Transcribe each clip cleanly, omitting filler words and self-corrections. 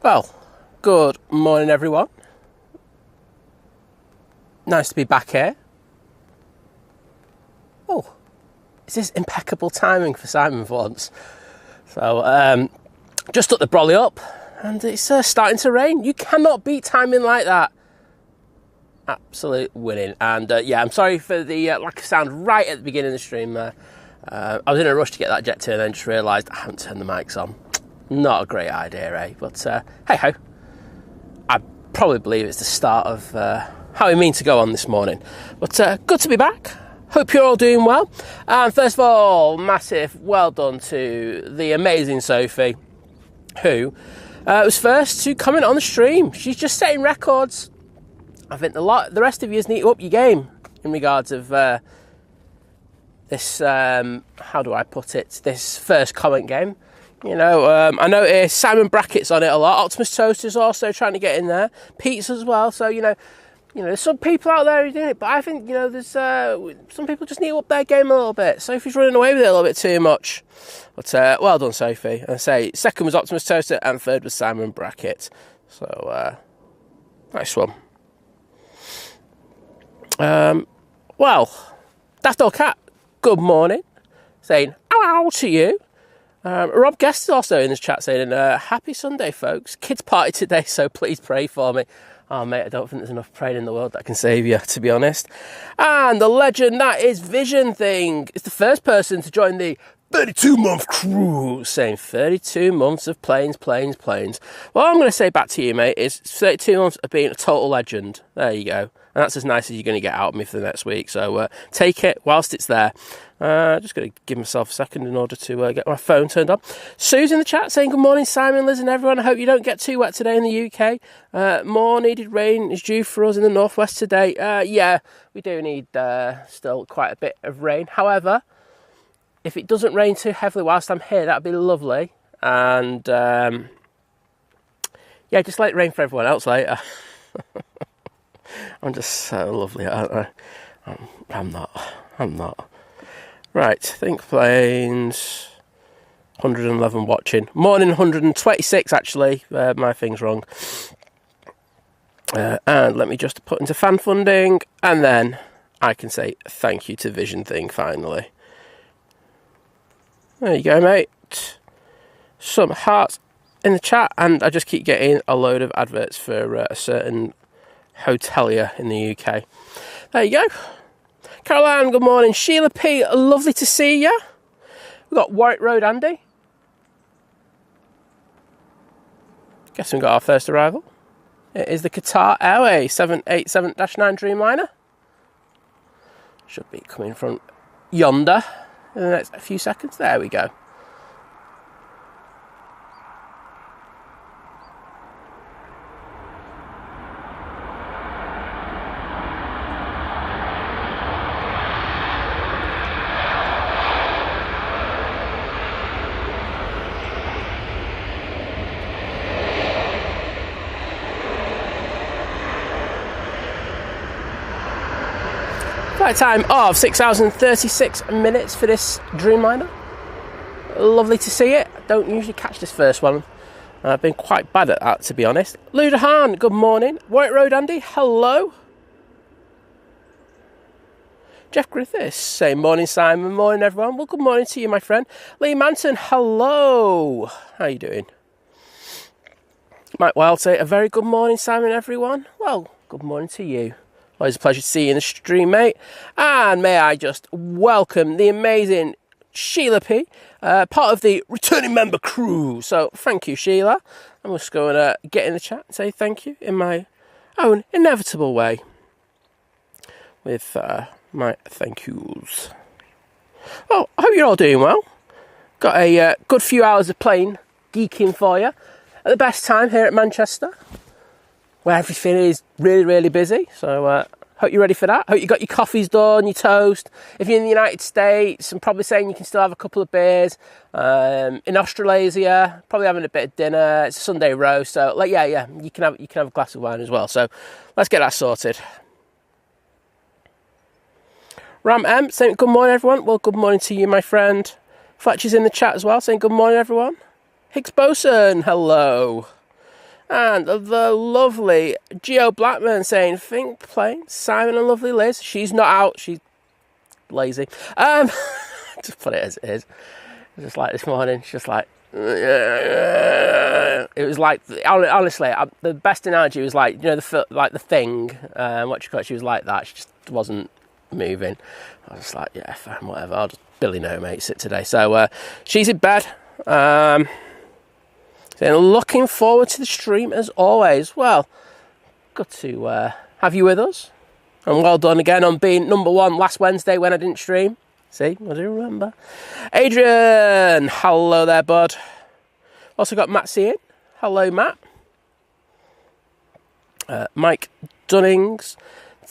Well, good morning everyone. Nice to be back here. Oh, is this impeccable timing for Simon for once? So, just took the brolly up and it's starting to rain. You cannot beat timing like that. Absolute winning. And yeah, I'm sorry for the lack of sound right at the beginning of the stream there. I was in a rush to get that Jet2 and then just realised I haven't turned the mics on. Not a great idea, eh? But hey ho. I probably believe it's the start of how we mean to go on this morning. But good to be back. Hope you're all doing well. And first of all, massive well done to the amazing Sophie, who was first to comment on the stream. She's just setting records. I think the rest of you need to up your game in regards of this, how do I put it, this first comment game. You know, I noticed Simon Brackett's on it a lot. Optimus Toaster's also trying to get in there. Pete's as well. So, you know, there's some people out there who do it. But I think, you know, there's some people just need to up their game a little bit. Sophie's running away with it a little bit too much. But well done, Sophie. And I say, second was Optimus Toaster and third was Simon Brackett. So, nice one. Well, Daft Old Cat, good morning. Saying, ow, ow to you. Rob Guest is also in this chat saying, happy Sunday, folks. Kids party today, so please pray for me. Oh, mate, I don't think there's enough praying in the world that can save you, to be honest. And the legend that is Vision Thing is the first person to join the 32-month cruise, saying 32 months of planes. What I'm going to say back to you, mate, is 32 months of being a total legend. There you go. And that's as nice as you're going to get out of me for the next week. So take it whilst it's there. Just going to give myself a second in order to get my phone turned on. Sue's in the chat saying, good morning, Simon, Liz and everyone. I hope you don't get too wet today in the UK. More needed rain is due for us in the northwest today. Yeah, we do need still quite a bit of rain. However, if it doesn't rain too heavily whilst I'm here, that'd be lovely. And yeah, just let it rain for everyone else later. I'm just so lovely, aren't I? I'm not. Right, think planes. 111 watching. Morning 126 actually. My thing's wrong. And let me just put into fan funding, and then I can say thank you to Vision Thing finally. There you go, mate. Some hearts in the chat, and I just keep getting a load of adverts for a certain hotelier in the UK. There you go. Caroline, good morning. Sheila P, lovely to see you. We've got Warwick Road Andy. Guess we got our first arrival. It is the Qatar Airways 787-9 Dreamliner. Should be coming from yonder in the next few seconds. There we go. Flight time of 6 hours and 36 minutes for this Dreamliner. Lovely to see it. I don't usually catch this first one. I've been quite bad at that, to be honest. Luda Hahn, good morning. White Road Andy, hello. Jeff Griffiths saying, morning Simon, morning everyone. Well, good morning to you, my friend. Lee Manton, hello. How you doing? Mike Wild say, a very good morning, Simon, everyone. Well, good morning to you. Always a pleasure to see you in the stream, mate. And may I just welcome the amazing Sheila P, part of the returning member crew. So thank you, Sheila. I'm just going to get in the chat and say thank you in my own inevitable way with my thank yous. Oh, I hope you're all doing well. Got a good few hours of plane geeking for you at the best time here at Manchester, where everything is really, really busy. So hope you're ready for that. Hope you got your coffees done, your toast. If you're in the United States, I'm probably saying you can still have a couple of beers. In Australasia, probably having a bit of dinner. It's a Sunday roast, so like yeah, you can have a glass of wine as well. So let's get that sorted. Ram M saying good morning everyone. Well, good morning to you, my friend. Fletcher's in the chat as well saying good morning everyone. Higgs Boson, hello. And the lovely Geo Blackman saying, think plane, Simon and lovely Liz. She's not out, she's lazy. Just put it as it is. Just like this morning, she's just like, it was like, honestly, the best analogy was like, you know, the thing, what you call it, she was like that, she just wasn't moving. I was just like, yeah, fine, whatever, I'll just Billy no mate sit today. So she's in bed. Then looking forward to the stream as always. Well, good to have you with us. And well done again on being number one last Wednesday when I didn't stream. See, I do remember. Adrian, hello there, bud. Also got Matt C in. Hello, Matt. Mike Dunnings,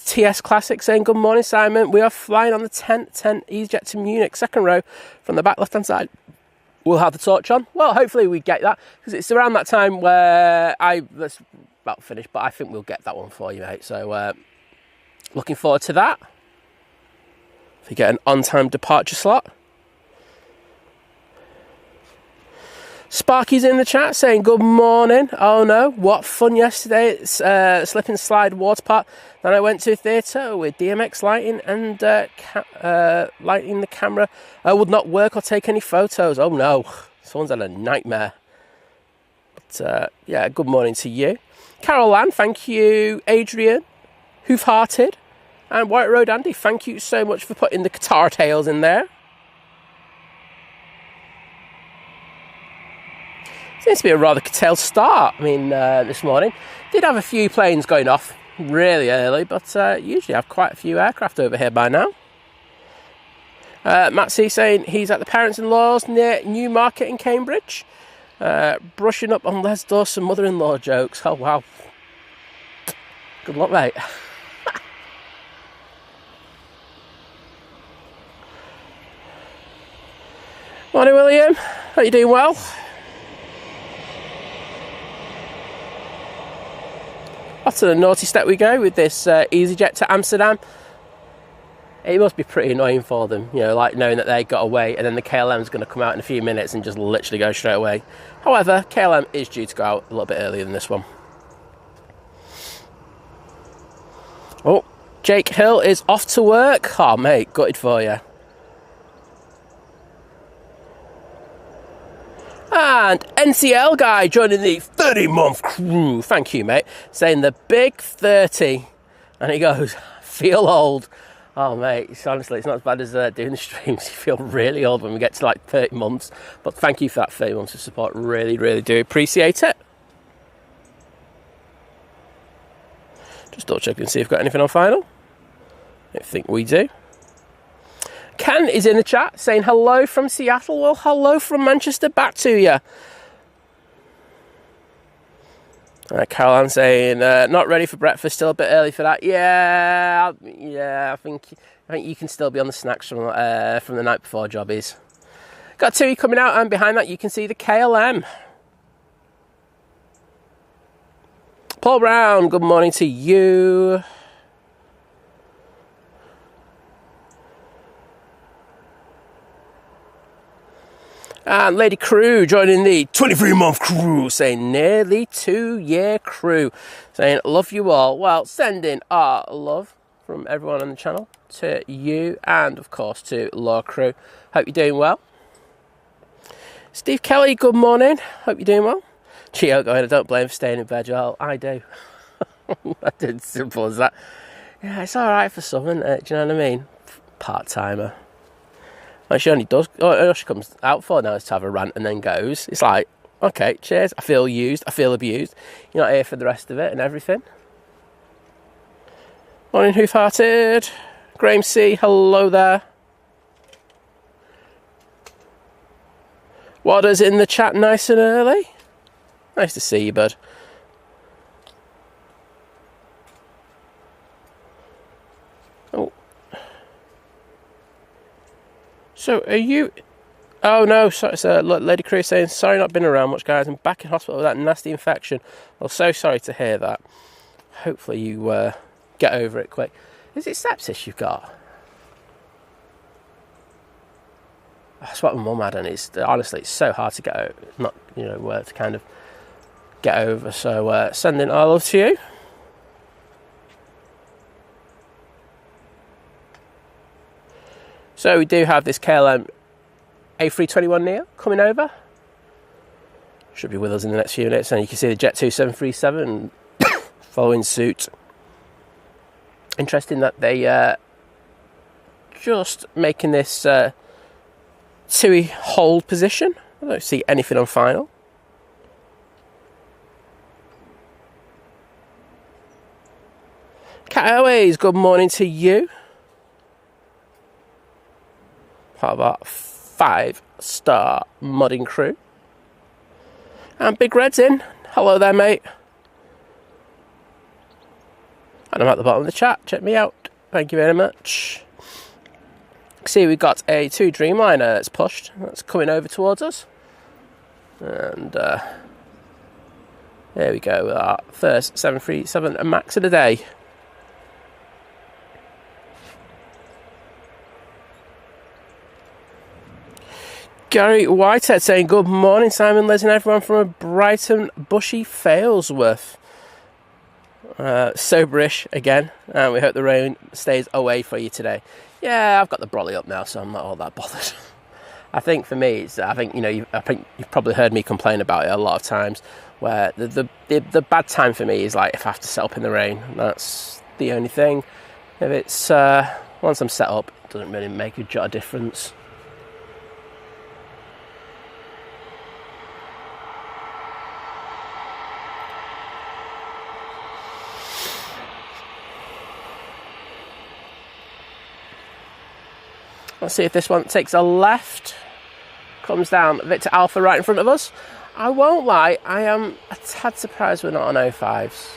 TS Classic saying, good morning, Simon. We are flying on the 10 EasyJet to Munich, second row from the back left-hand side. We'll have the torch on. Well, hopefully we get that, because it's around that time where that's about finished, but I think we'll get that one for you, mate. So, looking forward to that. If you get an on-time departure slot. Sparky's in the chat saying, good morning. Oh no, what fun yesterday. It's slip and slide water park. Then I went to a theatre with DMX lighting and lighting the camera would not work or take any photos. Oh no, someone's had a nightmare. But yeah, good morning to you. Carol Ann, thank you. Adrian, Hoof-Hearted, and White Road Andy, thank you so much for putting the Qatar tales in there. Seems to be a rather curtailed start. I mean, this morning did have a few planes going off really early, but usually have quite a few aircraft over here by now. Matt C saying he's at the parents-in-law's near Newmarket in Cambridge, brushing up on Les Dawson mother-in-law jokes. Oh wow, good luck, mate. Morning, William. Are you doing well? Off to the naughty step we go with this EasyJet to Amsterdam. It must be pretty annoying for them, you know, like knowing that they got away and then the KLM is going to come out in a few minutes and just literally go straight away. However, KLM is due to go out a little bit earlier than this one. Oh, Jake Hill is off to work. Oh, mate, gutted for you. And NCL guy joining the 30-month crew. Thank you, mate. Saying the big 30. And he goes, feel old. Oh, mate, honestly, it's not as bad as doing the streams. You feel really old when we get to like 30 months. But thank you for that 30 months of support. Really, really do appreciate it. Just double check and see if we've got anything on final. I think we do. Ken is in the chat saying hello from Seattle. Well, hello from Manchester. Back to you. Caroline saying not ready for breakfast. Still a bit early for that. Yeah. I think you can still be on the snacks from the night before jobbies. Got TUI coming out, and behind that you can see the KLM. Paul Brown, good morning to you. And Lady Crew joining the 23-month crew, saying nearly 2-year crew, saying love you all. Well, sending our love from everyone on the channel to you and, of course, to Law Crew. Hope you're doing well. Steve Kelly, good morning. Hope you're doing well. Chio going, I don't blame for staying in bed. Well, I do. That's as simple as that. Yeah, it's all right for some, isn't it? Do you know what I mean? Part-timer. Like she only does, all she comes out for now is to have a rant and then goes. It's like, okay, cheers, I feel used, I feel abused. You're not here for the rest of it and everything. Morning, Hoof-Hearted. Graham C, hello there. Wadder's in the chat nice and early. Nice to see you, bud. Oh. So, are you... Oh, no, sorry, so Lady Crew saying, sorry not been around much, guys. I'm back in hospital with that nasty infection. Well, so sorry to hear that. Hopefully you get over it quick. Is it sepsis you've got? That's what my mum had, and it's honestly, it's so hard to get out, not, you know, to kind of get over. So sending our love to you. So we do have this KLM A321neo coming over. Should be with us in the next few minutes, and you can see the Jet2 737 following suit. Interesting that they just making this TUI hold position. I don't see anything on final. Cat Airways, good morning to you. Part of our 5-star modding crew. And Big Red's in. Hello there, mate. And I'm at the bottom of the chat. Check me out. Thank you very much. See, we've got a TUI Dreamliner that's pushed. That's coming over towards us. And there we go. Our first 737 MAX of the day. Gary Whitehead saying, good morning, Simon, Liz and everyone from a Brighton bushy Failsworth. Soberish again, and we hope the rain stays away for you today. Yeah, I've got the brolly up now, so I'm not all that bothered. I think for me, I think you've probably heard me complain about it a lot of times, where the bad time for me is like if I have to set up in the rain. That's the only thing. If it's once I'm set up, it doesn't really make a jot of difference. Let's see if this one takes a left. Comes down Victor Alpha right in front of us. I won't lie, I am a tad surprised we're not on 05s.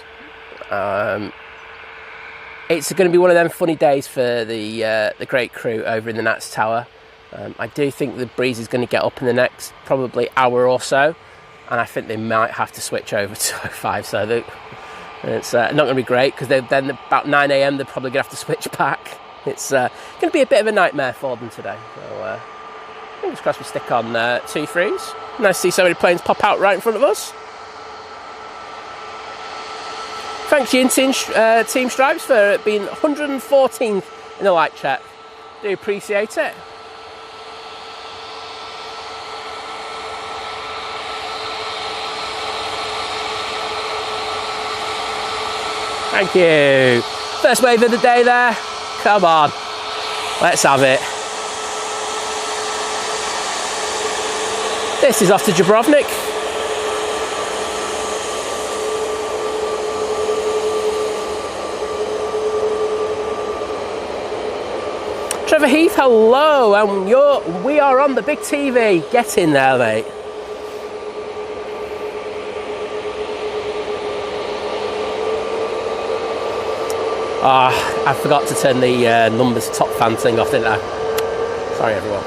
It's going to be one of them funny days for the great crew over in the Nats Tower. I do think the breeze is going to get up in the next probably hour or so, and I think they might have to switch over to 05. So it's not going to be great, because then about 9 AM they're probably going to have to switch back. It's going to be a bit of a nightmare for them today. So fingers crossed we stick on 2-3s. Nice to see so many planes pop out right in front of us. Thanks, Yin Team Stripes, for being 114th in the light check. Do appreciate it. Thank you. First wave of the day there. Come on, let's have it. This is off to Dubrovnik. Trevor Heath, hello, and we are on the big TV. Get in there, mate. I forgot to turn the numbers top fan thing off, didn't I? Sorry, everyone.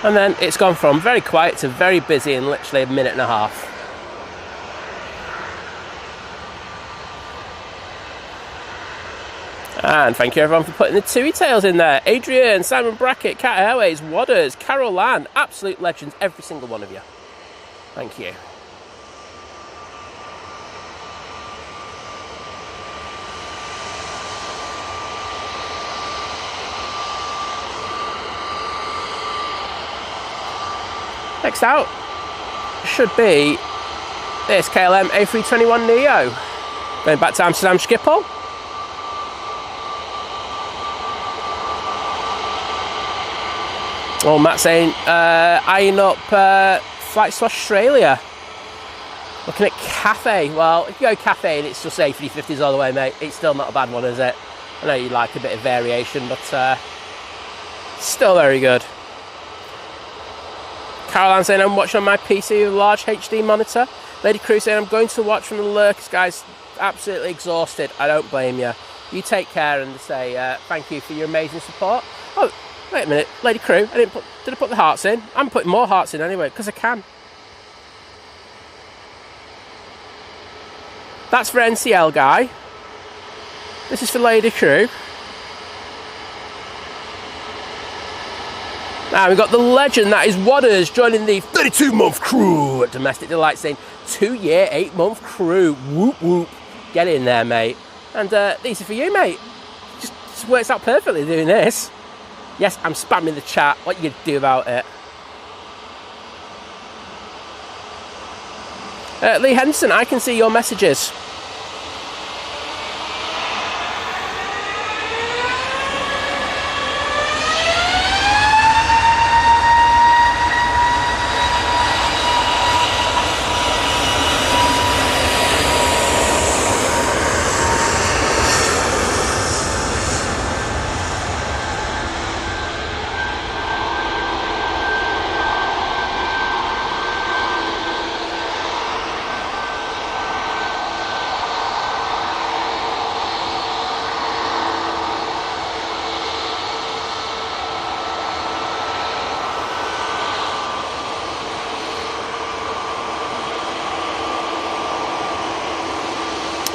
And then it's gone from very quiet to very busy in literally a minute and a half. And thank you everyone for putting the TUI tails in there. Adrian, Simon Brackett, Cat Airways, Wadders, Carol Ann, absolute legends, every single one of you. Thank you. Next out should be this KLM A321neo. Going back to Amsterdam Schiphol. Oh, Matt saying, eyeing up flights to Australia. Looking at Cathay. Well, if you go Cathay and it's just A350s all the way, mate, it's still not a bad one, is it? I know you like a bit of variation, but still very good. Caroline saying, I'm watching on my PC with a large HD monitor. Lady Crew saying, I'm going to watch from the lurkers, guys. absolutely exhausted. I don't blame you. You take care and say thank you for your amazing support. Oh, wait a minute, lady crew. Did I put the hearts in? I'm putting more hearts in anyway because I can. That's for NCL guy. This is for lady crew. Now we've got the legend that is Wadders joining the 32-month crew at Domestic Delight, saying 2-year, 8-month crew. Whoop whoop. Get in there, mate. And these are for you, mate. Just works out perfectly doing this. Yes, I'm spamming the chat. What are you going to do about it? Lee Henderson, I can see your messages.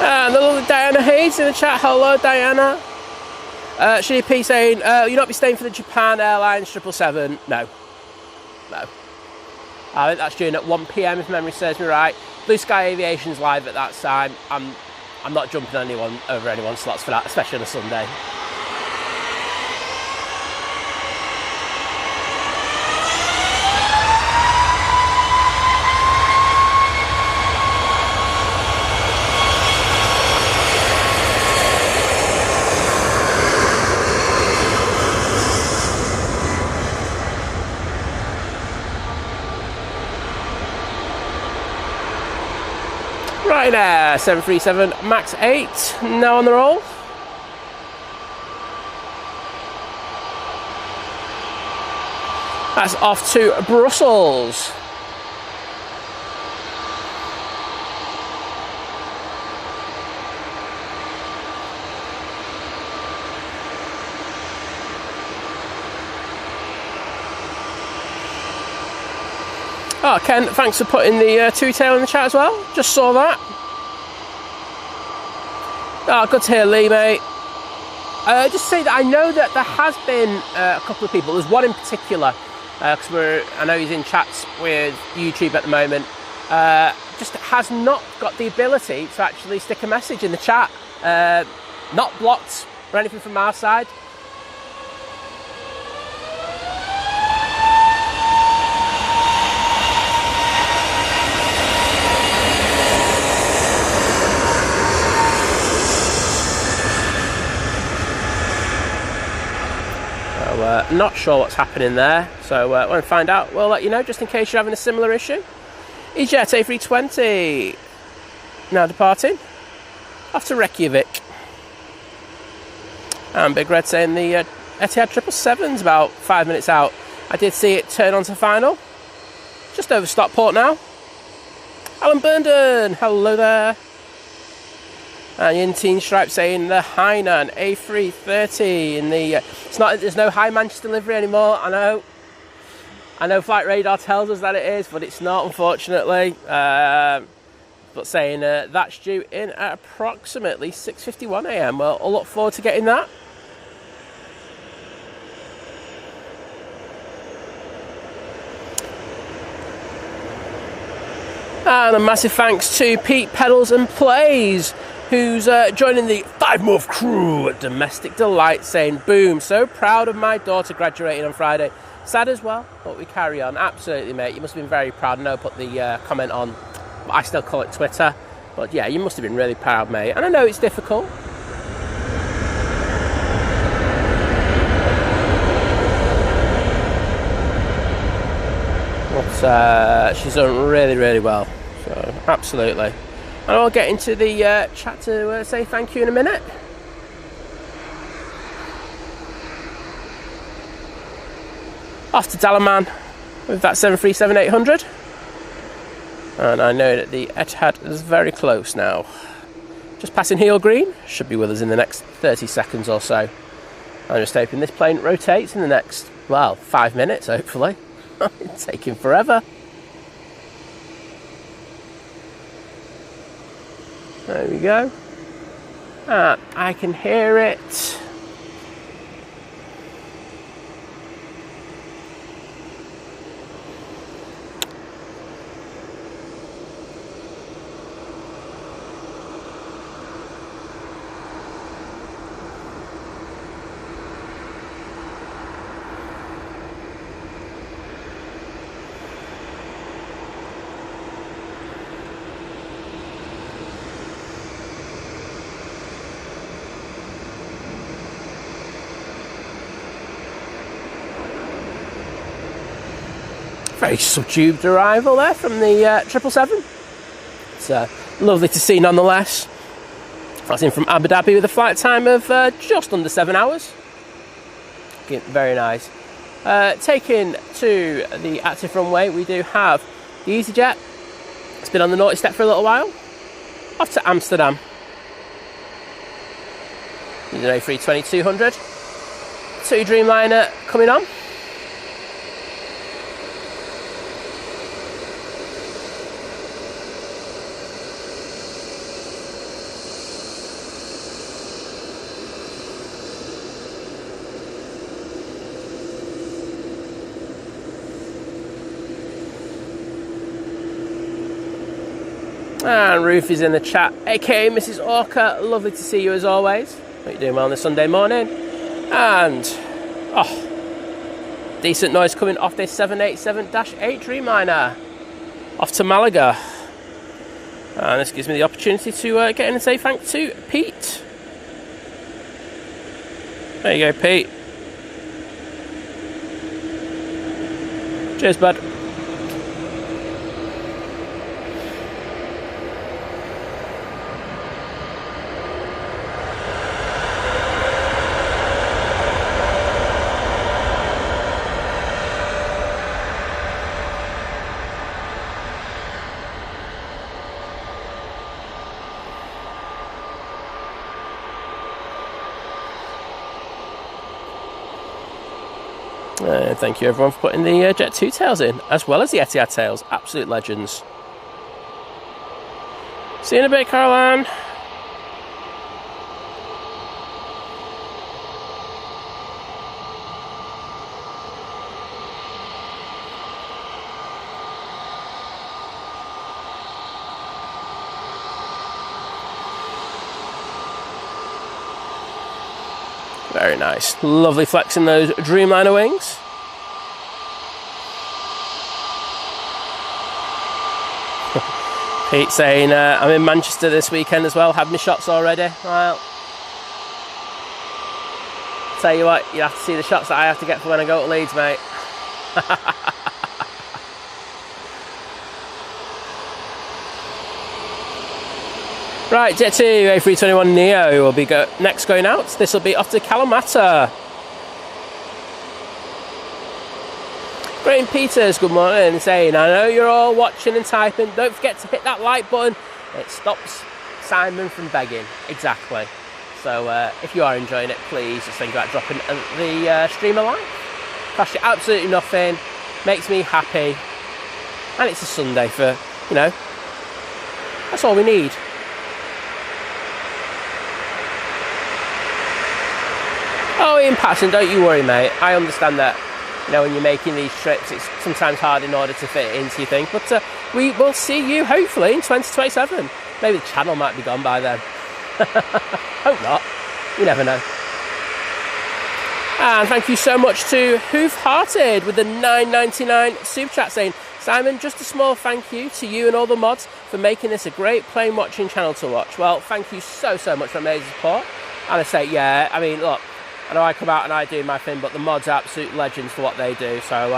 And the lovely Diana Hayes in the chat. Hello, Diana. Shitty saying, you'll not be staying for the Japan Airlines 777. No. I think that's due at 1 PM if memory serves me right. Blue Sky Aviation's live at that time. I'm not jumping over anyone's slots for that, especially on a Sunday. Ryanair 737 MAX 8 now on the roll. That's off to Brussels. Oh, Ken, thanks for putting the two-tail in the chat as well. Just saw that. Oh, good to hear, Lee, mate. Just say that I know that there has been a couple of people. There's one in particular, because I know he's in chats with YouTube at the moment. Just has not got the ability to actually stick a message in the chat. Not blocked or anything from our side. Not sure what's happening there, so when we find out, we'll let you know, just in case you're having a similar issue. EasyJet A320 now departing off to Reykjavik. And Big Red saying the Etihad 777's about 5 minutes out. I did see it turn onto final, just over Stockport now. Alan Burndon, hello there. And in Teen Stripe saying the Hainan A330 in the there's no high Manchester delivery anymore. I know Flight Radar tells us that it is, but it's not, unfortunately. But saying that's due in at approximately 6:51 AM. Well, I'll look forward to getting that. And a massive thanks to Pete Pedals and Plays, who's joining the 5-month crew at Domestic Delight, saying, boom, so proud of my daughter graduating on Friday. Sad as well, but we carry on. Absolutely, mate. You must have been very proud. I know I put the comment on, I still call it Twitter. But yeah, you must have been really proud, mate. And I know it's difficult. But she's done really, really well. So, absolutely. And I'll get into the chat to say thank you in a minute. Off to Dalaman with that 737-800. And I know that the Etihad is very close now. just passing heel green. Should be with us in the next 30 seconds or so. I'm just hoping this plane rotates in the next, well, 5 minutes, hopefully. It's taking forever. There we go. I can hear it. Very subdued arrival there from the 777. It's lovely to see nonetheless. That's in from Abu Dhabi with a flight time of just under 7 hours. Very nice. Taking to the active runway, we do have the EasyJet. It's been on the naughty step for a little while. Off to Amsterdam. Using an A320-200. TUI Dreamliner coming on. And Ruth is in the chat, aka Mrs. Orca. Lovely to see you as always. Hope you're doing well on this Sunday morning. And, decent noise coming off this 787-8 Dreamliner. Off to Malaga. And this gives me the opportunity to get in and say thanks to Pete. There you go, Pete. Cheers, bud. Thank you everyone for putting the Jet2 tails in, as well as the Etihad tails. Absolute legends. See you in a bit, Caroline. Very nice. Lovely flexing those Dreamliner wings. Pete saying, I'm in Manchester this weekend as well, had my shots already. Well, tell you what, you have to see the shots that I have to get for when I go to Leeds, mate. Right, Jet2 A321neo will be next going out. This will be off to Kalamata. Graham Peters, good morning, saying, I know you're all watching and typing. Don't forget to hit that like button. It stops Simon from begging. Exactly. So if you are enjoying it, please just think about dropping the stream a like. Costs you absolutely nothing. Makes me happy. And it's a Sunday for, you know, that's all we need. Oh, Ian Patterson, don't you worry, mate. I understand that, you know, when you're making these trips, it's sometimes hard in order to fit it into your thing. But we will see you, hopefully, in 2027. Maybe the channel might be gone by then. Hope not. You never know. And thank you so much to Hoof Hearted with the $9.99 super chat saying, Simon, just a small thank you to you and all the mods for making this a great plane watching channel to watch. Well, thank you so much for amazing support. And I say, yeah, I mean, look, I know I come out and I do my thing, but the mods are absolute legends for what they do. So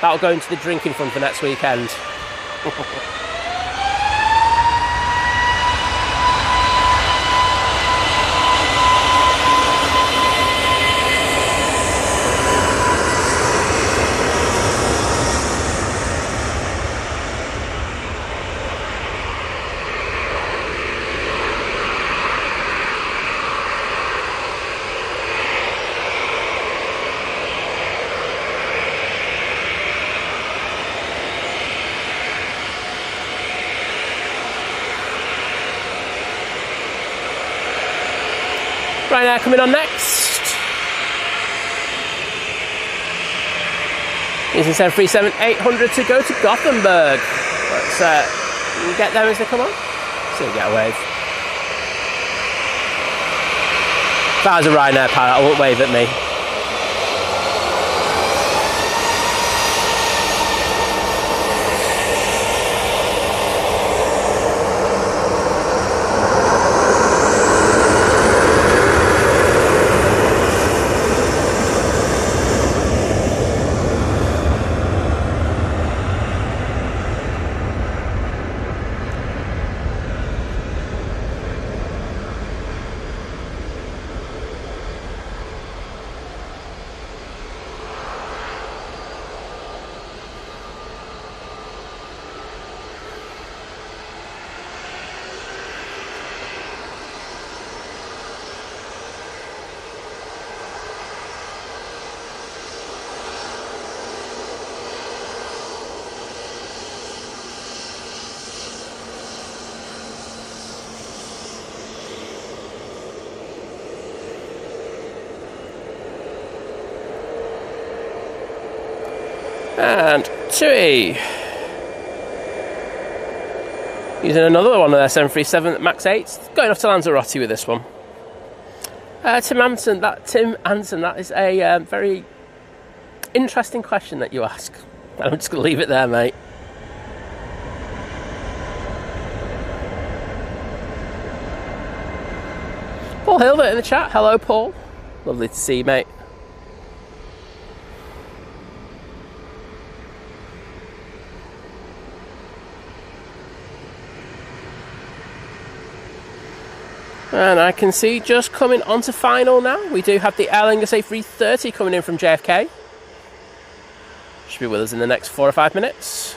that'll go into the drinking fund for next weekend. Ryanair coming on next. Using 737-800 to go to Gothenburg. Let's get them as they come on. See if we get a wave. If I was a Ryanair pilot, I wouldn't wave at me. And TUI using another one of their 737 MAX 8s, going off to Lanzarote with this one. Tim Anson, that is a very interesting question that you ask. I'm just going to leave it there, mate. Paul Hilbert in the chat. Hello, Paul. Lovely to see you, mate. And I can see just coming on to final now. We do have the Aer Lingus A380 coming in from JFK. Should be with us in the next 4 or 5 minutes.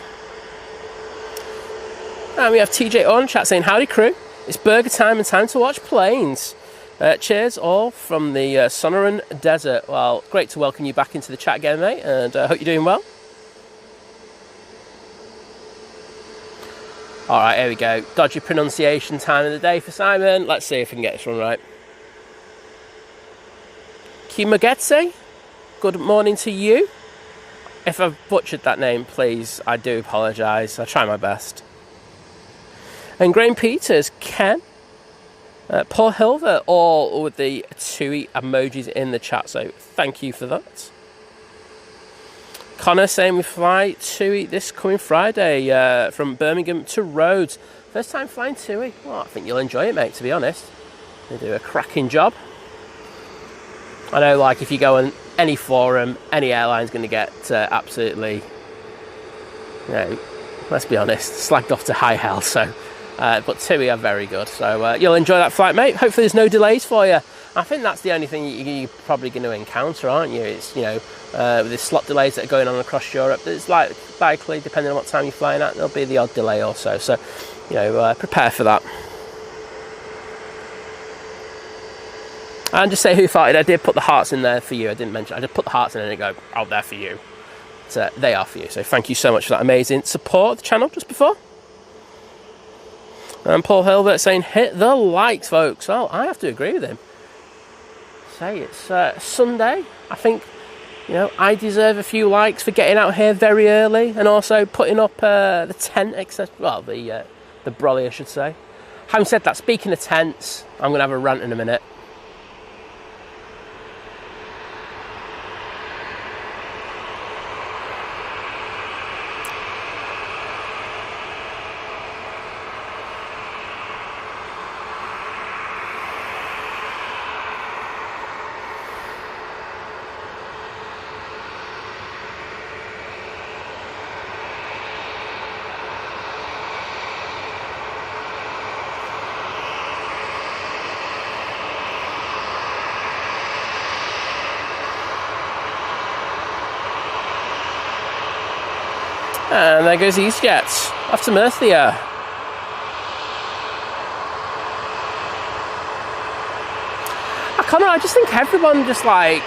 And we have TJ on chat saying, howdy crew, it's burger time and time to watch planes. Cheers all from the Sonoran Desert. Well, great to welcome you back into the chat again, mate, and hope you're doing well. Alright, here we go. Dodgy pronunciation time of the day for Simon. Let's see if we can get this one right. Kimogetse, good morning to you. If I've butchered that name, please, I do apologise. I try my best. And Graham Peters, Ken, Paul Hilver, all with the TUI emojis in the chat, so thank you for that. Connor saying we fly TUI this coming Friday from Birmingham to Rhodes. First time flying TUI. Well, I think you'll enjoy it, mate, to be honest. They do a cracking job. I know, like, if you go on any forum, any airline's going to get absolutely, you know, let's be honest, slagged off to high hell. So, but TUI are very good. So you'll enjoy that flight, mate. Hopefully there's no delays for you. I think that's the only thing you're probably going to encounter, aren't you? It's, you know, with the slot delays that are going on across Europe, it's likely, depending on what time you're flying at, there'll be the odd delay also. So, you know, prepare for that. And just say who farted. I did put the hearts in there for you. I didn't mention. I just put the hearts in and go out there for you. So they are for you. So thank you so much for that amazing support of the channel just before. And Paul Hilbert saying, hit the likes, folks. Well, I have to agree with him. Say it's Sunday. I think, you know, I deserve a few likes for getting out here very early and also putting up the tent, etc. Well, the brolly, I should say. Having said that, speaking of tents, I'm going to have a rant in a minute. And there goes EasyJet, off to Murcia. I just think everyone just, like,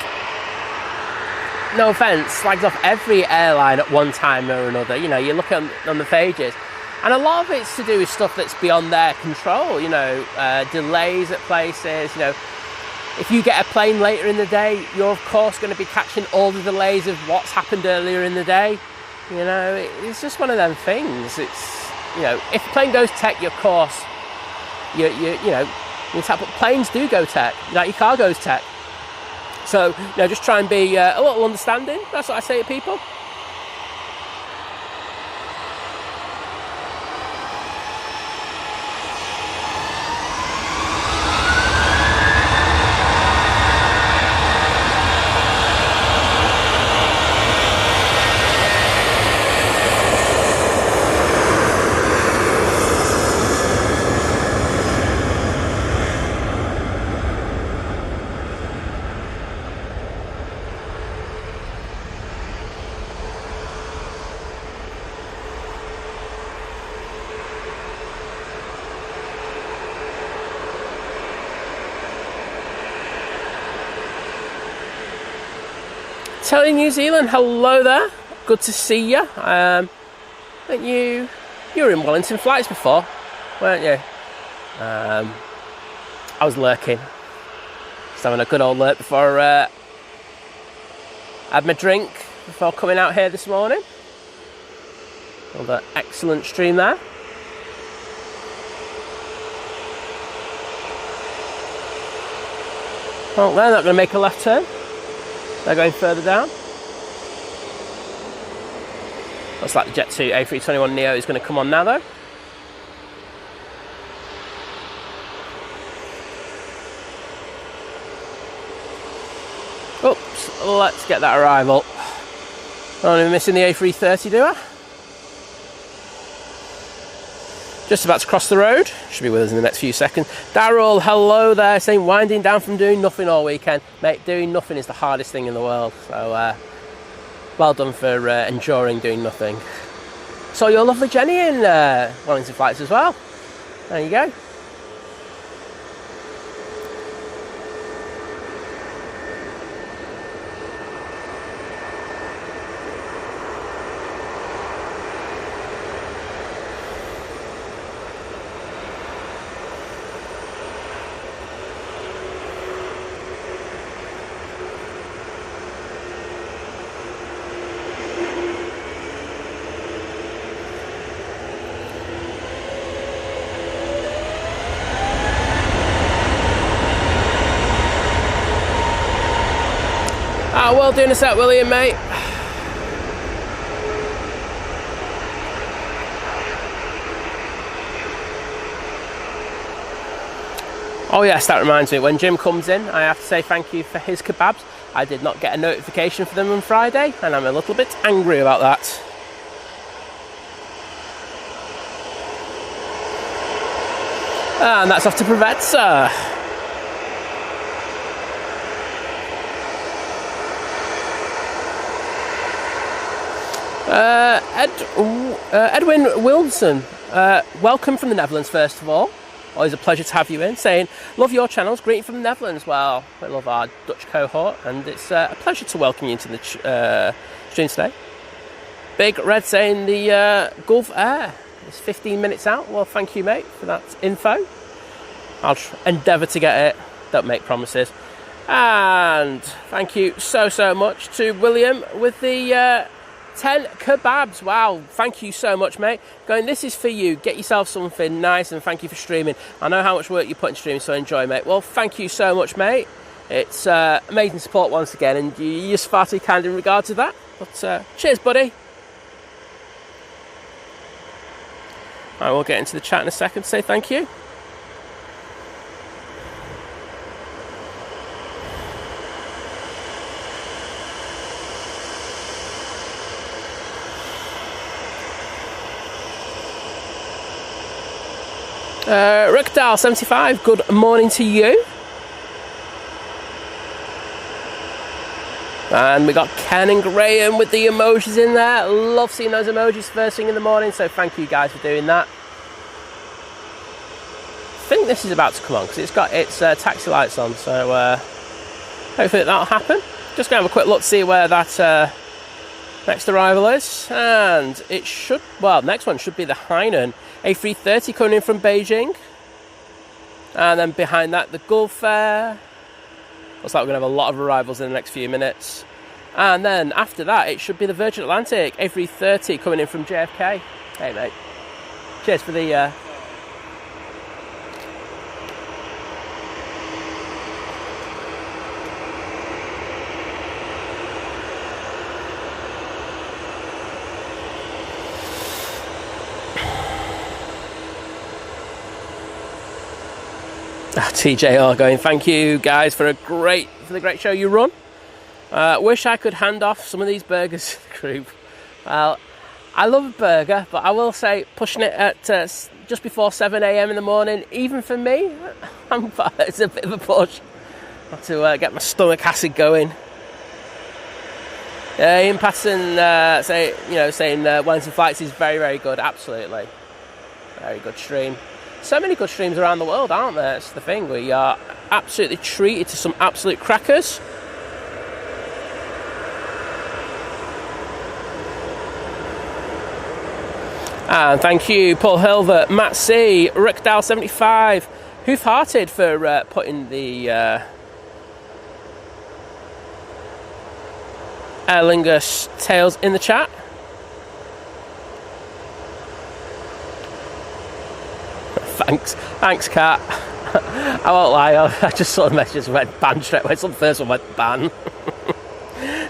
no offence, slags off every airline at one time or another. You know, you look on the pages, and a lot of it's to do with stuff that's beyond their control, you know, delays at places, you know. If you get a plane later in the day, you're of course going to be catching all the delays of what's happened earlier in the day. You know, it's just one of them things. It's, you know, if the plane goes tech, of course, you know, but planes do go tech, like your car goes tech. So, you know, just try and be a little understanding. That's what I say to people. Telling New Zealand, hello there. Good to see you. I think you were in Wellington flights before, weren't you? I was lurking, just having a good old lurk before I had my drink before coming out here this morning. Another excellent stream there. Well, they're not going to make a left turn. They're going further down. Looks like the Jet2 A321neo is going to come on now, though. Oops, let's get that arrival. Only missing the A330, do I? Just about to cross the road. Should be with us in the next few seconds. Daryl, hello there, saying winding down from doing nothing all weekend. Mate, doing nothing is the hardest thing in the world. So, well done for enduring doing nothing. Saw your lovely Jenny in Wellington flights as well. There you go. Well doing us out, William, mate. Oh yes, that reminds me, when Jim comes in, I have to say thank you for his kebabs. I did not get a notification for them on Friday, and I'm a little bit angry about that. And that's off to Preveza. Edwin Wilson, welcome from the Netherlands first of all. Always a pleasure to have you in. Saying, love your channels, greeting from the Netherlands. Well, I love our Dutch cohort, and it's a pleasure to welcome you into the stream today. Big Red saying the Gulf Air is 15 minutes out. Well, thank you, mate, for that info. I'll endeavour to get it. Don't make promises. And thank you so much to William with the 10 kebabs. Wow, thank you so much, mate. Going, this is for you. Get yourself something nice, and thank you for streaming. I know how much work you put in streaming, so enjoy, mate. Well, thank you so much, mate. It's amazing support once again, and you're just far too kind in regard to that. But cheers, buddy. I will get into the chat in a second to say thank you. Rickdal75, good morning to you. And we got Ken and Graham with the emojis in there. Love seeing those emojis first thing in the morning, so thank you guys for doing that. I think this is about to come on because it's got its taxi lights on, so hopefully that'll happen. Just going to have a quick look to see where that next arrival is, and it should, well, next one should be the Hainan A330 coming in from Beijing, and then behind that the Gulf Air, Looks like we're going to have a lot of arrivals in the next few minutes. And then after that, it should be the Virgin Atlantic A330 coming in from JFK. Hey, mate. Cheers for the... TJR going, thank you guys for the great show you run. Wish I could hand off some of these burgers to the group. Well, I love a burger, but I will say pushing it at just before 7 a.m. in the morning, even for me, it's a bit of a push. I have to get my stomach acid going. Ian Patterson saying Wines and Flights is very, very good. Absolutely, very good stream. So many good streams around the world, aren't there? That's the thing. We are absolutely treated to some absolute crackers. And thank you, Paul Hilvert, Matt C, Rick Dow 75, Hoof-Hearted for putting the Aer Lingus tails in the chat. Thanks, Kat. I won't lie, I just saw the messages and went ban straight away. So the first one went ban.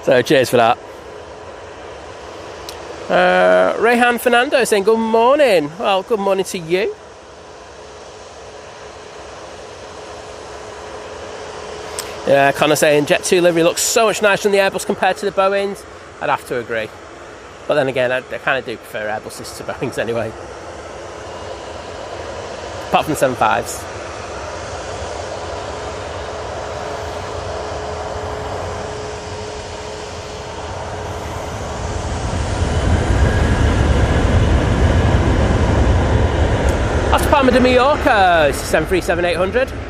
So cheers for that. Rayhan Fernando saying good morning. Well, good morning to you. Yeah, Connor saying Jet2 livery looks so much nicer than the Airbus compared to the Boeings. I'd have to agree. But then again, I kind of do prefer Airbuses to Boeings anyway. Apart from the 75s. After Palma de Mallorca, it's 737-800.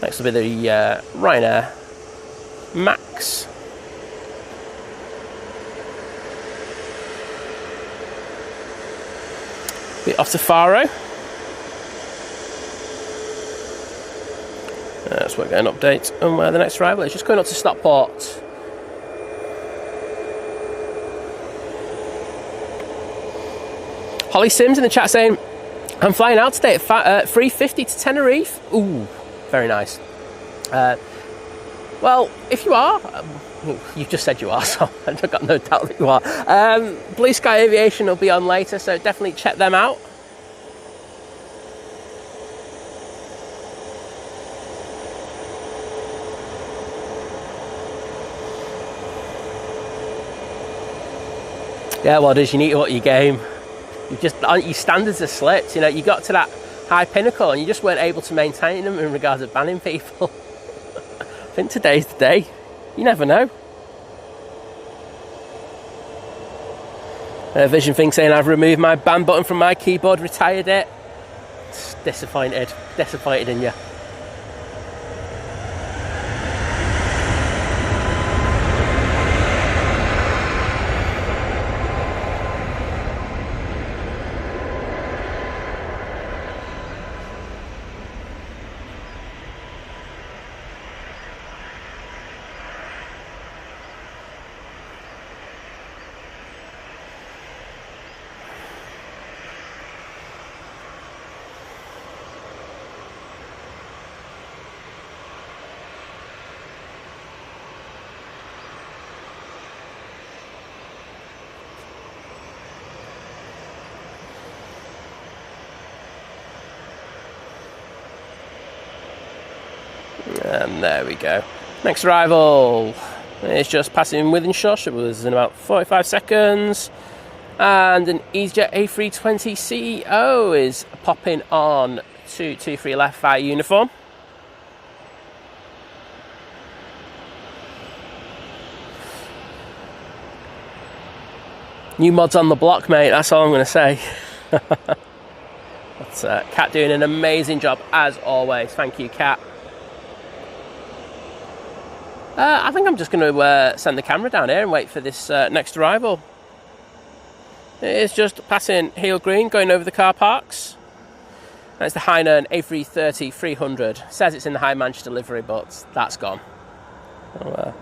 Next will be the Ryanair Max. Be off to Faro. So we'll get an update on where the next arrival is. Just going up to Stockport. Holly Sims in the chat saying, I'm flying out today at 3:50 to Tenerife. Ooh. Very nice. Well, if you are, you've just said you are, so I've got no doubt that you are. Blue Sky Aviation will be on later, so definitely check them out. Yeah, well, you need to up your game. Your standards are slipped. You know, you got to that high pinnacle and you just weren't able to maintain them in regards of banning people. I think today's the day. You never know. Vision Thing saying I've removed my ban button from my keyboard, retired it. Disappointed in you. And there we go. Next arrival is just passing within Shush. It was in about 45 seconds. And an EasyJet A320 CEO is popping on 223 left via uniform. New mods on the block, mate, that's all I'm going to say. That's Kat doing an amazing job, as always. Thank you, Kat. I think I'm just going to send the camera down here and wait for this next arrival. It is just passing Heel Green, going over the car parks. That's the Hainan A330-300. It says it's in the High Manchester delivery, but that's gone. So,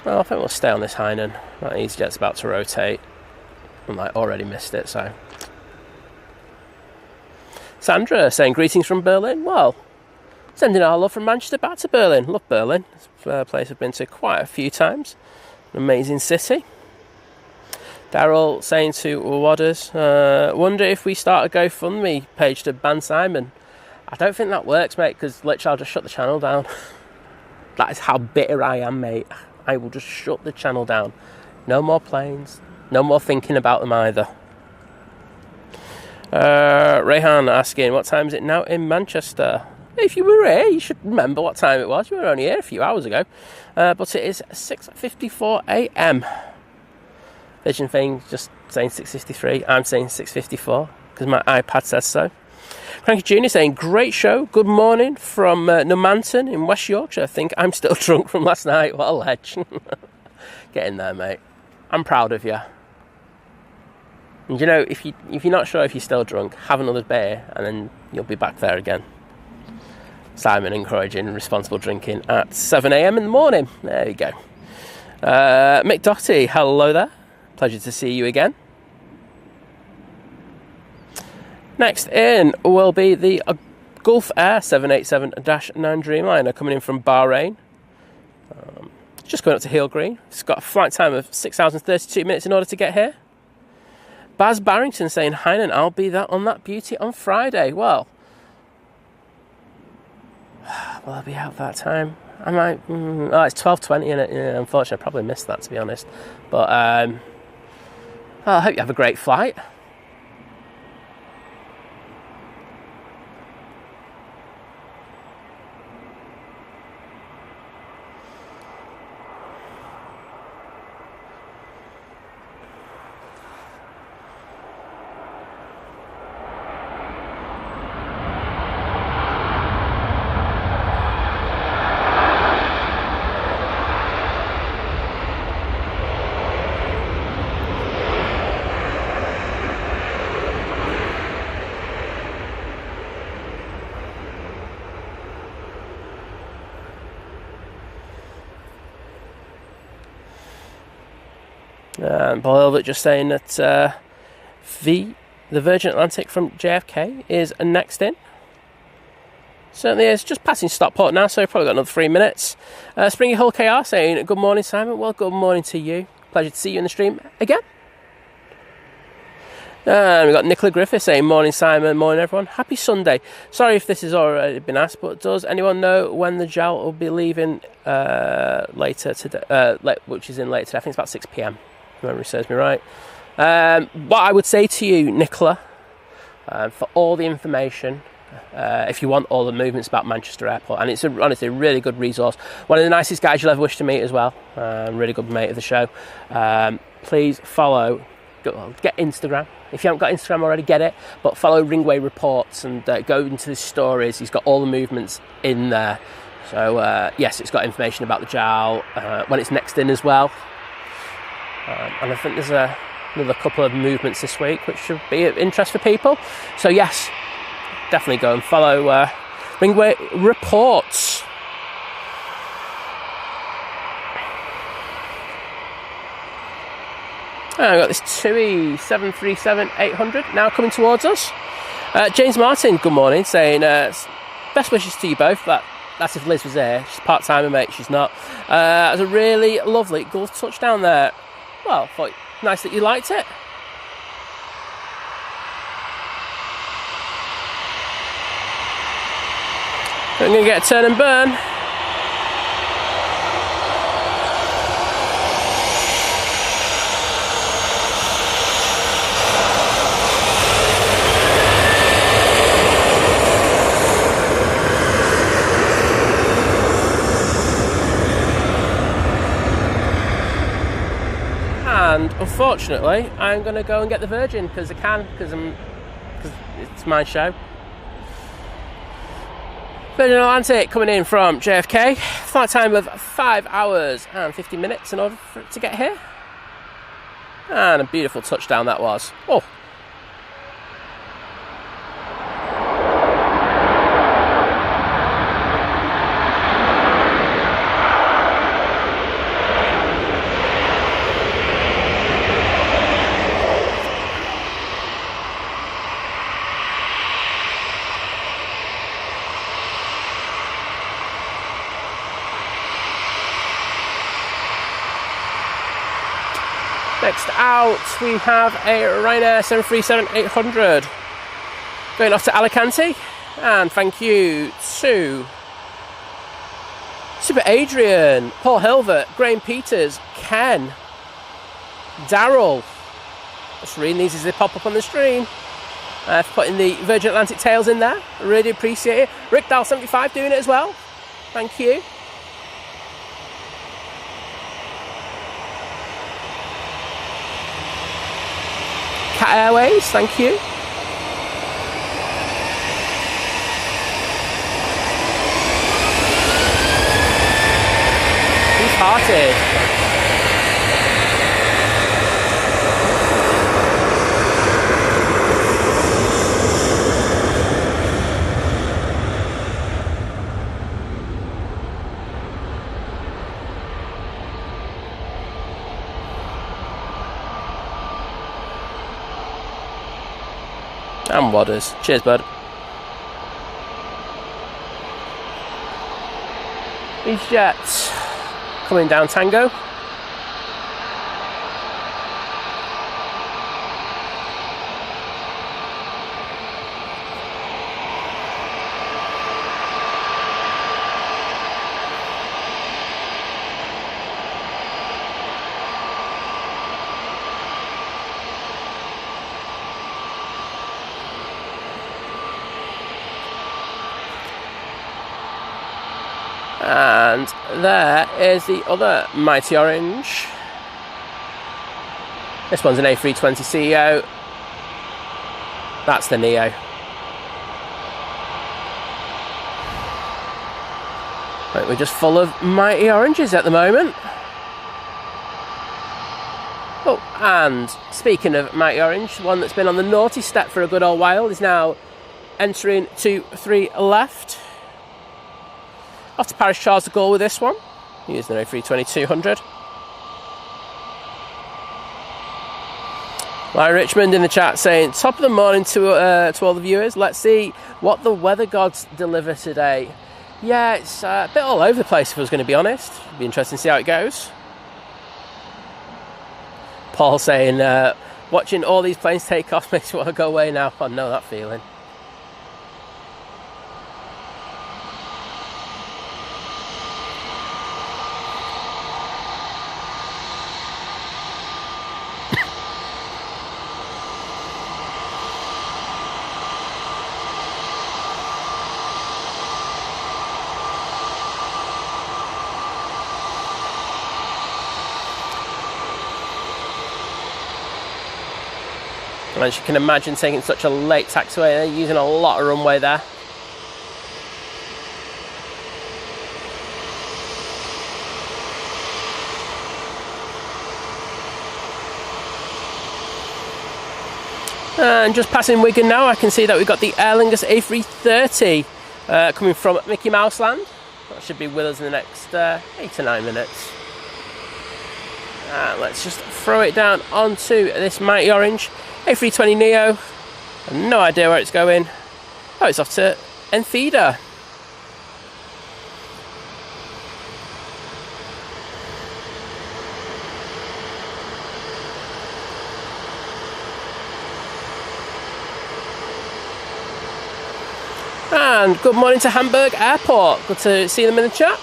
well, I think we'll stay on this Hainan. That EasyJet's about to rotate. And I already missed it, so. Sandra saying greetings from Berlin. Well, sending our love from Manchester back to Berlin. Love Berlin. It's a place I've been to quite a few times. An amazing city. Daryl saying to Wadders, wonder if we start a GoFundMe page to ban Simon. I don't think that works, mate, because literally I'll just shut the channel down. That is how bitter I am, mate. I will just shut the channel down. No more planes. No more thinking about them either. Rehan asking, what time is it now in Manchester? If you were here, you should remember what time it was. You were only here a few hours ago. But it is 6:54 a.m. Vision thing just saying 6:53. I'm saying 6:54 because my iPad says so. Cranky Junior saying, great show, good morning from Numanton in West Yorkshire. I think I'm still drunk from last night. What a ledge. Get in there, mate. I'm proud of you. And you know, if you're not sure if you're still drunk, have another beer and then you'll be back there again. Simon encouraging responsible drinking at 7 a.m. in the morning. There you go. Mick Doherty, hello there. Pleasure to see you again. Next in will be the Gulf Air 787-9 Dreamliner coming in from Bahrain. Just going up to Heel Green. It's got a flight time of 6 hours and 32 minutes in order to get here. Baz Barrington saying, Hainan, I'll be on that beauty on Friday. Well, will I be out that time? I might. It's 12:20 in it. Yeah, unfortunately, I probably missed that, to be honest. But I hope you have a great flight. Boyle just saying that the Virgin Atlantic from JFK is next in. Certainly is. Just passing Stockport now, so probably got another 3 minutes. Springy Hull KR saying, good morning, Simon. Well, good morning to you. Pleasure to see you in the stream again. And we've got Nicola Griffith saying, morning, Simon. Morning, everyone. Happy Sunday. Sorry if this has already been asked, but does anyone know when the JAL will be leaving later today? Which is in later today. I think it's about 6 p.m. Memory serves me right. What I would say to you, Nicola, for all the information, if you want all the movements about Manchester Airport, and it's honestly a really good resource. One of the nicest guys you'll ever wish to meet as well. Really good mate of the show. Please follow, get Instagram. If you haven't got Instagram already, get it. But follow Ringway Reports and go into his stories. He's got all the movements in there. So yes, it's got information about the JAL, when it's next in as well. And I think there's another couple of movements this week which should be of interest for people. So yes, definitely go and follow Ringway Reports. And we've got this TUI 737-800 now coming towards us. James Martin, good morning, saying best wishes to you both. That That's if Liz was there. She's part-timer, mate. She's not. It was a really lovely Gulf touchdown there. Well, thought nice that you liked it. I'm going to get a turn and burn. And unfortunately, I'm going to go and get the Virgin because I can, because it's my show. Virgin Atlantic coming in from JFK. Flight time of 5 hours and 50 minutes in order for it to get here. And a beautiful touchdown that was. Oh. Next out, we have a Ryanair 737-800 going off to Alicante. And thank you to Super Adrian, Paul Hilvert, Graham Peters, Ken, Daryl. Just reading these as they pop up on the screen. For putting the Virgin Atlantic tails in there. I really appreciate it. Rick Dahl 75 doing it as well. Thank you. Cat Airways, thank you. Who's hearted? And Wadders. Cheers, bud. EasyJet coming down Tango. And there is the other Mighty Orange. This one's an A320 CEO. That's the Neo. Right, we're just full of Mighty Oranges at the moment. Oh, and speaking of Mighty Orange, one that's been on the naughty step for a good old while is now entering 2-3 left. Off to Paris Charles de Gaulle with this one. Using an A320-200. Larry Richmond in the chat saying, top of the morning to all the viewers. Let's see what the weather gods deliver today. Yeah, it's a bit all over the place if I was going to be honest. It'd be interesting to see how it goes. Paul saying, watching all these planes take off makes me want to go away now. I know that feeling. As you can imagine, taking such a late taxiway, they're using a lot of runway there. And just passing Wigan now, I can see that we've got the Aer Lingus A330 coming from Mickey Mouse Land. That should be with us in the next 8 to 9 minutes. Let's just throw it down onto this Mighty Orange A320 Neo. No idea where it's going. Oh, it's off to Enfida. And good morning to Hamburg Airport. Good to see them in the chat.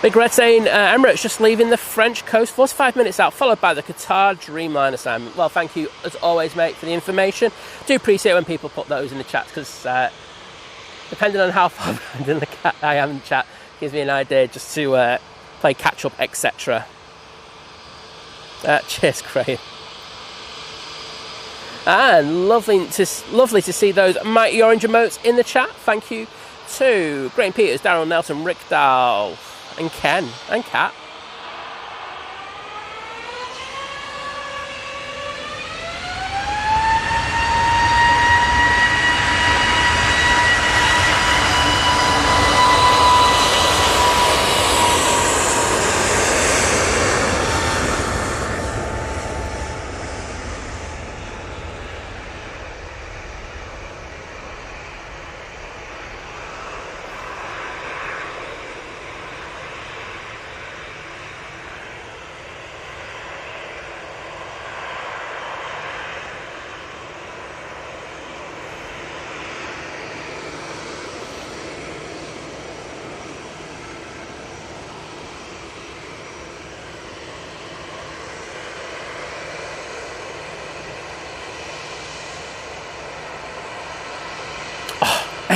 Big Red saying Emirates just leaving the French coast 45 minutes out, followed by the Qatar Dreamliner assignment. Well, thank you as always, mate, for the information. Do appreciate when people put those in the chat, because depending on how far behind in the I am in the chat, gives me an idea just to play catch up, etc. Cheers, Graham. And lovely to see those mighty orange emotes in the chat. Thank you to Graham Peters, Darryl Nelson, Rick Dahl, and Ken and Kat.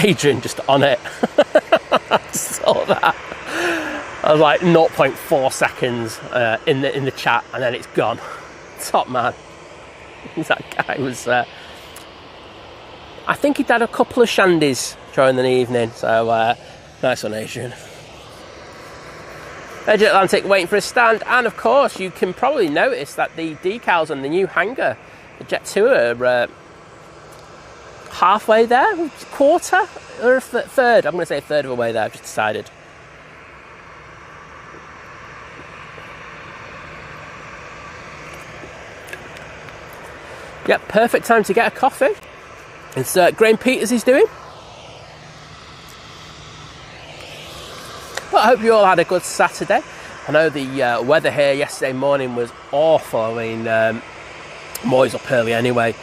Adrian just on it. I saw that. I was like 0.4 seconds in the chat, and then it's gone. Top man. That guy was. I think he'd had a couple of shandies during the evening. So nice one, Adrian. Edge Atlantic waiting for a stand, and of course you can probably notice that the decals on the new hangar, the Jet2, are halfway there, quarter or a third. I'm going to say a third of the way there. I've just decided. Yep, perfect time to get a coffee. It's Graham Peters he's doing. But I hope you all had a good Saturday. I know the weather here yesterday morning was awful. I mean, I'm always up early anyway,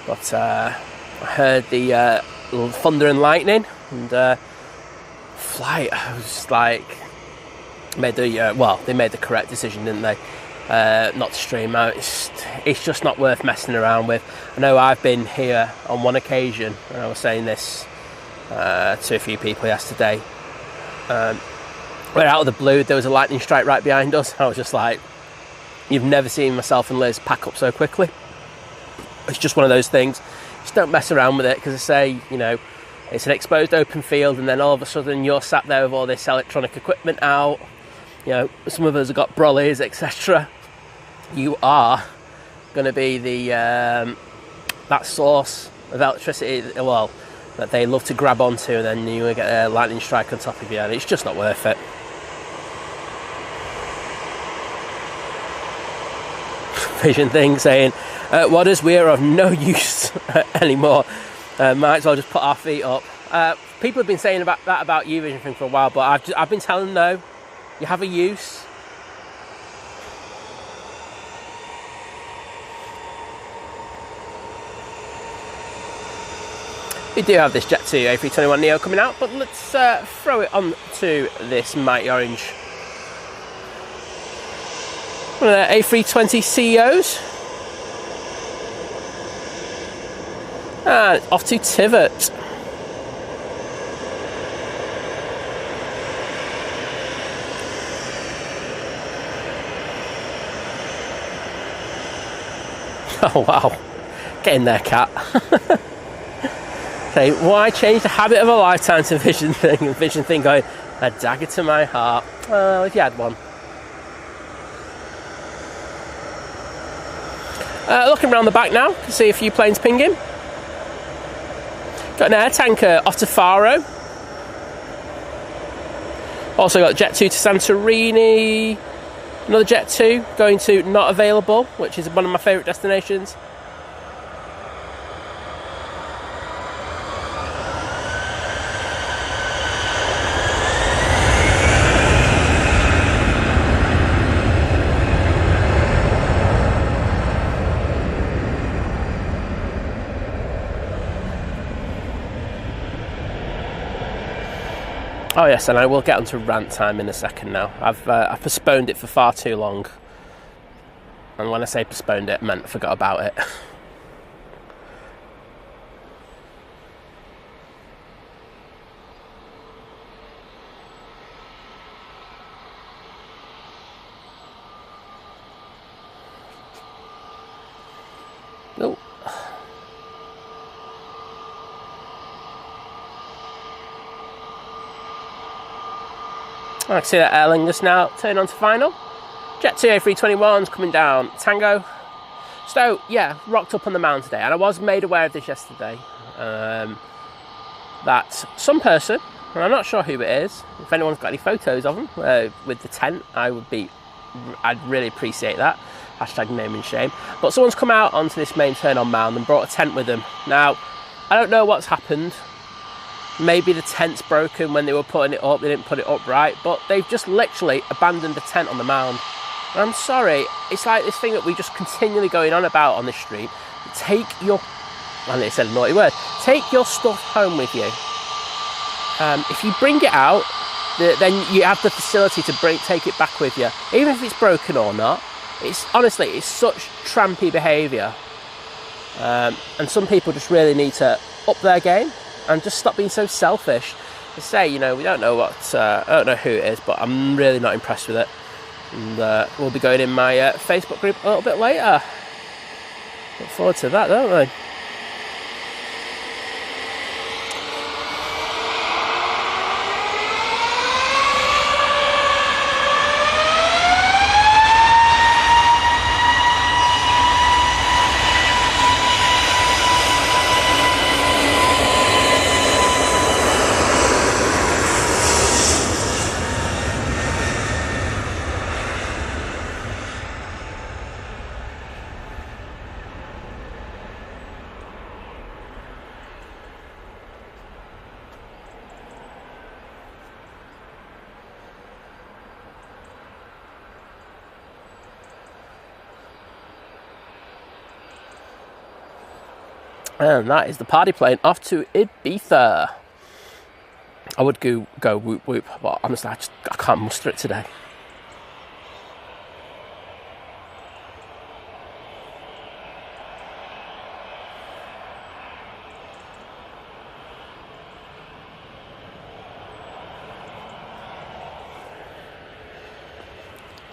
but I heard the thunder and lightning, and flight. I was like, they made the correct decision, didn't they? Not to stream out. It's just not worth messing around with. I know I've been here on one occasion, and I was saying this to a few people yesterday. Where out of the blue there was a lightning strike right behind us. I was just like, you've never seen myself and Liz pack up so quickly. It's just one of those things. Just don't mess around with it, because I say, you know, it's an exposed open field, and then all of a sudden you're sat there with all this electronic equipment out. You know, some of us have got brollies, etc. You are going to be the that source of electricity, well, that they love to grab onto, and then you get a lightning strike on top of you, and it's just not worth it. Vision thing saying, Wadders, we are of no use anymore. Might as well just put our feet up. People have been saying about that about you Vision thing for a while, but I've been telling them, no, you have a use. We do have this Jet2 A321 Neo coming out, but let's throw it on to this mighty orange. One of the A320 CEOs. And off to Tivot. Oh wow. Get in there, cat. Okay, why change the habit of a lifetime to Vision thing? And Vision thing going, a dagger to my heart. Well, if you had one. Looking around the back now, can see a few planes pinging. Got an air tanker off to Faro. Also got Jet2 to Santorini. Another Jet2 going to Not Available, which is one of my favourite destinations. Oh yes, and I will get onto rant time in a second now. I've postponed it for far too long. And when I say postponed it, I meant forgot about it. Oh. I can see that Aer Lingus now turn on to final. Jet2 A321's coming down Tango. So yeah, rocked up on the mound today, and I was made aware of this yesterday. That some person, and I'm not sure who it is, if anyone's got any photos of them with the tent, I'd really appreciate that. Hashtag name and shame. But someone's come out onto this main turn on mound and brought a tent with them. Now, I don't know what's happened. Maybe the tent's broken when they were putting it up, they didn't put it up right, but they've just literally abandoned the tent on the mound. And I'm sorry, it's like this thing that we just continually going on about on the street. Take your, and they said a naughty word, take your stuff home with you. If you bring it out, then you have the facility to take it back with you. Even if it's broken or not, it's such trampy behaviour. And some people just really need to up their game and just stop being so selfish. They say, we don't know I don't know who it is, but I'm really not impressed with it. And we'll be going in my Facebook group a little bit later. Look forward to that, don't we? And that is the party plane off to Ibiza. I would go whoop whoop, but honestly, I can't muster it today.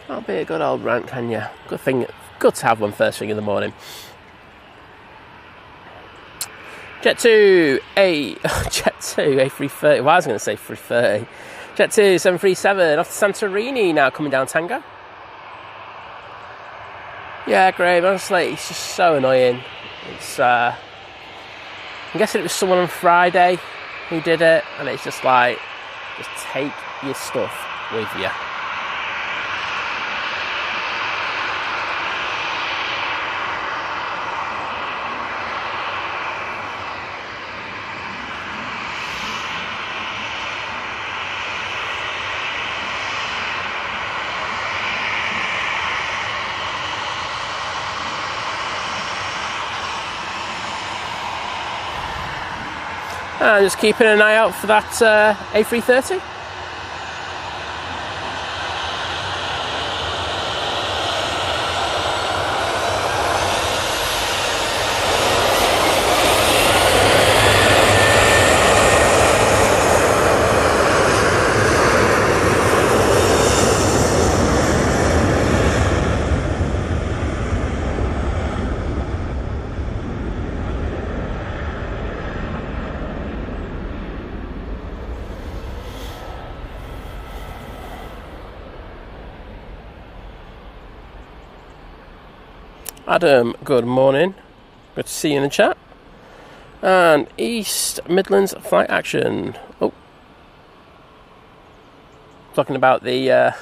That'll be a good old rant, can you? Good to have one first thing in the morning. Jet2 A330. Well, I was going to say 330. Jet2 737 off to Santorini now, coming down Tango. Yeah, great. Honestly, it's just so annoying. It's I'm guessing it was someone on Friday who did it, and it's just like, just take your stuff with you. And just keeping an eye out for that A330. Adam, good morning. Good to see you in the chat. And East Midlands flight action. Oh, talking about the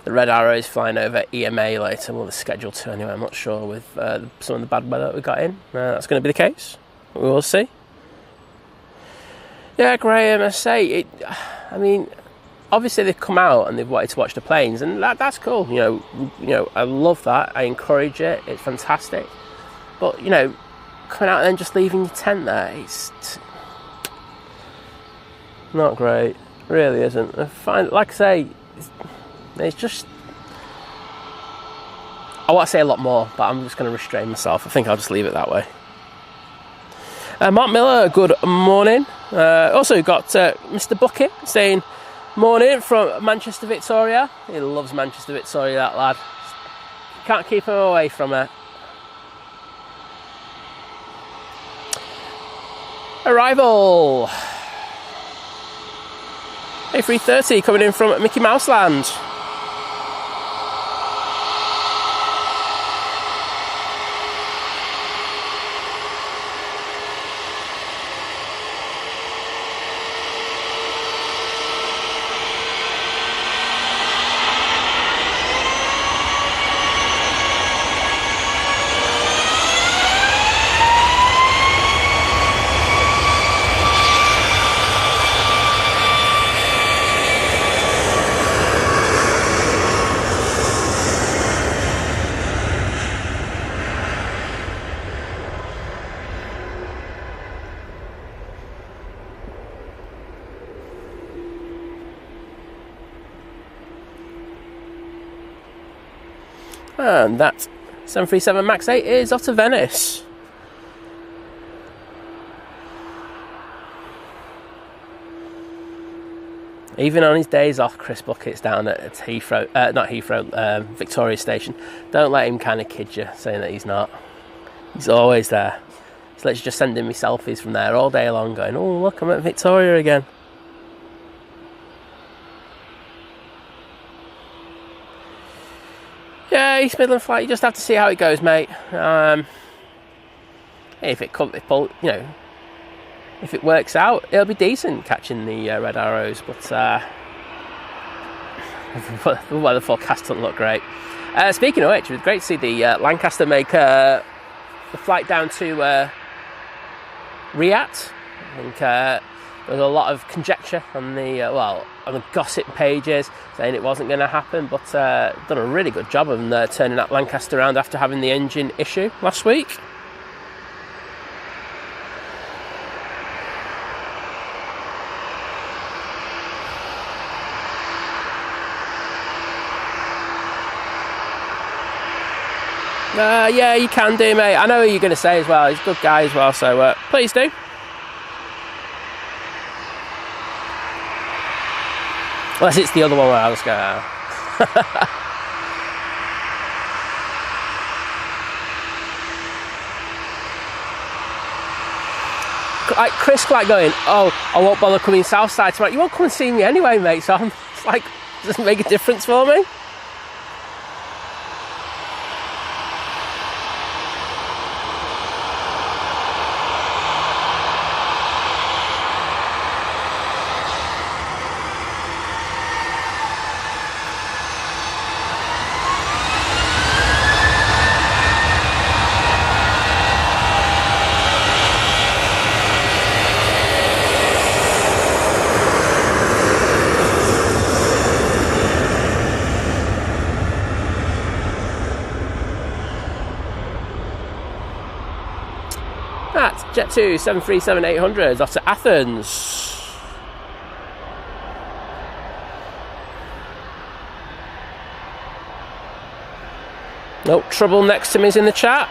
red arrows flying over EMA later. Well, the schedule to anyway. I'm not sure with some of the bad weather that we got in. That's going to be the case. We will see. Yeah, Graham, I say it. I mean, obviously they've come out and they've wanted to watch the planes, and that's cool. You know, I love that. I encourage it. It's fantastic. But coming out and then just leaving your tent there, Not great. Really isn't. Like I say, it's just... I want to say a lot more, but I'm just going to restrain myself. I think I'll just leave it that way. Mark Miller, good morning. Also got Mr. Bucket saying, morning from Manchester Victoria. He loves Manchester Victoria, that lad. Can't keep him away from her. Arrival. A330 coming in from Mickey Mouse Land. And that 737 MAX 8 is off to Venice. Even on his days off, Chris Bucket's down at Heathrow, not Heathrow, Victoria Station. Don't let him kind of kid you, saying that he's not. He's always there. He's literally just sending me selfies from there all day long, going, oh, look, I'm at Victoria again. Yeah, East Midland flight, you just have to see how it goes, mate. If it works out, it'll be decent catching the red arrows, but the weather forecast doesn't look great. Speaking of which, it was great to see the Lancaster make the flight down to Riyadh. I think there was a lot of conjecture on the on the gossip pages saying it wasn't going to happen, but done a really good job of turning that Lancaster around after having the engine issue last week. Yeah, you can do, mate. I know who you're going to say as well. He's a good guy as well, so please do. Unless it's the other one where I was going. Like Chris, like going, oh, I won't bother coming south side tonight. You won't come and see me anyway, mate. So it's like, it doesn't make a difference for me. That's Jet2 737-800 off to Athens. No trouble next to me is in the chat.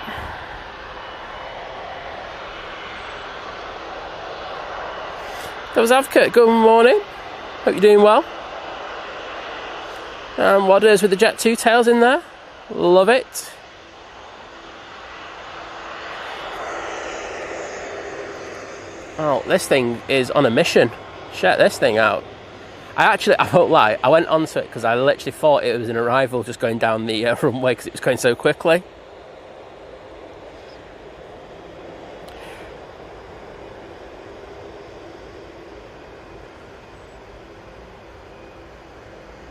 That was Advocate. Good morning. Hope you're doing well. Wadders with the Jet2 tails in there. Love it. Oh, this thing is on a mission. Check this thing out. I won't lie, I went onto it because I literally thought it was an arrival just going down the runway because it was going so quickly.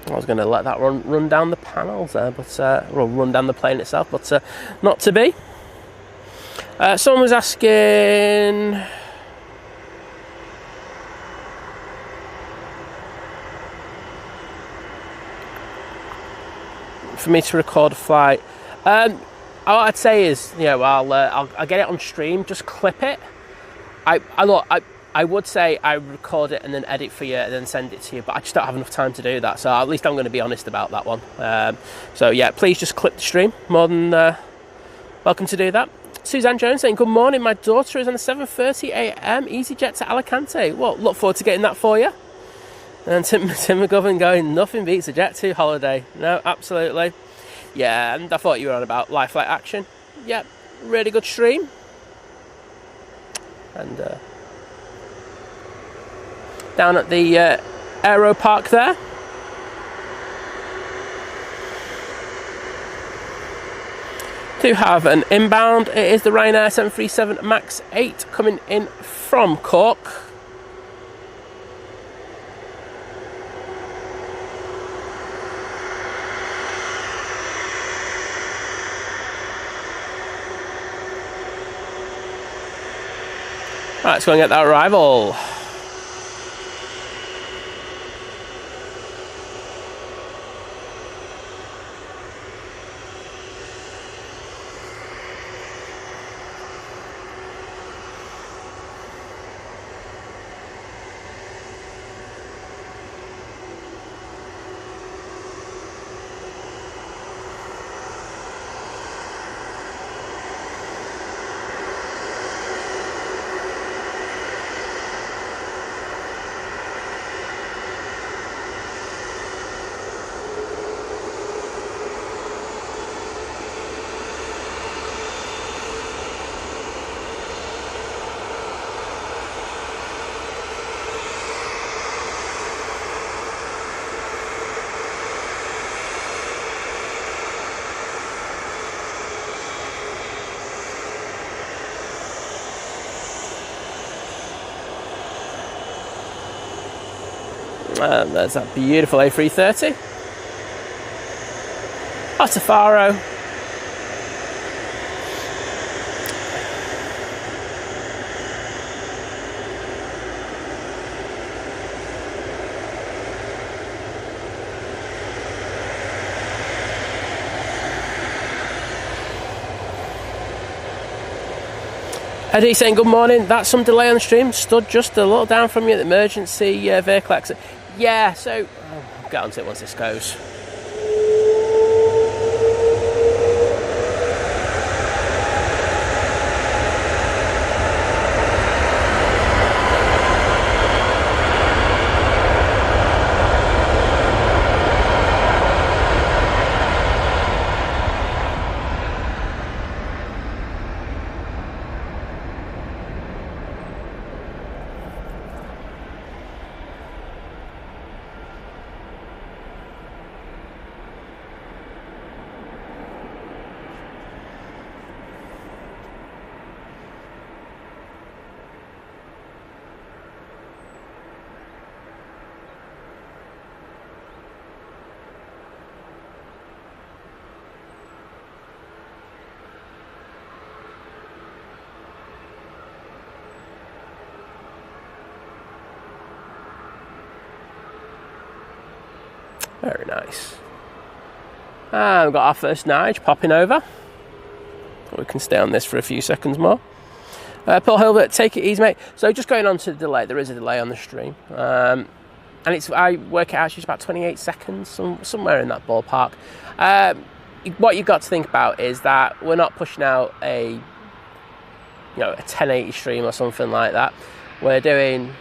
I was going to let that run down the panels there, but run down the plane itself, but not to be. Someone was asking... for me to record a flight. All I'd say is, I'll get it on stream, just clip it. I I would say I record it and then edit for you and then send it to you, but I just don't have enough time to do that, so at least I'm going to be honest about that one. So yeah, please just clip the stream. More than welcome to do that. Suzanne Jones saying, good morning, my daughter is on a 7:30 a.m. EasyJet to Alicante. Well, look forward to getting that for you. And Tim McGovern going, nothing beats a Jet2 holiday. No, absolutely. Yeah, and I thought you were on about live flight action. Yep, really good stream. And down at the Aero Park there. Do have an inbound. It is the Ryanair 737 MAX 8 coming in from Cork. Right, let's go and get that arrival. And there's that beautiful A330. That's a Faro. Eddie saying, good morning. That's some delay on the stream. Stood just a little down from you at the emergency vehicle exit. Yeah, so I'll get onto it once this goes. Very nice. And we've got our first Nige popping over. We can stay on this for a few seconds more. Paul Hilbert, take it easy, mate. So just going on to the delay, there is a delay on the stream. And I work it out, it's about 28 seconds, somewhere in that ballpark. What you've got to think about is that we're not pushing out a 1080 stream or something like that. We're doing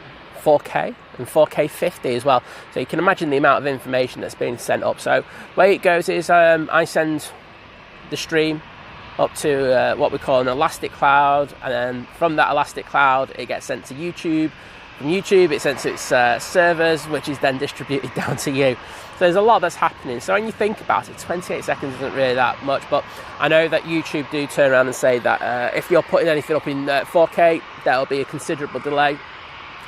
4K and 4K 50 as well, so you can imagine the amount of information that's being sent up. So the way it goes is I send the stream up to what we call an elastic cloud, and then from that elastic cloud it gets sent to YouTube. From YouTube it's sent to its servers, which is then distributed down to you. So there's a lot that's happening. So when you think about it, 28 seconds isn't really that much, but I know that YouTube do turn around and say that if you're putting anything up in 4K, there'll be a considerable delay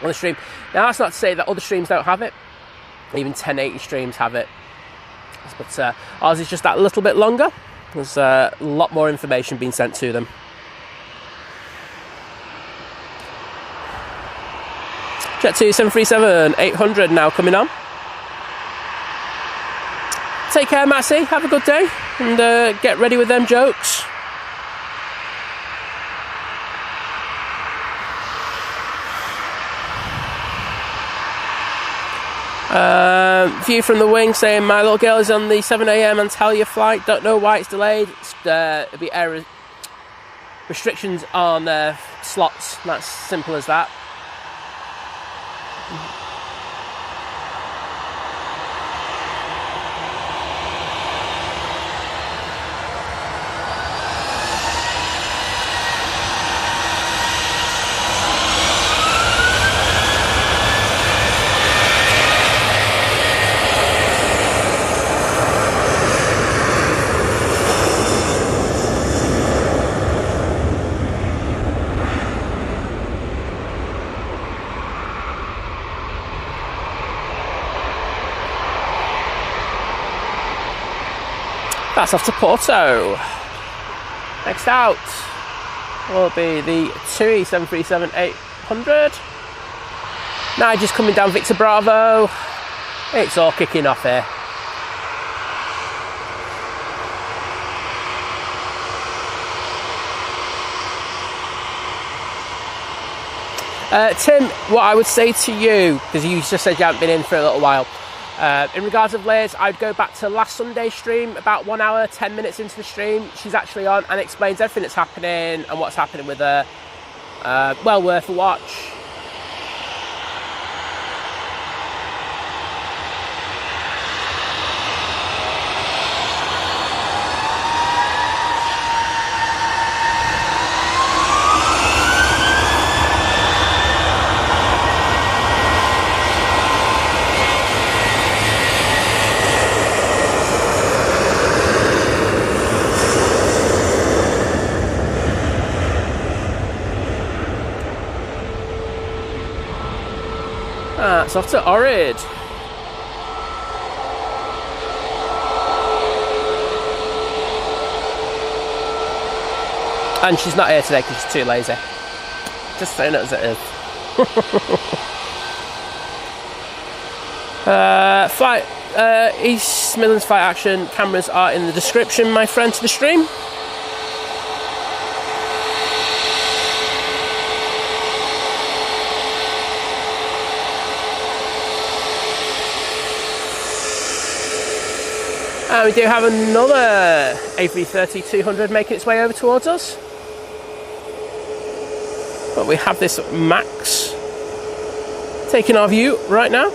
on the stream. Now that's not to say that other streams don't have it. Even 1080 streams have it, but ours is just that little bit longer. There's a lot more information being sent to them. Jet2 737-800 now coming on. Take care, Massey. Have a good day, and get ready with them jokes. View from the wing saying, my little girl is on the 7 a.m. Antalya flight. Don't know why it's delayed. It'll be air restrictions on slots. That's simple as that. That's off to Porto. Next out will be the TUI 737-800. Now just coming down Victor Bravo. It's all kicking off here. Tim, what I would say to you, because you just said you haven't been in for a little while, in regards of layers, I'd go back to last Sunday's stream, about 1 hour, 10 minutes into the stream. She's actually on and explains everything that's happening and what's happening with her. Well worth a watch. It's off to Orid. And she's not here today because she's too lazy. Just saying it as it is. Flight East Midlands flight action cameras are in the description, my friend, to the stream. And we do have another A330-200 making its way over towards us. But we have this Max taking our view right now.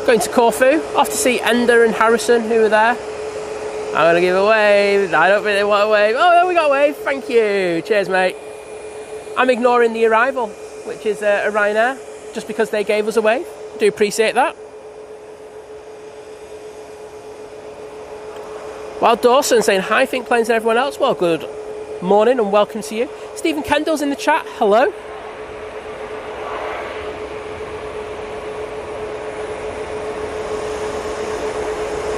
Going to Corfu, off to see Ender and Harrison, who are there. I'm going to give a wave. I don't really want a wave. Oh, no, we got a wave. Thank you. Cheers, mate. I'm ignoring the arrival, which is a Ryanair, just because they gave us a wave. Do appreciate that. While Dawson saying hi, Think Planes and everyone else. Well, good morning and welcome to you. Stephen Kendall's in the chat. Hello.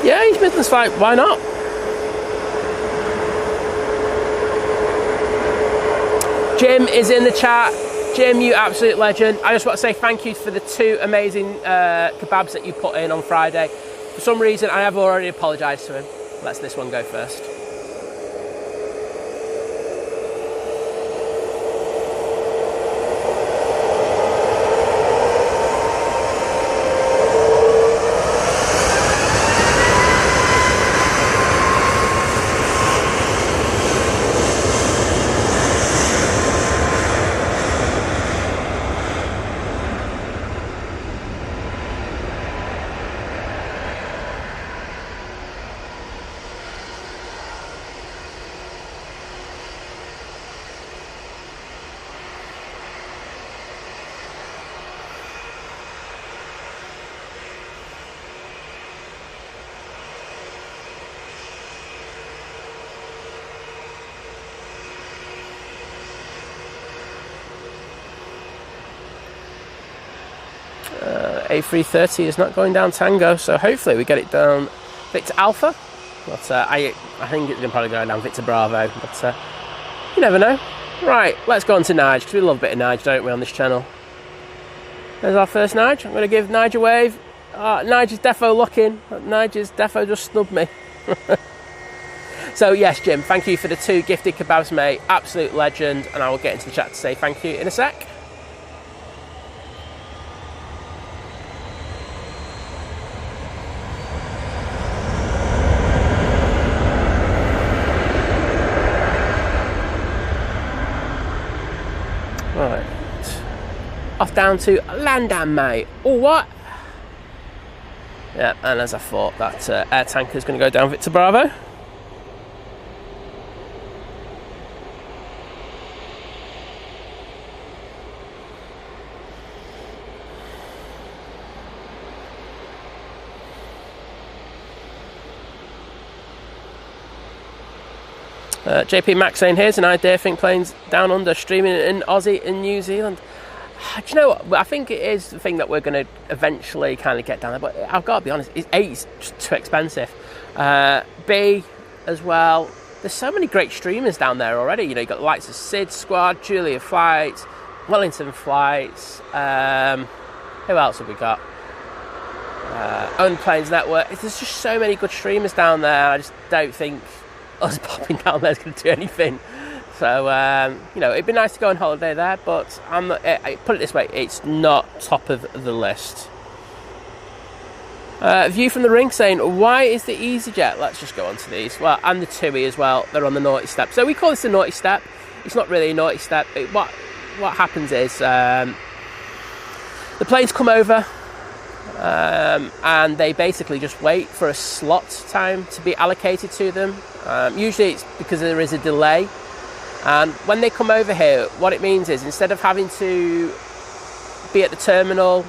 Yeah, he's Midlands flight. Why not? Jim is in the chat. Jim, you absolute legend. I just want to say thank you for the 2 amazing kebabs that you put in on Friday. For some reason, I have already apologised to him. Let's this one go first. A330 is not going down Tango, so hopefully we get it down Victor Alpha. But I think it's probably going down Victor Bravo, but you never know. Right, let's go on to Nige, because we love a bit of Nige, don't we, on this channel. There's our first Nige. I'm going to give Nige a wave. Nige is defo looking. Nige's defo just snubbed me. So yes, Jim, thank you for the 2 gifted kebabs, mate. Absolute legend, and I will get into the chat to say thank you in a sec. off down to Landam, mate. Oh, what? Yeah, and as I thought, that air tanker is going to go down Victor Bravo. JP Max saying, here's an idea, think planes down under, streaming in Aussie in New Zealand. Do you know what? I think it is the thing that we're going to eventually kind of get down there, but I've got to be honest, it's just too expensive. B, as well, there's so many great streamers down there already. You know, you've got the likes of Sid Squad, Julia Flights, Wellington Flights, who else have we got? Own Planes Network. There's just so many good streamers down there. I just don't think us popping down there is going to do anything. So, you know, it'd be nice to go on holiday there, but put it this way, it's not top of the list. View from the ring saying, why is the EasyJet? Let's just go on to these. Well, and the TUI as well, they're on the naughty step. So we call this a naughty step. It's not really a naughty step. What happens is the planes come over, and they basically just wait for a slot time to be allocated to them. Usually it's because there is a delay, and when they come over here, what it means is instead of having to be at the terminal,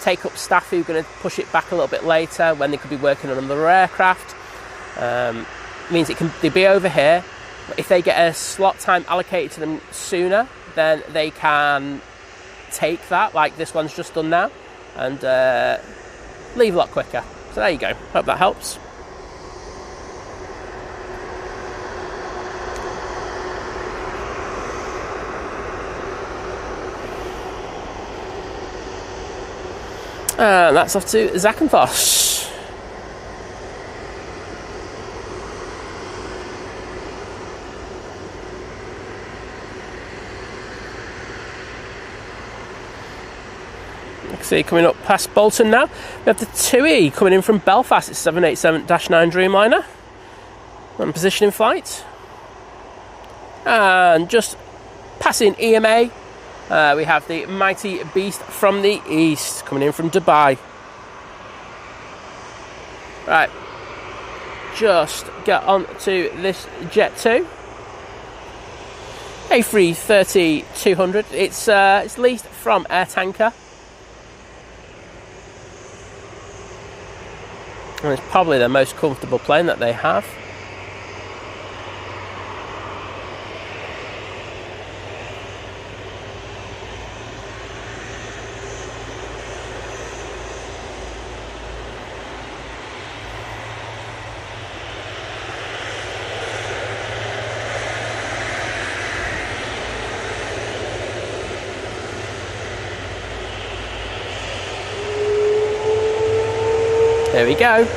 take up staff who are going to push it back a little bit later when they could be working on another aircraft, means they'll be over here. If they get a slot time allocated to them sooner, then they can take that, like this one's just done now, and leave a lot quicker. So there you go, hope that helps. And that's off to Zakynthos. See, coming up past Bolton now, we have the TUI coming in from Belfast. It's 787-9 Dreamliner on position in flight, and just passing EMA, we have the Mighty Beast from the east coming in from Dubai. Right, just get on to this Jet2 A380-200. It's leased from Air Tanker. And it's probably the most comfortable plane that they have. There we go.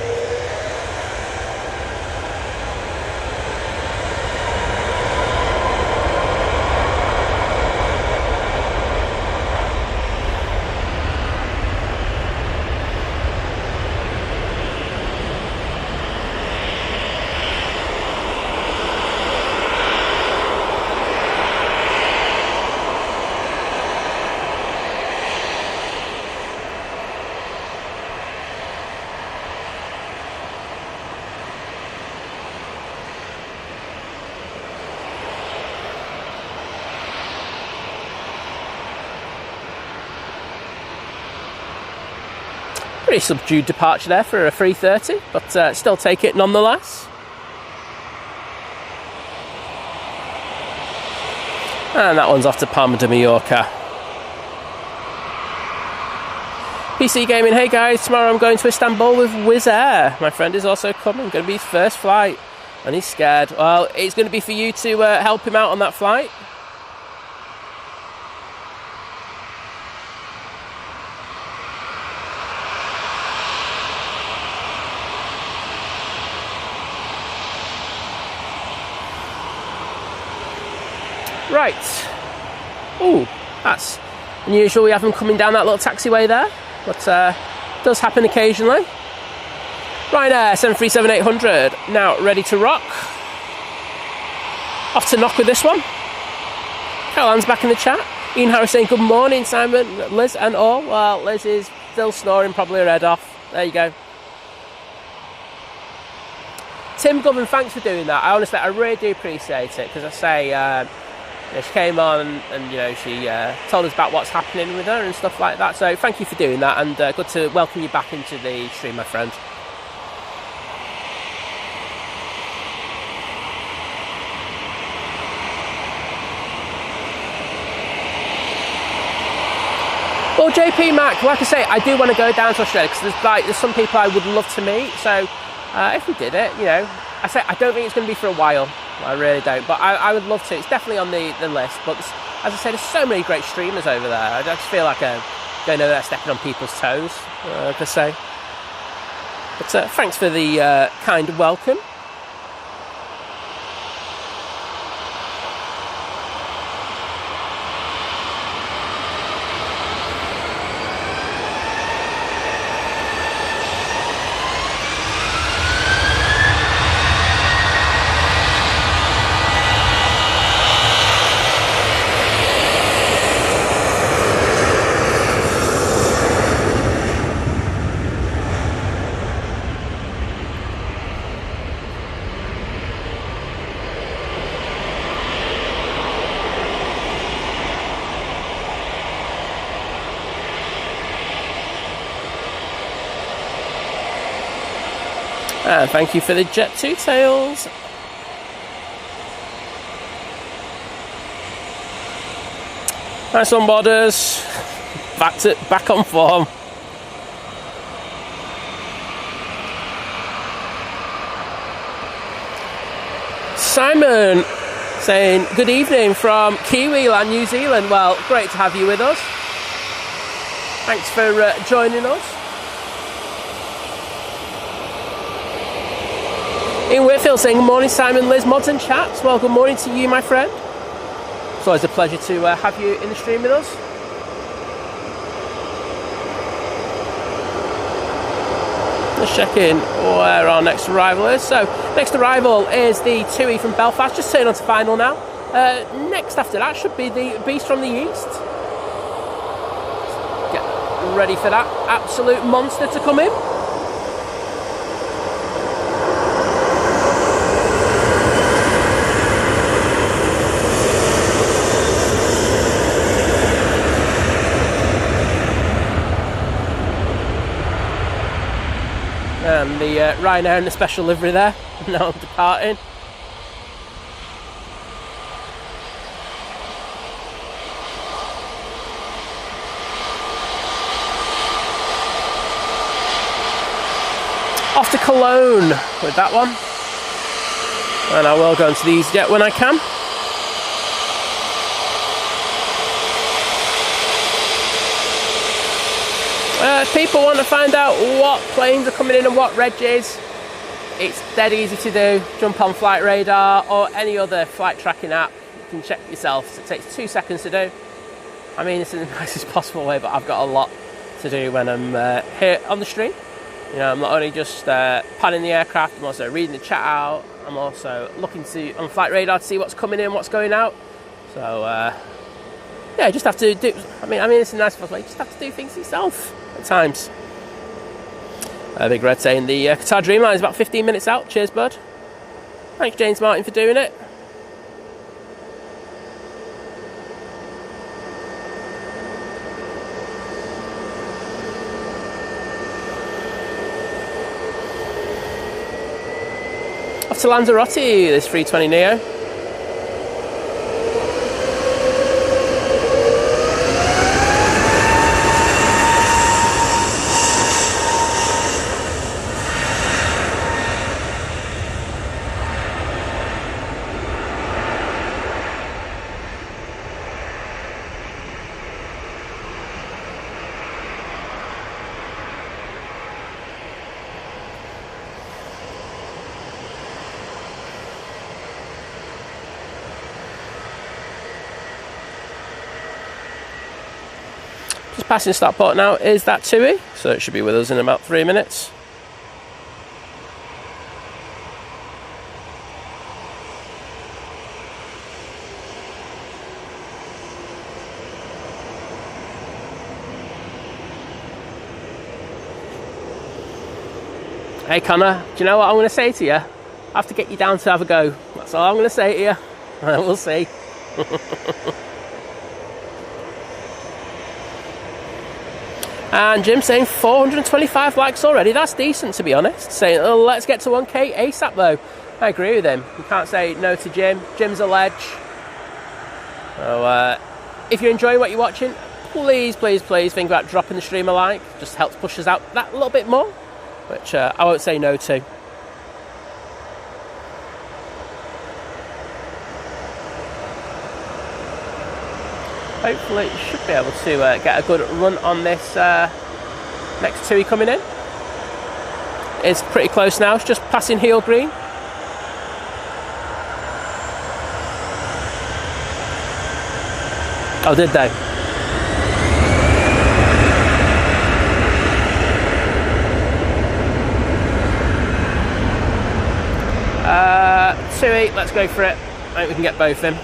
Pretty subdued departure there for a 330, but still take it nonetheless. And that one's off to Palma de Mallorca. PC Gaming, hey guys, tomorrow I'm going to Istanbul with Wizz Air. My friend is also coming, going to be his first flight, and he's scared. Well, it's going to be for you to help him out on that flight. Right. Oh, that's unusual. We have them coming down that little taxiway there, but does happen occasionally. Ryanair 737-800 now ready to rock. Off to knock with this one. Caroline's back in the chat. Ian Harris saying good morning, Simon, Liz and all. Well, Liz is still snoring, probably her head off. There you go. Tim Govan, thanks for doing that. I really do appreciate it, because I say, she came on and she told us about what's happening with her and stuff like that. So thank you for doing that, and good to welcome you back into the stream, my friend. Well, JP Mac, like I say, I do want to go down to Australia, because there's some people I would love to meet. So if we did it, I don't think it's going to be for a while. I really don't, but I would love to. It's definitely on the list. But as I say, there's so many great streamers over there. I just feel like I'm going over there stepping on people's toes, per se. But thanks for the kind welcome. And thank you for the Jet2 tails. Nice one, Borders. Back on form. Simon saying good evening from Kiwi Land, New Zealand. Well, great to have you with us. Thanks for joining us. Ian Whitfield saying good morning, Simon, Liz, mods and chats. Well, good morning to you, my friend. It's always a pleasure to have you in the stream with us. Let's check in where our next arrival is. So, next arrival is the TUI from Belfast. Just turning on to final now. Next after that should be the Beast from the East. Get ready for that absolute monster to come in. And the Ryanair in the special livery there, now departing. Off to Cologne with that one. And I will go into the EasyJet when I can. If people want to find out what planes are coming in and what reg is, it's dead easy to do. Jump on Flight Radar or any other flight tracking app. You can check yourself. It takes 2 seconds to do. I mean, it's in the nicest possible way, but I've got a lot to do when I'm here on the stream. I'm not only just panning the aircraft, I'm also reading the chat out. I'm also looking on Flight Radar to see what's coming in, what's going out. So, yeah, you just have to do. I mean, it's a nice way. You just have to do things yourself at times. Big Red saying the Qatar Dreamliner is about 15 minutes out. Cheers, bud. Thanks, James Martin, for doing it. Off to Lanzarote, this 320neo. Just passing Stockport now is that TUI, so it should be with us in about 3 minutes. Hey Connor, do you know what I'm going to say to you? I have to get you down to have a go. That's all I'm going to say to you. And we'll see. And Jim saying 425 likes already. That's decent, to be honest. Saying, oh, let's get to 1k ASAP though. I agree with him. You can't say no to Jim. Jim's a ledge. So if you're enjoying what you're watching, please think about dropping the stream a like. Just helps push us out that little bit more, which I won't say no to. Hopefully you should be able to get a good run on this next TUI coming in. It's pretty close now, it's just passing Heel Green. Oh, did they? TUI, let's go for it. I think we can get both in.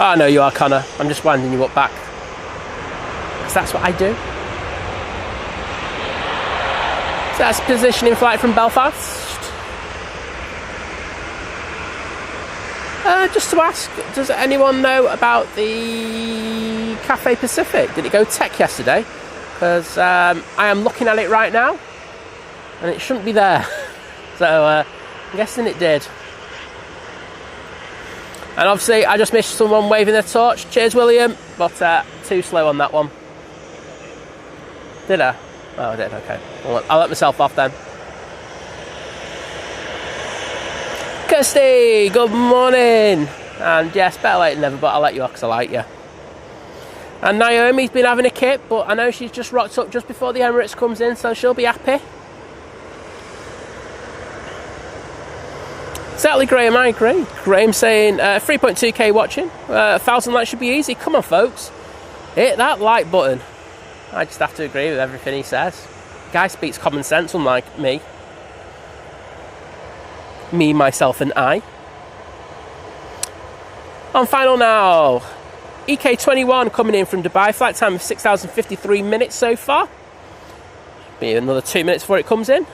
Oh, no, you are, Connor. I'm just winding you up back. Because that's what I do. So that's positioning flight from Belfast. Just to ask, does anyone know about the Cathay Pacific? Did it go tech yesterday? Because I am looking at it right now, and it shouldn't be there. So I'm guessing it did. And obviously, I just missed someone waving their torch. Cheers, William. But too slow on that one. Did I? Oh, I did. Okay. I'll let myself off then. Kirsty, good morning. And yes, better late than never, but I'll let you off because I like you. And Naomi's been having a kip, but I know she's just rocked up just before the Emirates comes in, so she'll be happy. Exactly, Graham, I agree. Graham saying 3.2k watching, 1,000 likes should be easy. Come on, folks, hit that like button. I just have to agree with everything he says. Guy speaks common sense, unlike me. Me, myself, and I. On final now, EK21 coming in from Dubai. Flight time of 6 hours and 53 minutes so far. Be another 2 minutes before it comes in.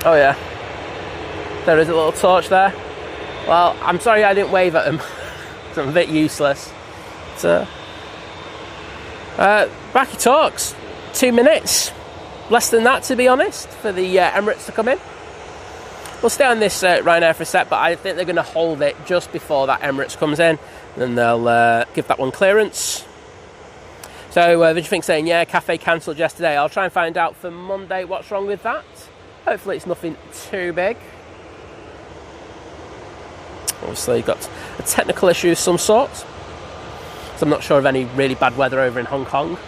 Oh yeah, there is a little torch there. Well, I'm sorry I didn't wave at him. So I'm a bit useless. So, back he talks. 2 minutes, less than that to be honest, for the Emirates to come in. We'll stay on this Ryanair for a sec, but I think they're going to hold it just before that Emirates comes in. Then they'll give that one clearance. So, Vigilfink saying, yeah, Cathay cancelled yesterday. I'll try and find out for Monday what's wrong with that. Hopefully it's nothing too big. Obviously you've got a technical issue of some sort. So I'm not sure of any really bad weather over in Hong Kong.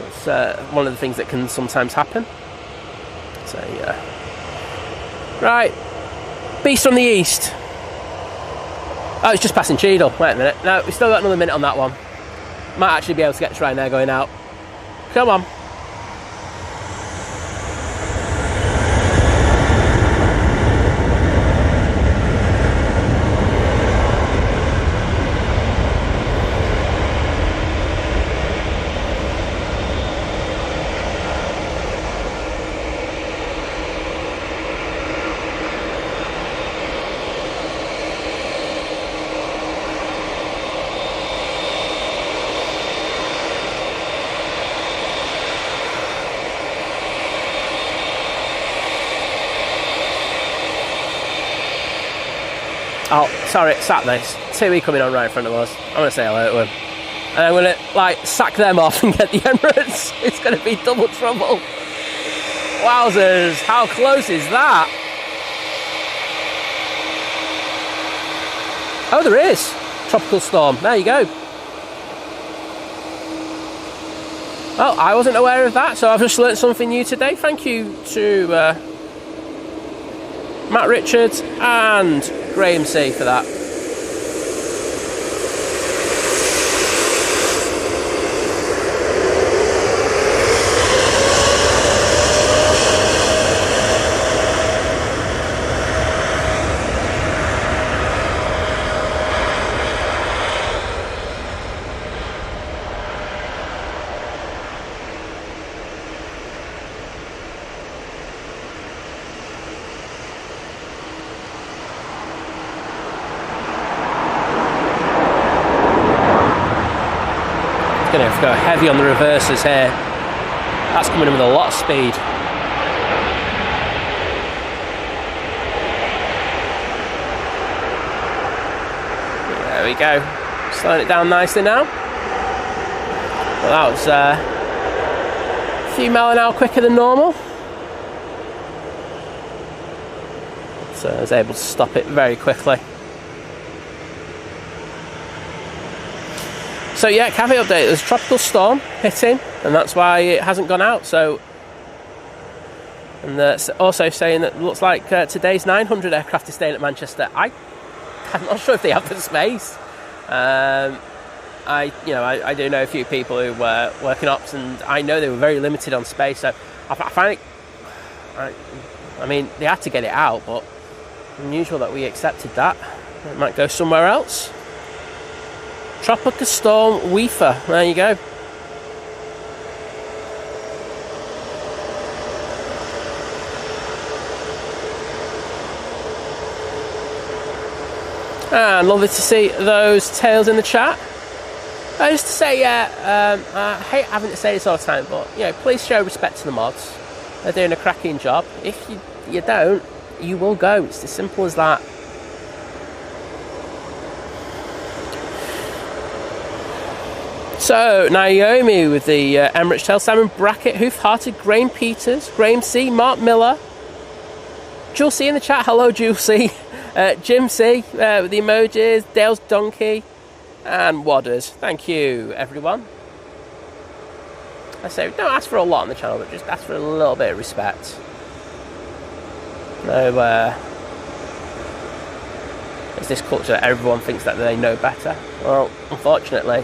It's one of the things that can sometimes happen. So yeah. Right. Beast from the East. Oh, it's just passing Cheadle. Wait a minute. No, we've still got another minute on that one. Might actually be able to get to Ryanair going out. Come on. Oh, sorry, sat this. TUI coming on right in front of us. I'm going to say hello to him. And I'm going to, like, sack them off and get the Emirates. It's going to be double trouble. Wowzers, how close is that? Oh, there is. Tropical storm. There you go. Oh, I wasn't aware of that, so I've just learnt something new today. Thank you to Matt Richards and Graham C for that. Going to have to go heavy on the reversers here. That's coming in with a lot of speed. There we go. Slowing it down nicely now. Well, that was a few mile an hour quicker than normal. So I was able to stop it very quickly. So yeah, Cathay update, there's a tropical storm hitting, and that's why it hasn't gone out. So, and also saying that it looks like today's 900 aircraft is staying at Manchester. I'm not sure if they have the space. I do know a few people who were working ops, and I know they were very limited on space. So I find it, I mean, they had to get it out, but unusual that we accepted that. It might go somewhere else. Tropical Storm Weefer, there you go. And lovely to see those tails in the chat. Just to say, I hate having to say this all the time, but please show respect to the mods. They're doing a cracking job. If you don't, you will go. It's as simple as that. So, Naomi with the Emirates tail, Simon Brackett, Hoof-Hearted, Graham Peters, Graham C, Mark Miller, Jules C in the chat, hello Jules C, Jim C with the emojis, Dale's Donkey, and Wadders. Thank you, everyone. I say, don't ask for a lot on the channel, but just ask for a little bit of respect. No, there's this culture that everyone thinks that they know better. Well, unfortunately,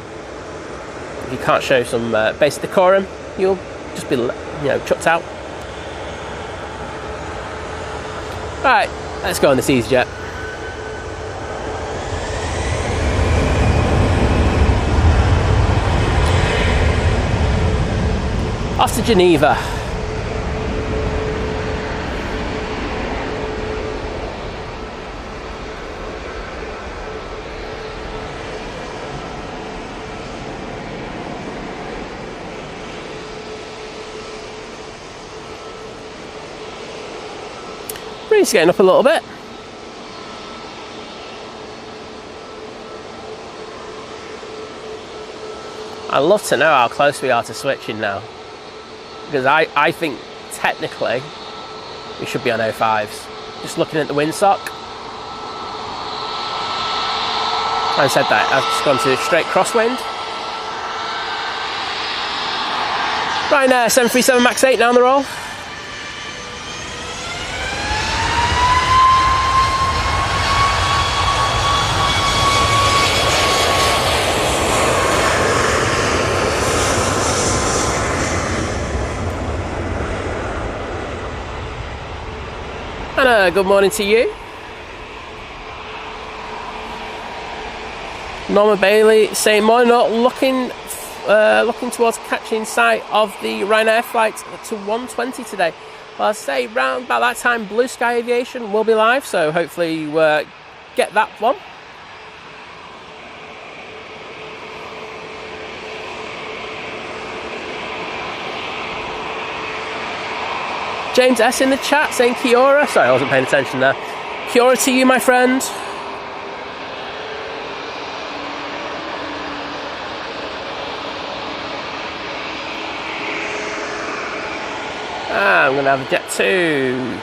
if you can't show some basic decorum, you'll just be, chucked out. Right, let's go on this EasyJet. Off to Geneva. Breeze getting up a little bit. I'd love to know how close we are to switching now, because I think technically we should be on 05s. Just looking at the windsock. I said that, I've just gone to straight crosswind. Ryanair 737 MAX 8 down the roll. And good morning to you. Norma Bailey saying morning, not looking towards catching sight of the Ryanair flight to 120 today. Well, I'll say round about that time Blue Sky Aviation will be live, so hopefully you get that one. James S in the chat saying Kia ora. Sorry, I wasn't paying attention there. Kia ora to you, my friend. I'm going to have a Jet2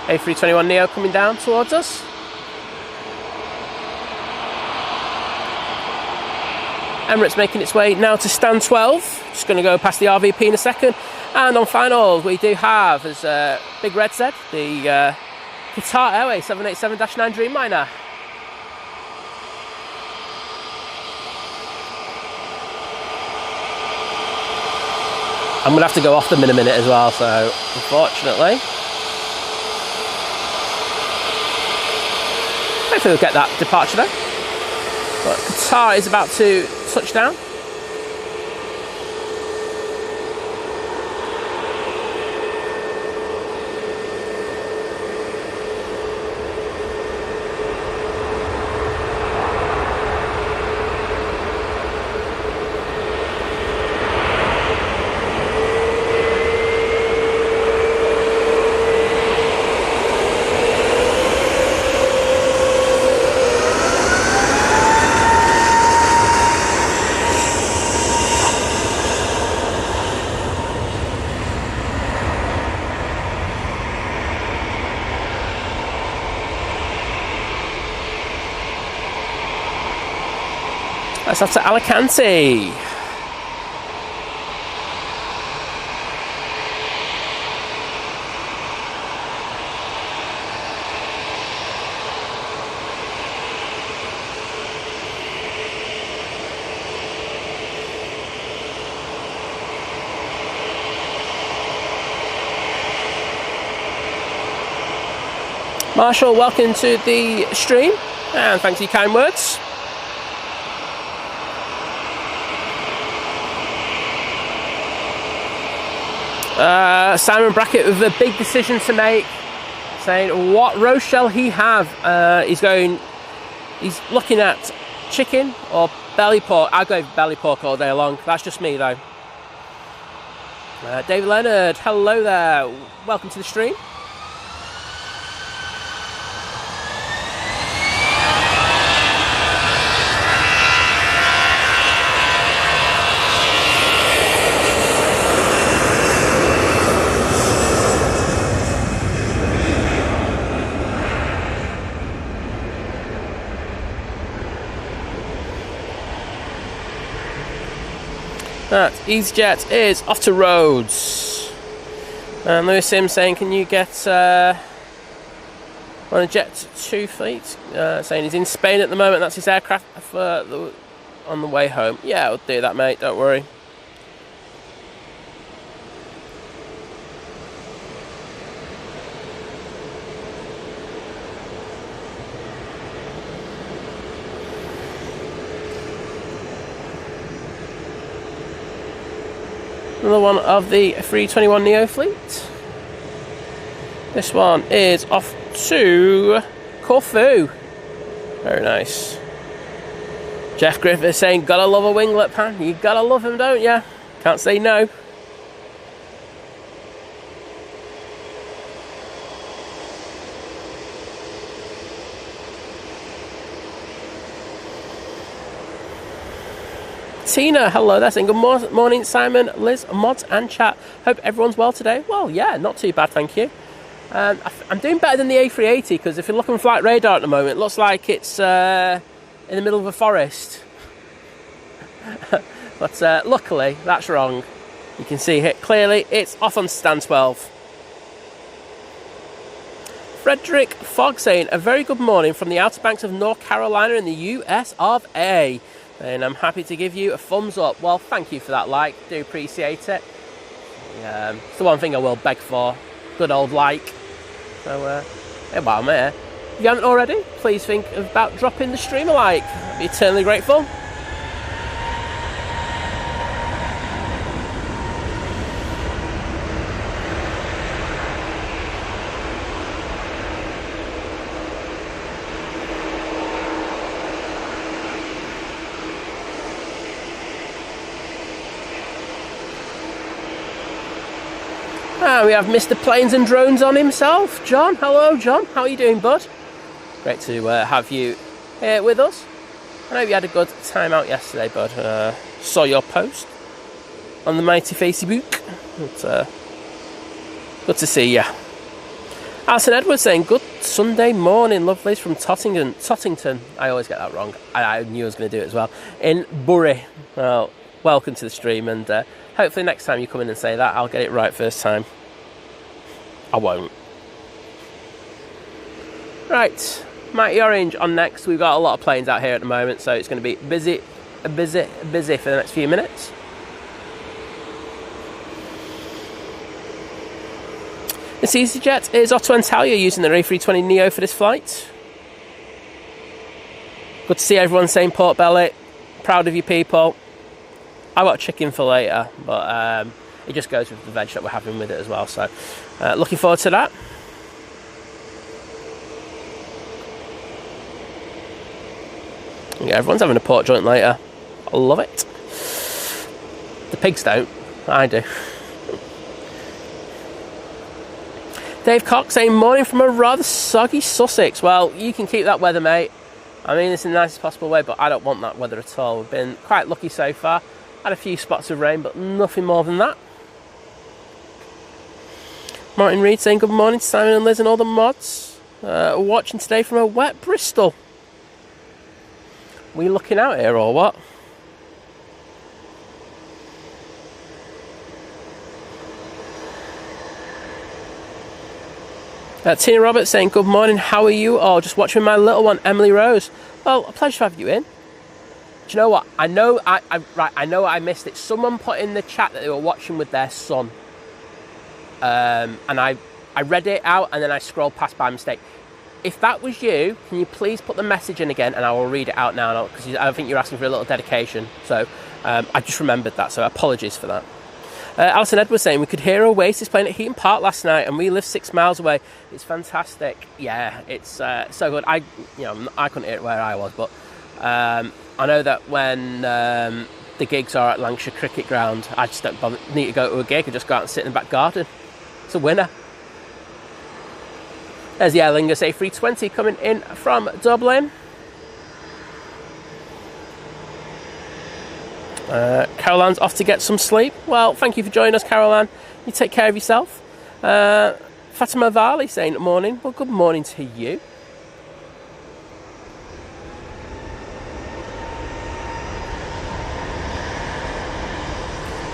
A321neo coming down towards us. Emirates making its way now to stand 12. Just going to go past the RVP in a second. And on finals, we do have, as Big Red said, the Qatar Airways 787-9 Dreamliner. I'm going to have to go off them in a minute as well, so unfortunately. Hopefully we'll get that departure though. But Qatar is about to touch down. Let's off to Alicante. Marshall, welcome to the stream, and thanks for your kind words. Simon Brackett with a big decision to make, saying what roast shall he have? He's looking at chicken or belly pork. I'll go with belly pork all day long. That's just me though. David Leonard, hello there. Welcome to the stream. EasyJet is off to Rhodes. And Lewis Sims saying, can you get on a Jet2 fleet? Saying he's in Spain at the moment. That's his aircraft on the way home. Yeah, I'll do that, mate. Don't worry. Another one of the 321 Neo fleet. This one is off to Corfu. Very nice. Jeff Griffith saying, gotta love a winglet pan. You gotta love them, don't ya? Can't say no. Tina, hello there, saying good morning, Simon, Liz, mods and chat. Hope everyone's well today. Well, yeah, not too bad, thank you. I'm doing better than the A380 because if you're looking flight radar at the moment, it looks like it's in the middle of a forest. But luckily, that's wrong. You can see it clearly, it's off on stand 12. Frederick Fogg saying, a very good morning from the Outer Banks of North Carolina in the US of A. And I'm happy to give you a thumbs up. Well, thank you for that like. Do appreciate it. It's the one thing I will beg for. Good old like. So, while I'm here, if you haven't already, please think about dropping the stream a like. I'd be eternally grateful. We have Mr. Planes and Drones on himself, John. Hello, John. How are you doing, bud? Great to have you here with us. I hope you had a good time out yesterday, bud. Saw your post on the mighty Facebook. But, good to see you. Alison Edwards saying, good Sunday morning, lovelies from Tottington. I always get that wrong. I knew I was going to do it as well. In Bury. Well, welcome to the stream, and hopefully next time you come in and say that, I'll get it right first time. I won't. Right, Mighty Orange on next. We've got a lot of planes out here at the moment, so it's going to be busy for the next few minutes. This EasyJet is Otto and Talia using the A320neo for this flight. Good to see everyone saying pork belly. Proud of you people. I got chicken for later, but it just goes with the veg that we're having with it as well. So looking forward to that. Yeah, everyone's having a pork joint later. I love it. The pigs don't. I do. Dave Cox saying, morning from a rather soggy Sussex. Well, you can keep that weather, mate. I mean this in the nicest possible way, but I don't want that weather at all. We've been quite lucky so far. Had a few spots of rain, but nothing more than that. Martin Reed saying, good morning to Simon and Liz and all the mods. Watching today from a wet Bristol. Were you looking out here or what? Tina Roberts saying, good morning, how are you all? Just watching my little one, Emily Rose. Well, a pleasure to have you in. Do you know what? I know I missed it. Someone put in the chat that they were watching with their son. And I read it out and then I scrolled past by mistake. If that was you, can you please put the message in again and I will read it out now, because I think you're asking for a little dedication. So I just remembered that, so apologies for that. Alison Edwards saying, we could hear Oasis playing at Heaton Park last night and we live 6 miles away. It's fantastic. Yeah, it's so good. I couldn't hear it where I was, but I know that when the gigs are at Lancashire Cricket Ground, I just don't need to go to a gig. I just go out and sit in the back garden. It's a winner. There's the Aer Lingus A380 coming in from Dublin. Caroline's off to get some sleep. Well, thank you for joining us, Caroline. You take care of yourself. Fatima Vali saying good morning. Well, good morning to you.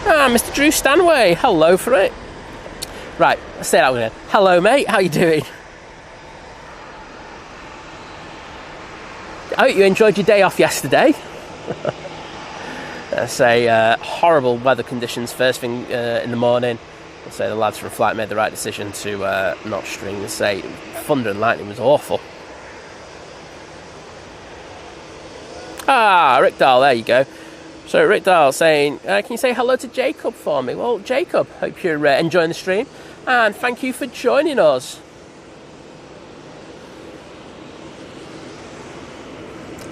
Mr. Drew Stanway, hello for it. Right, let's say that again. Hello, mate. How you doing? I hope you enjoyed your day off yesterday. Say horrible weather conditions first thing in the morning. I'll say the lads from flight made the right decision to not string. Say thunder and lightning was awful. Rick Dahl, there you go. So Rick Dahl saying, can you say hello to Jacob for me? Well, Jacob, hope you're enjoying the stream and thank you for joining us.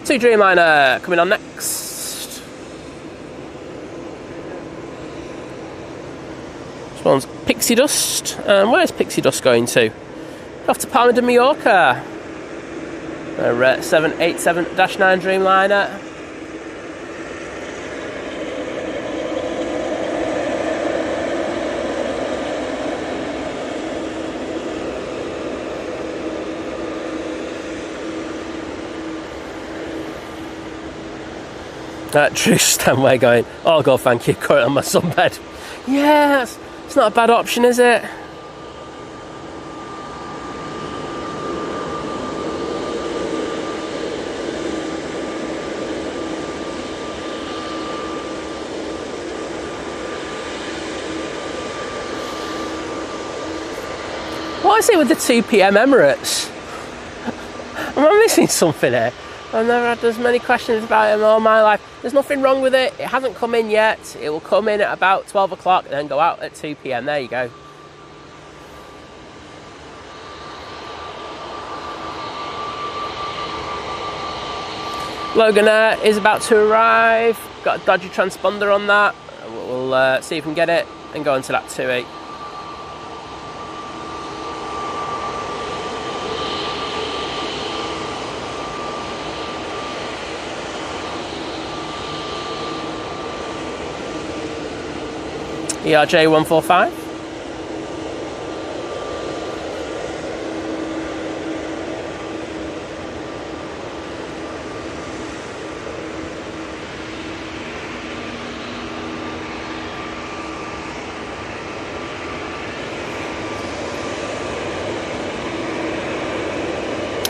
TUI Dreamliner coming on next. This one's Pixie Dust. Where's Pixie Dust going to? Off to Palma de Mallorca. 787-9 Dreamliner. Drew Stanway going, oh God, thank you, current on my sunbed. Yes, it's not a bad option, is it? What is it with the 2 p.m. Emirates? Am I missing something here? I've never had as many questions about it in all my life. There's nothing wrong with it. It hasn't come in yet. It will come in at about 12 o'clock and then go out at 2 p.m. There you go. Logan is about to arrive. Got a dodgy transponder on that. We'll see if we can get it and go into that 2-8. ERJ 145.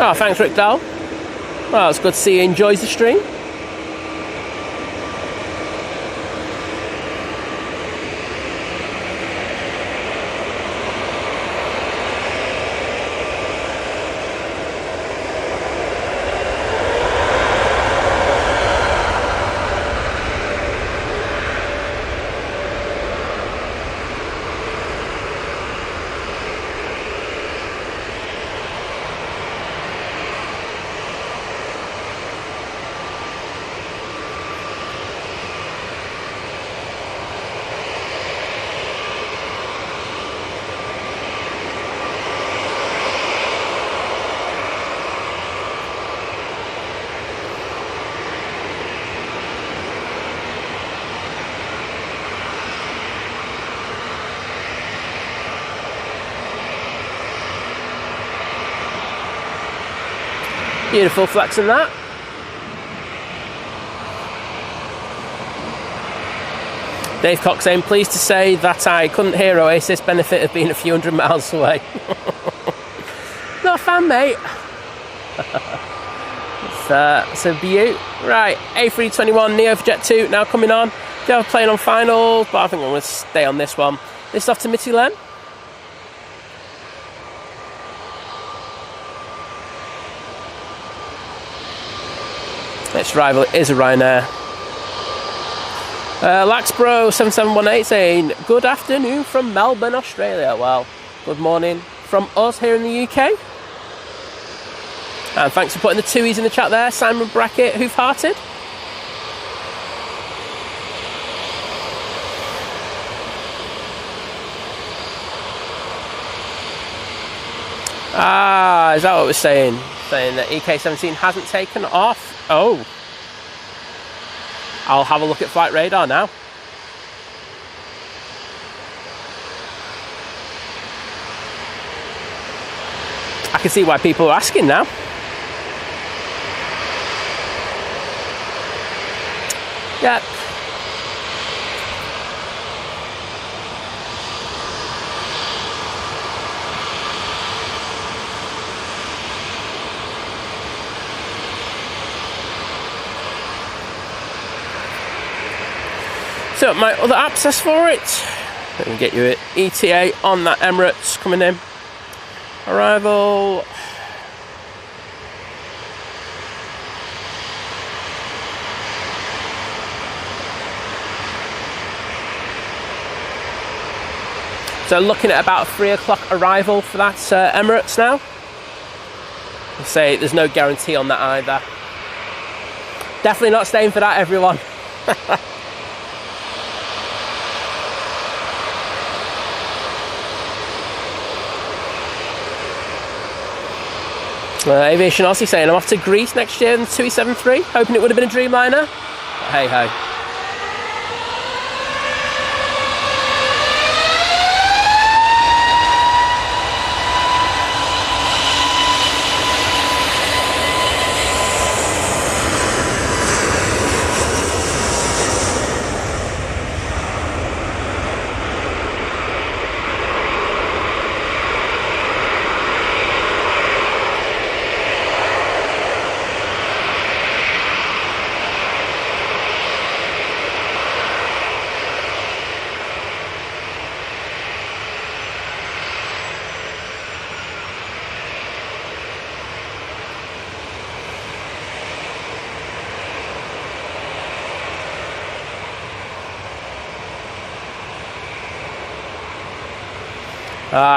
Oh, thanks, Rick Dahl. Well, it's good to see you enjoys the stream. Beautiful flexing that. Dave Cox saying, pleased to say that I couldn't hear Oasis, benefit of being a few hundred miles away. Not a fan, mate. It's a beaut. Right, A321 Neo for Jet2 now coming on. Do have a plane on final, but I think I'm going to stay on this one. This is off to Mytilene. Next arrival is a Ryanair. Laxbro 7718 saying, good afternoon from Melbourne, Australia. Well, good morning from us here in the UK. And thanks for putting the TUIs in the chat there. Simon Brackett, Hoof-Hearted. Ah, is that what we're saying? Saying that EK17 hasn't taken off. Oh. I'll have a look at flight radar now. I can see why people are asking now. Yep. So my other access for it, let me get you an ETA on that Emirates coming in. Arrival. So looking at about 3 o'clock arrival for that Emirates now. I'll say there's no guarantee on that either. Definitely not staying for that, everyone. Aviation Aussie saying, I'm off to Greece next year in the TUI 73, hoping it would have been a Dreamliner. But hey ho.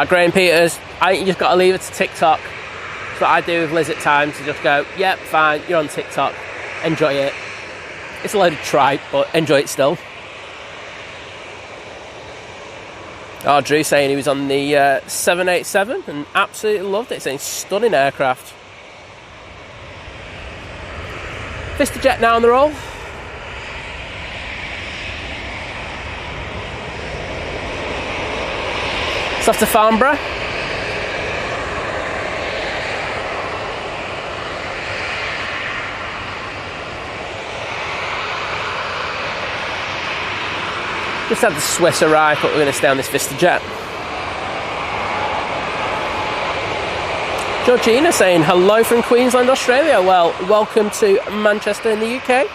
Graham Peters, I think you just got to leave it to TikTok. That's what I do with Liz at times, to just go, yep, fine, you're on TikTok, enjoy it. It's a load of tripe, but enjoy it still. Oh, Drew saying he was on the 787 and absolutely loved it, saying stunning aircraft. VistaJet now on the roll. It's off to Farnborough. Just had the Swiss arrive, but we're going to stay on this VistaJet. Georgina saying hello from Queensland, Australia. Well, welcome to Manchester in the UK.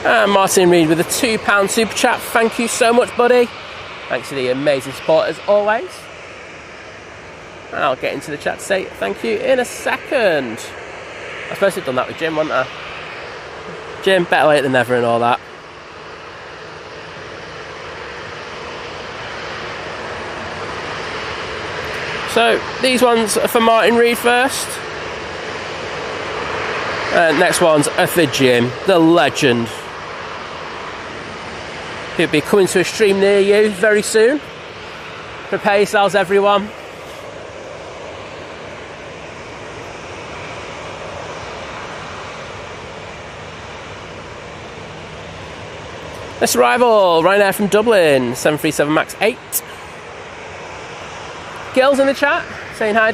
And Martin Reed with a £2 super chat. Thank you so much, buddy. Thanks for the amazing support as always. And I'll get into the chat to say thank you in a second. I suppose I've done that with Jim, wouldn't I? Jim, better late than never and all that. So, these ones are for Martin Reed first. Next ones are for Jim, the legend. He'll be coming to a stream near you very soon. Prepare yourselves, everyone. Next arrival, Ryanair from Dublin, 737 MAX 8. Girls in the chat saying hi.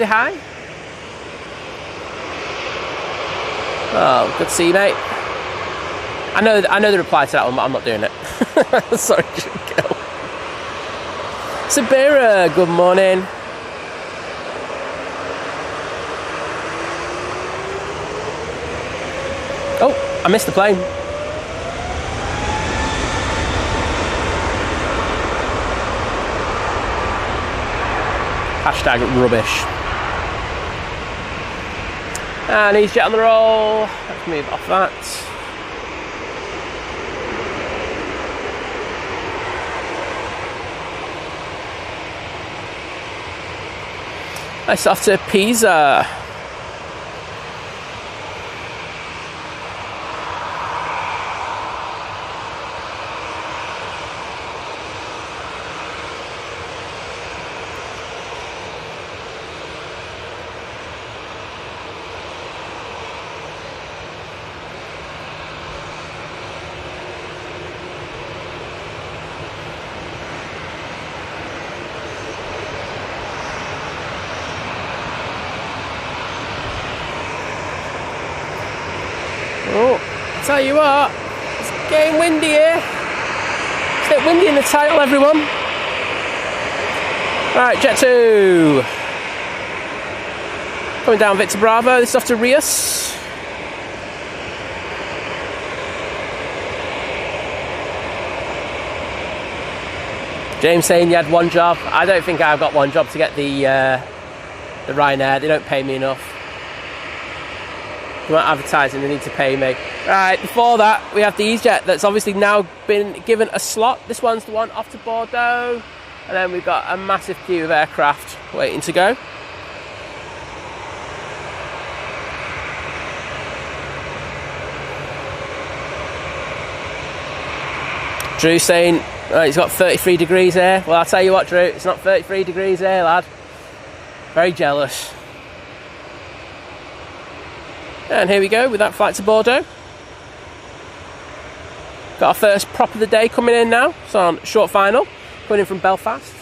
Oh, good to see you, mate. I know the reply to that one, but I'm not doing it. Sorry, Gil. Sabira, good morning. Oh, I missed the plane. Hashtag rubbish. And EasyJet on the roll. Let's move off that. Nice off to Pisa. Tell you what, it's getting windy here. It's a bit windy in the title, everyone. Right, Jet2. Coming down Victor Bravo, this is off to Rios. James saying you had one job. I don't think I've got one job to get the Ryanair. They don't pay me enough. They want advertising, they need to pay me. Right, before that, we have the EasyJet that's obviously now been given a slot. This one's the one off to Bordeaux. And then we've got a massive queue of aircraft waiting to go. Drew saying, it's got 33 degrees here. Well, I'll tell you what, Drew, it's not 33 degrees here, lad. Very jealous. And here we go with that flight to Bordeaux. Got our first prop of the day coming in now. It's on short final, coming in from Belfast.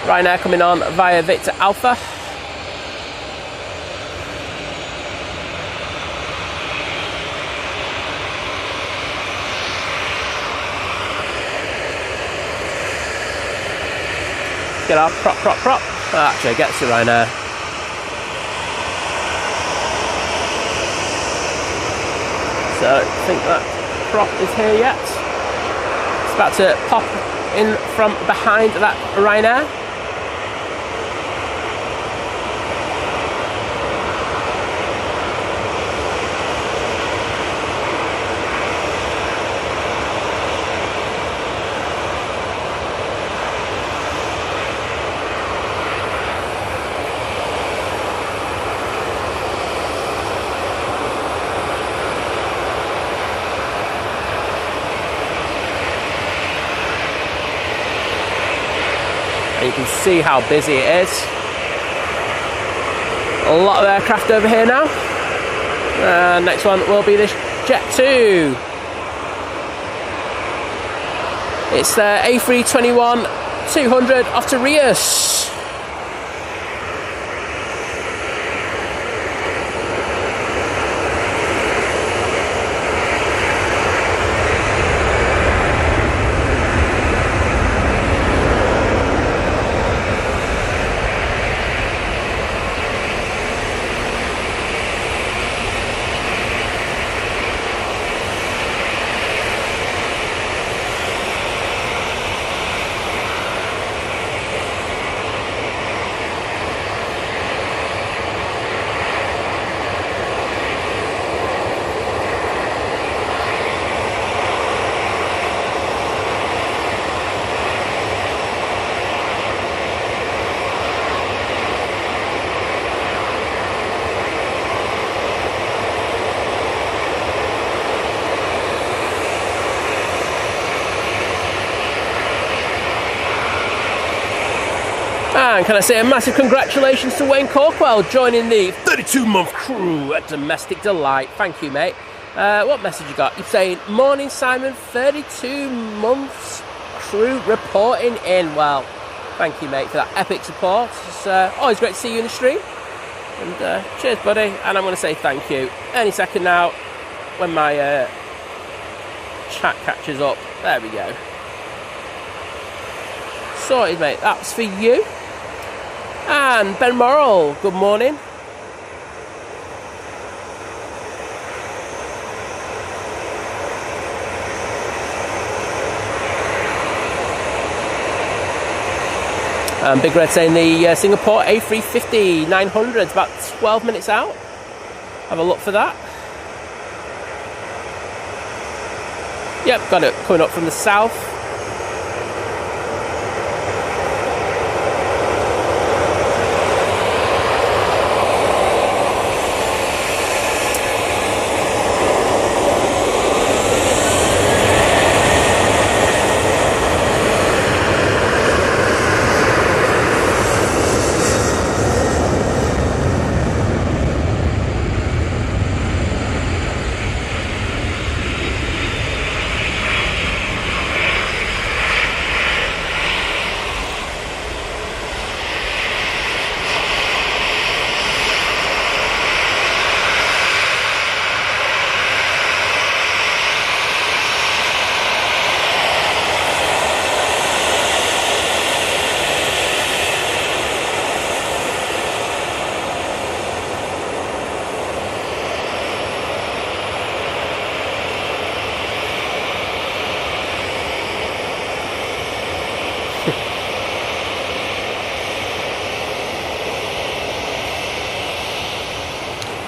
Ryanair coming on via Victor Alpha. Get our prop. Oh, actually, it gets to Ryanair. So, I think that prop is here yet. It's about to pop in from behind that Ryanair. You can see how busy it is. A lot of aircraft over here now. Next one will be this Jet2. It's the A321 200 off to Rios. And can I say a massive congratulations to Wayne Corkwell joining the 32-month crew at Domestic Delight. Thank you, mate. What message you got? You're saying, morning, Simon, 32 months crew reporting in. Well, thank you, mate, for that epic support. It's always great to see you in the stream. And cheers, buddy. And I'm going to say thank you any second now when my chat catches up. There we go. Sorted, mate. That's for you. And Ben Morrill, good morning. Big Red saying the Singapore A380 900 is about 12 minutes out. Have a look for that. Yep, got it coming up from the south.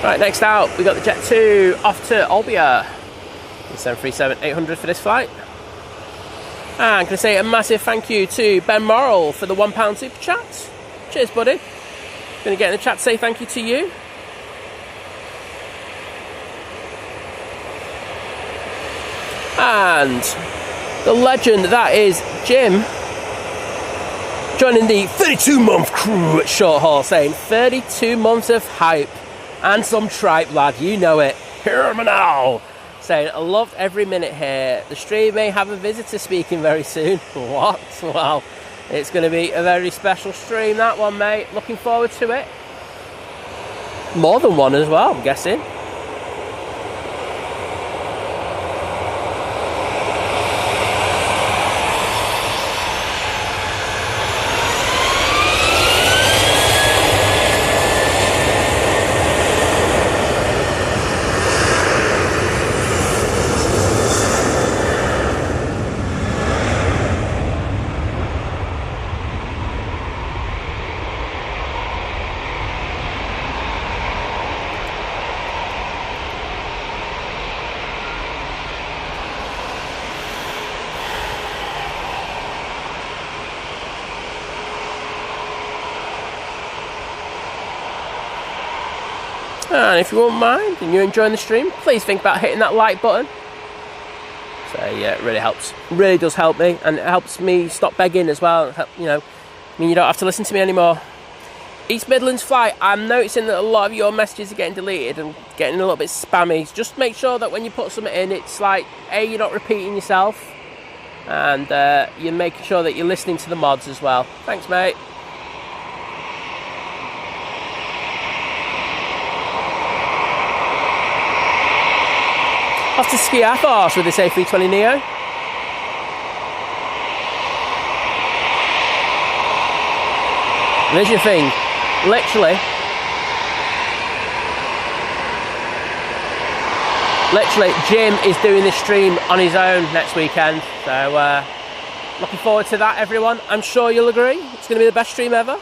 Right, next out, we got the Jet2 off to Albia. 737-800 for this flight. And can I say a massive thank you to Ben Morrill for the £1 super chat. Cheers, buddy. Gonna get in the chat to say thank you to you. And the legend that is Jim joining the 32-month crew at short haul, saying 32 months of hype and some tripe, lad, you know it. Hear me now. Saying, I loved every minute here. The stream may have a visitor speaking very soon. What? Well, it's going to be a very special stream, that one, mate. Looking forward to it. More than one as well, I'm guessing. And if you won't mind and you're enjoying the stream, please think about hitting that like button. So yeah, it really helps. It really does help me, and it helps me stop begging as well. You know, I mean, you don't have to listen to me anymore. East Midlands flight, I'm noticing that a lot of your messages are getting deleted and getting a little bit spammy. Just make sure that when you put something in, it's like, A, you're not repeating yourself, and you're making sure that you're listening to the mods as well. Thanks, mate. Off to ski Athos with this A320neo. And here's your thing, literally, Jim is doing this stream on his own next weekend, so looking forward to that, everyone. I'm sure you'll agree, it's going to be the best stream ever.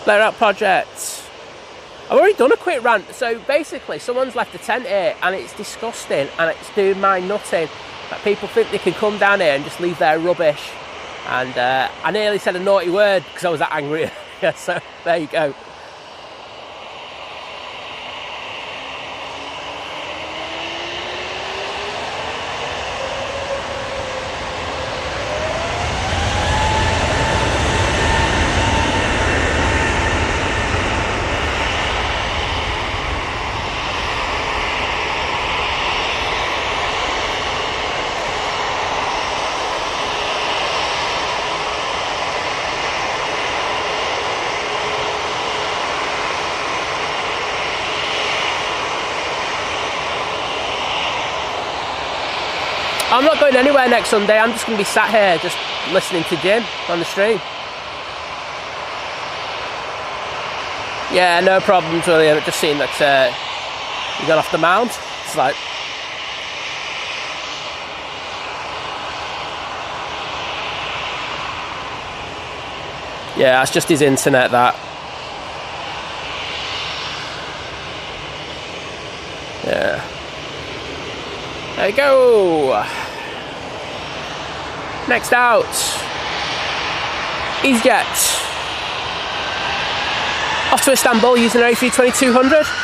Layer Out Project. I've already done a quick rant. So basically, someone's left a tent here and it's disgusting and it's doing my nutting that people think they can come down here and just leave their rubbish. And I nearly said a naughty word because I was that angry. So there you go. I'm not going anywhere next Sunday. I'm just going to be sat here just listening to Jim on the stream. Yeah, no problems, William. Just seeing that you got off the mount. It's like... Yeah, that's just his internet, that. Yeah. There you go. Next out, EasyJet. Off to Istanbul using an A320-200.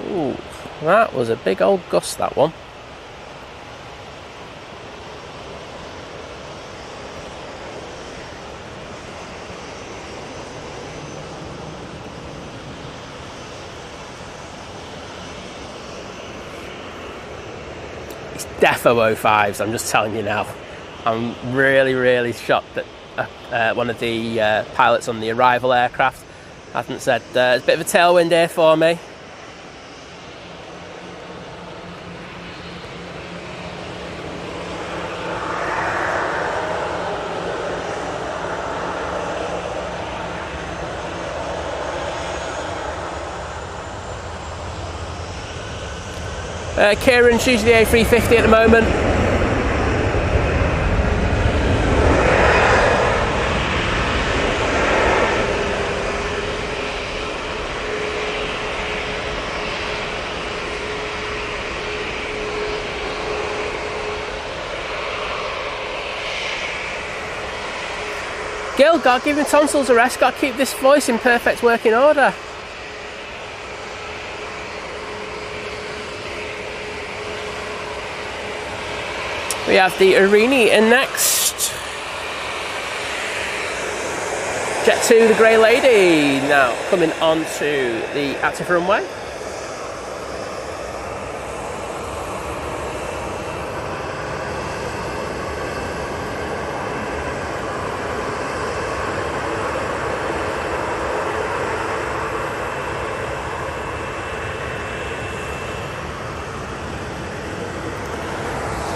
Ooh, that was a big old gust, that one. It's defo 05s, I'm just telling you now. I'm really shocked that one of the pilots on the arrival aircraft hasn't said there's a bit of a tailwind here for me. Kieran's using the A350 at the moment. Gil, gotta give him tonsils a rest, gotta keep this voice in perfect working order. We have the Arini in next. Jet2, the Grey Lady, now coming onto the active runway.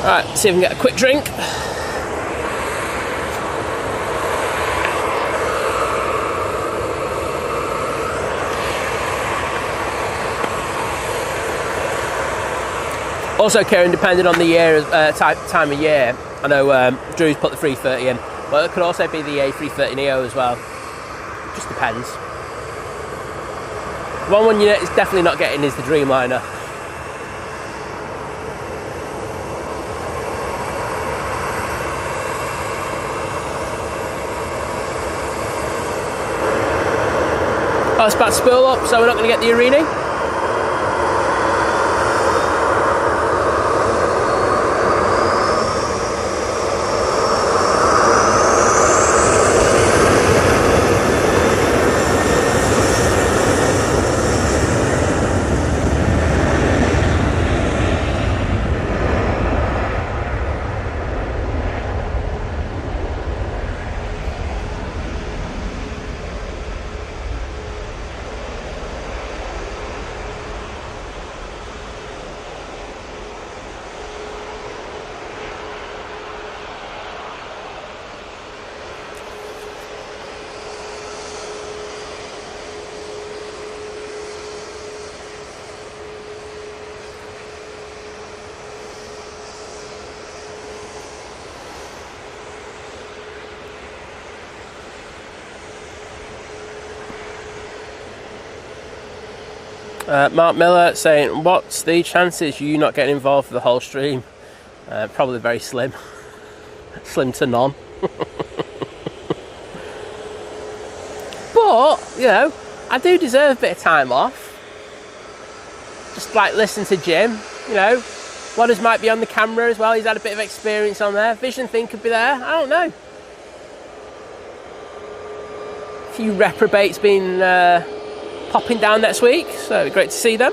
Alright, see if we can get a quick drink. Also, Kieran, depending on the year, time of year, I know Drew's put the 330 in, but it could also be the A330neo as well. Just depends. One you know is definitely not getting is the Dreamliner. Oh, it's about to spool up, so we're not going to get the Irini. Mark Miller saying, what's the chances you not getting involved for the whole stream? Probably very slim. Slim to none. But, you know, I do deserve a bit of time off. Just like listen to Jim, you know. Wadders might be on the camera as well. He's had a bit of experience on there. Vision Thing could be there. I don't know. A few reprobates been popping down next week, so great to see them.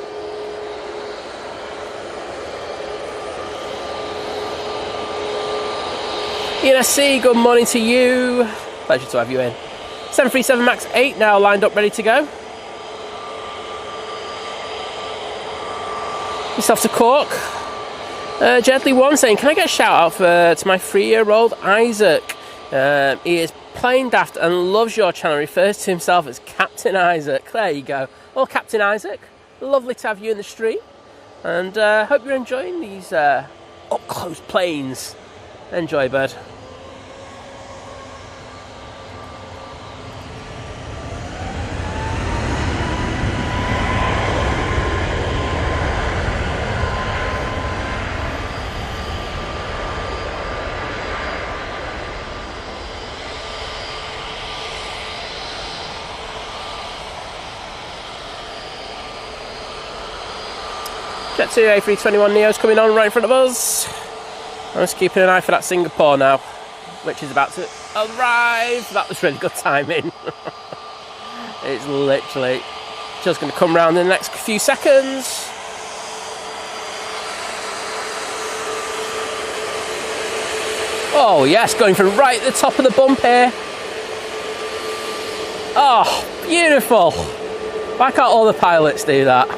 ENSC, good morning to you. Pleasure to have you in. 737 MAX 8 now lined up, ready to go. Yourself to Cork. Jedley1 saying, can I get a shout out to my 3-year-old Isaac? He is plain daft and loves your channel, refers to himself as Captain Isaac. There you go. Well, Captain Isaac, lovely to have you in the stream, and hope you're enjoying these up close planes. Enjoy, bud. Jet2 A321 Neo's coming on right in front of us. I'm just keeping an eye for that Singapore now, which is about to arrive. That was really good timing. It's literally just going to come round in the next few seconds. Oh yes, going from right at the top of the bump here. Oh, beautiful. Why can't all the pilots do that?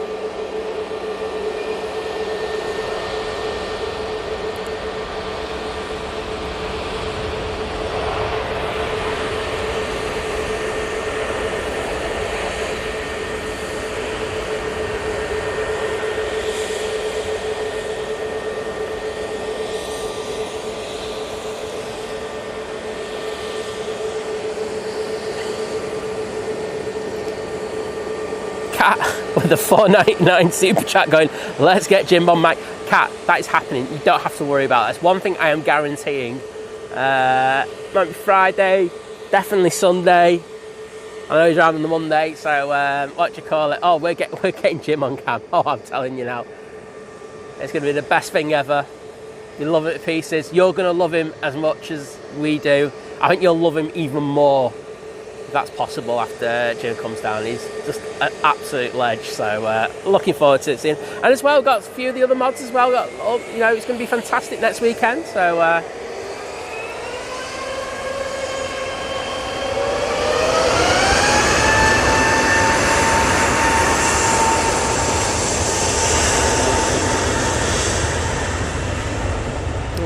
With the $4.99 super chat going, let's get Jim on mic. Cat, that is happening. You don't have to worry about that. That's one thing I am guaranteeing. Might be Friday, definitely Sunday. I know he's around on the Monday, so what do you call it? Oh, we're getting Jim on cam. Oh, I'm telling you now. It's going to be the best thing ever. You love it to pieces. You're going to love him as much as we do. I think you'll love him even more. That's possible after Jim comes down. He's just an absolute ledge, so looking forward to seeing. And as well, we've got a few of the other mods as well. You know, it's going to be fantastic next weekend. So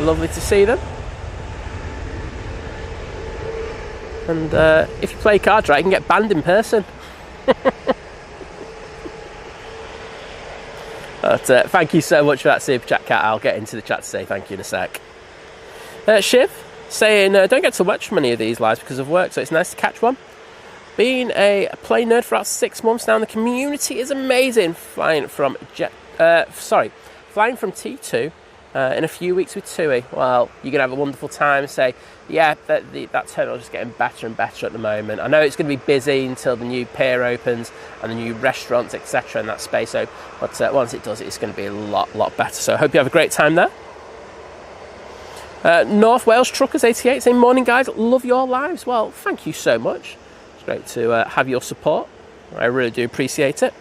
lovely to see them. And if you play cards right, you can get banned in person. But thank you so much for that super chat, Cat. I'll get into the chat to say thank you in a sec. Shiv saying, don't get to watch many of these lives because of work, so it's nice to catch one. Been a plane nerd for about 6 months now, and the community is amazing. Flying from T2 in a few weeks with TUI. Well, you're going to have a wonderful time. Say, yeah, that terminal is just getting better and better at the moment. I know it's going to be busy until the new pier opens and the new restaurants, etc. in that space. So, but once it does, it's going to be a lot better. So I hope you have a great time there. North Wales Truckers 88 saying, morning guys, love your lives. Well, thank you so much. It's great to have your support. I really do appreciate it.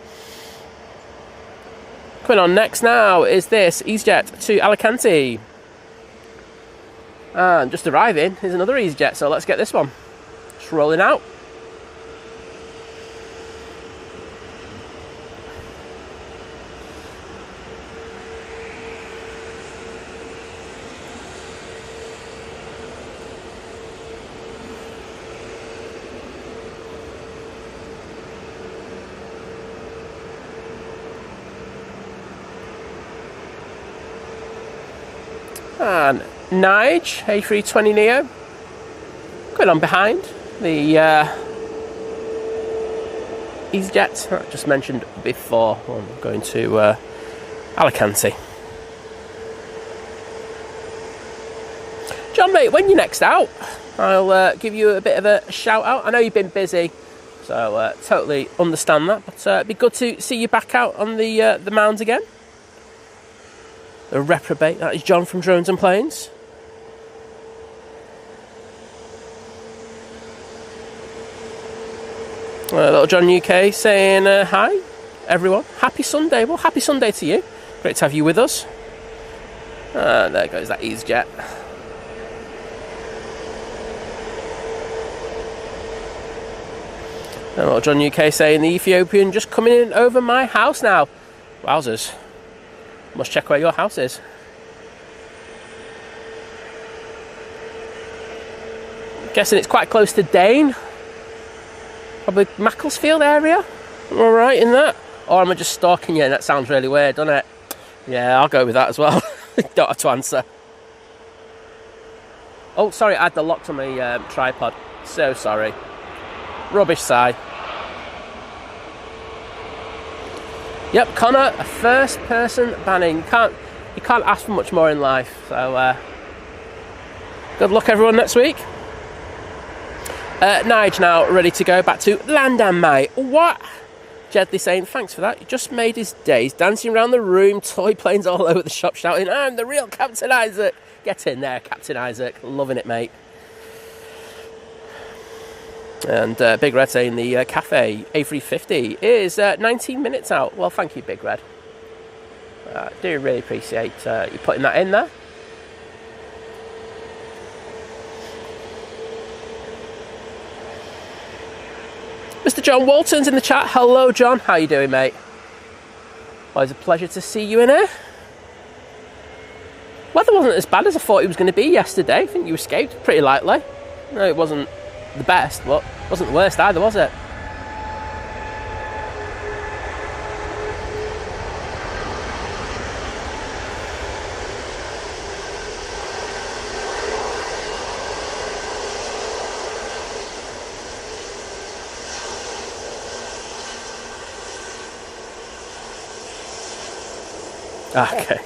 Coming on next now is this EasyJet to Alicante. And just arriving is another EasyJet, so let's get this one. Just rolling out. And Nige, A320 Neo, going on behind the EasyJet I just mentioned before. I'm going to Alicante. John, mate, when you're next out, I'll give you a bit of a shout out. I know you've been busy, so totally understand that, but it'd be good to see you back out on the mounds again. The reprobate, that is John from Drones and Planes. Little John UK saying hi everyone, happy Sunday. Well, happy Sunday to you, great to have you with us. There goes that EasyJet. And little John UK saying the Ethiopian just coming in over my house now. Wowzers. Must check where your house is. Guessing it's quite close to Dane. Probably Macclesfield area. Am I right in that? Or am I just stalking you? And that sounds really weird, doesn't it? Yeah, I'll go with that as well. Don't have to answer. Oh, sorry, I had the lock on my tripod. So sorry. Rubbish side. Yep, Connor, a first person banning. You can't ask for much more in life. So good luck everyone next week. Nige now ready to go back to London, mate. What? Jedley saying, thanks for that. You just made his days. Dancing around the room, toy planes all over the shop shouting, I'm the real Captain Isaac. Get in there, Captain Isaac. Loving it, mate. And Big Red saying the Cathay A380 is 19 minutes out. Well, thank you, Big Red. Do really appreciate you putting that in there. Mr. John Walton's in the chat. Hello, John. How you doing, mate? Always a pleasure to see you in here. Weather wasn't as bad as I thought it was going to be yesterday. I think you escaped pretty lightly. No, it wasn't the best, but it wasn't the worst either, was it? Okay.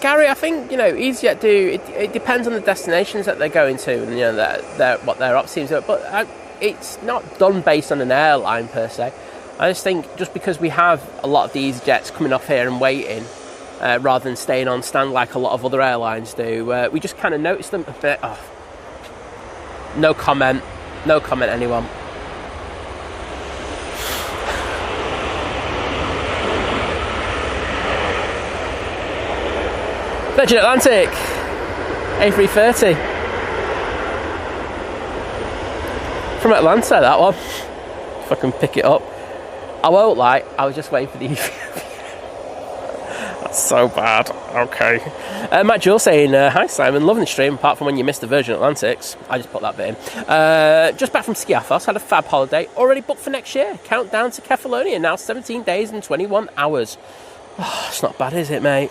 Gary, I think, EasyJet do. It depends on the destinations that they're going to, and what their ops teams are. But it's not done based on an airline per se. I just think just because we have a lot of these jets coming off here and waiting, rather than staying on stand like a lot of other airlines do, we just kind of notice them a bit. Oh, no comment, anyone. Virgin Atlantic, A330. From Atlanta, that one. If I can pick it up. I won't lie, I was just waiting for the Ethiopian. That's so bad. Okay. Matt Jewell saying, hi Simon, loving the stream, apart from when you missed the Virgin Atlantics. I just put that bit in. Just back from Skiathos, had a fab holiday, already booked for next year. Countdown to Kefalonia, now 17 days and 21 hours. Oh, it's not bad, is it, mate?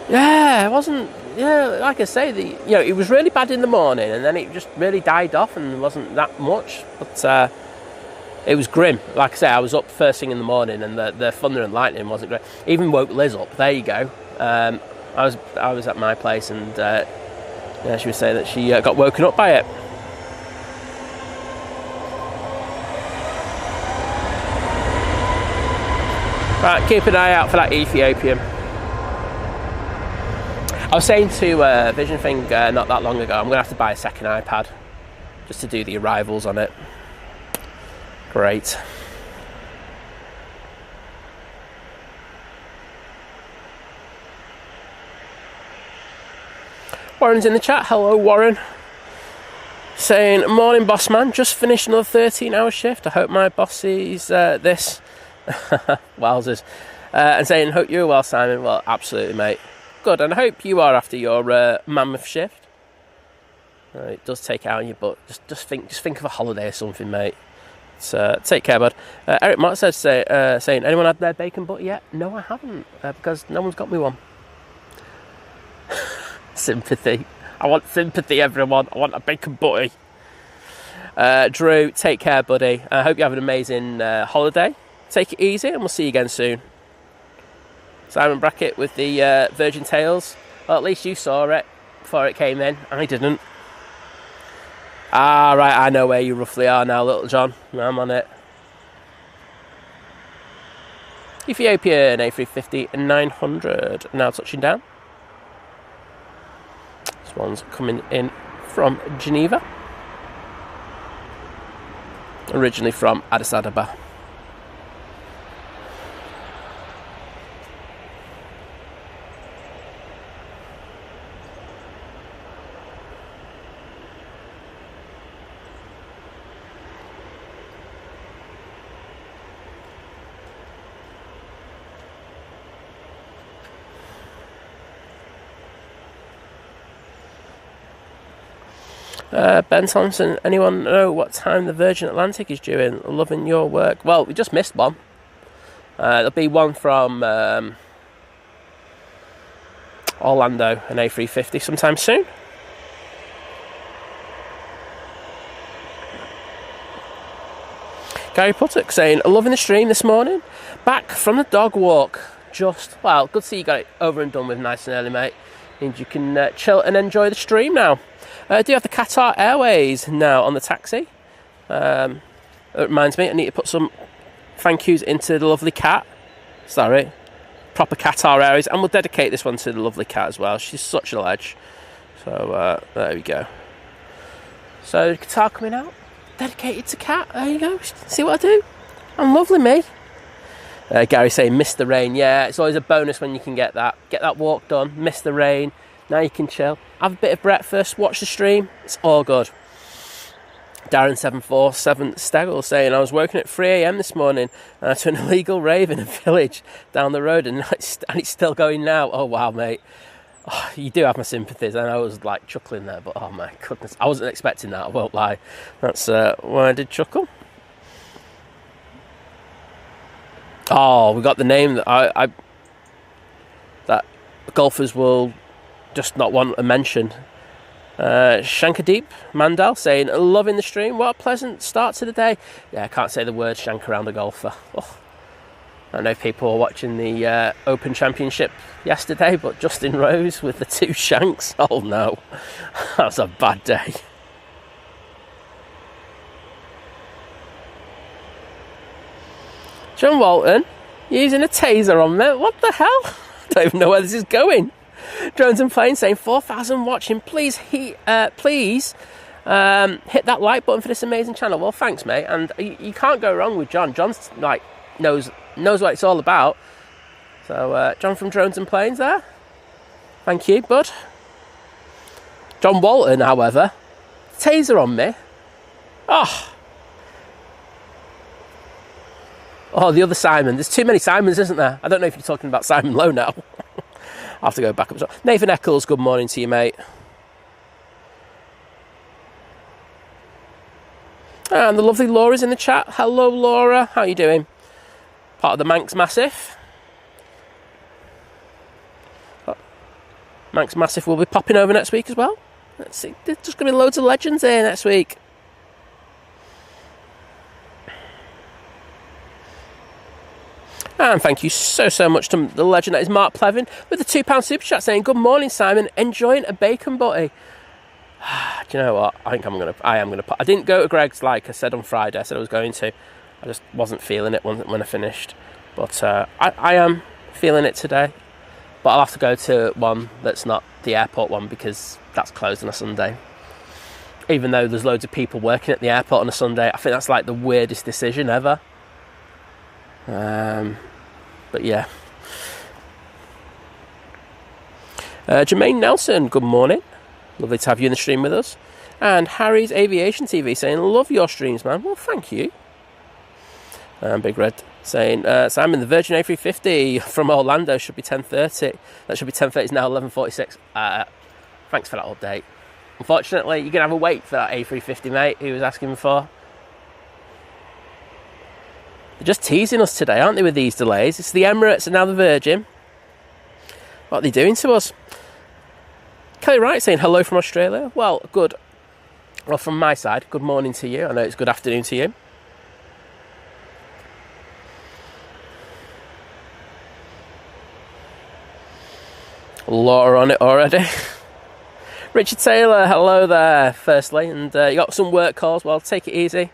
Yeah, it wasn't. Yeah, like I say, it was really bad in the morning, and then it just really died off, and wasn't that much. But it was grim. Like I say, I was up first thing in the morning, and the thunder and lightning wasn't great. Even woke Liz up. There you go. I was at my place, and she was saying that she got woken up by it. Right, keep an eye out for that Ethiopian. I was saying to Vision Thing not that long ago, I'm going to have to buy a second iPad just to do the arrivals on it. Great. Warren's in the chat. Hello, Warren. Saying, morning, boss man. Just finished another 13-hour shift. I hope my boss sees this. Wowzers. And saying, hope you're well, Simon. Well, absolutely, mate. Good, and I hope you are after your mammoth shift. It does take out on you, but just think of a holiday or something, mate. So, take care, bud. Eric Mott says, saying, anyone had their bacon butter yet? No, I haven't, because no one's got me one. Sympathy. I want sympathy, everyone. I want a bacon butty. Drew, take care, buddy. I hope you have an amazing holiday. Take it easy, and we'll see you again soon. Simon Brackett with the Virgin Tales. Well, at least you saw it before it came in. I didn't. Ah, right, I know where you roughly are now, Little John. I'm on it. Ethiopian A350 900 now touching down. This one's coming in from Geneva. Originally from Addis Ababa. Ben Thompson, anyone know what time the Virgin Atlantic is due in? Loving your work. Well, we just missed one. There'll be one from Orlando, an A350 sometime soon. Gary Puttock saying, loving the stream this morning. Back from the dog walk. Good to see you got it over and done with nice and early, mate. Means you can chill and enjoy the stream now. I do have the Qatar Airways now on the taxi. It reminds me, I need to put some thank yous into the lovely cat. Sorry. Proper Qatar Airways. And we'll dedicate this one to the lovely cat as well. She's such a ledge. So, there we go. So, Qatar coming out. Dedicated to cat. There you go. See what I do? I'm lovely, me. Gary saying, miss the rain. Yeah, it's always a bonus when you can get that. Get that walk done. Miss the rain. Now you can chill. Have a bit of breakfast. Watch the stream. It's all good. Darren747 Stegel saying, I was working at 3 a.m. this morning to an illegal rave in a village down the road, and it's still going now. Oh, wow, mate. Oh, you do have my sympathies. And I was like chuckling there, but oh my goodness. I wasn't expecting that, I won't lie. That's why I did chuckle. Oh, we got the name that that golfers will just not want to mention. Shankadeep Mandal saying, loving the stream. What a pleasant start to the day. Yeah, I can't say the word shank around a golfer. Oh. I know people were watching the Open Championship yesterday, but Justin Rose with the 2 shanks. Oh no, that was a bad day. John Walton using a taser on me. What the hell? I don't even know where this is going. Drones and Planes saying 4,000 watching. Please hit that like button for this amazing channel. Well, thanks, mate. And you can't go wrong with John. John's like knows what it's all about. So John from Drones and Planes there. Thank you, bud. John Walton, however, taser on me. Oh, the other Simon. There's too many Simons, isn't there? I don't know if you're talking about Simon Lowe now. I'll have to go back up. Nathan Eccles, good morning to you, mate. And the lovely Laura's in the chat. Hello, Laura. How are you doing? Part of the Manx Massive. Manx Massive will be popping over next week as well. Let's see. There's just going to be loads of legends here next week. And thank you so much to the legend that is Mark Plevin with the £2 super chat saying, good morning, Simon. Enjoying a bacon butty. Do you know what? I am going to. I didn't go to Greg's like I said on Friday. I said I was going to. I just wasn't feeling it when I finished. But I am feeling it today. But I'll have to go to one that's not the airport one because that's closed on a Sunday. Even though there's loads of people working at the airport on a Sunday, I think that's like the weirdest decision ever. But yeah. Jermaine Nelson, good morning. Lovely to have you in the stream with us. And Harry's Aviation TV saying, love your streams, man. Well, thank you. Big Red saying, Simon, the Virgin A350 from Orlando should be 10:30. That should be 10:30. It's now 11:46. Thanks for that update. Unfortunately, you're going to have a wait for that A350, mate, he was asking for. They're just teasing us today, aren't they, with these delays? It's the Emirates and now the Virgin. What are they doing to us? Kelly Wright saying hello from Australia. Well, good. Well, from my side, good morning to you. I know it's good afternoon to you. Laura on it already. Richard Taylor, hello there, firstly. And you got some work calls. Well, take it easy.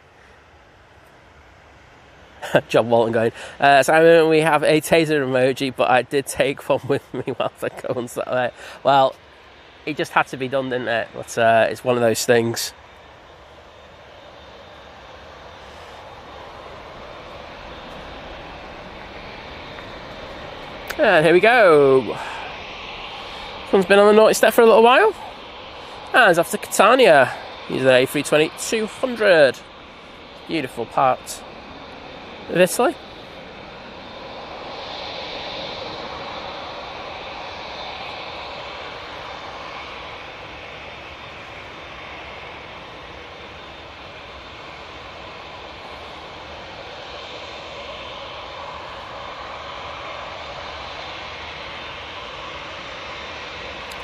John Walton going, Simon, we have a taser emoji, but I did take one with me whilst I go on Saturday. Well, it just had to be done, didn't it? But it's one of those things. And here we go. Someone's been on the naughty step for a little while. And it's off to Catania. Using an A320-200. Beautiful part of Italy.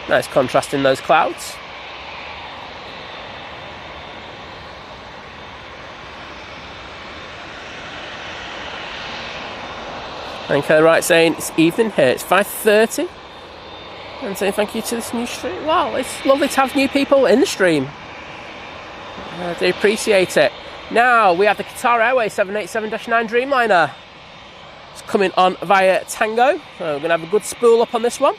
Nice contrast in those clouds. And Kelly Wright saying it's evening here, it's 5:30. And saying thank you to this new stream. Wow, it's lovely to have new people in the stream. I do appreciate it. Now we have the Qatar Airways 787-9 Dreamliner. It's coming on via Tango. So we're going to have a good spool up on this one.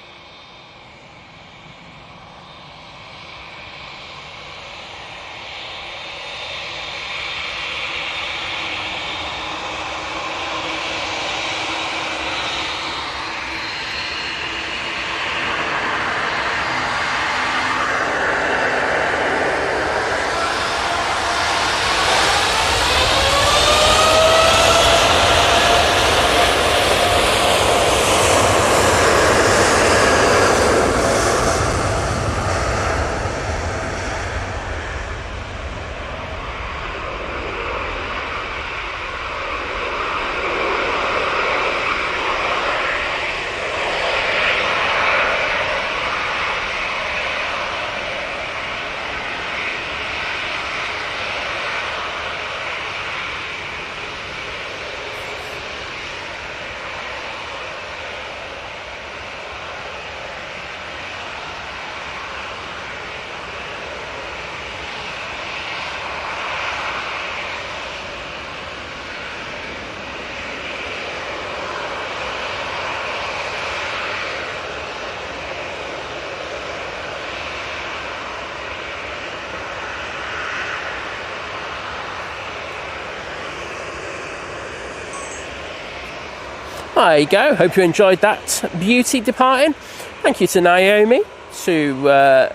There you go. Hope you enjoyed that beauty departing. Thank you to Naomi, to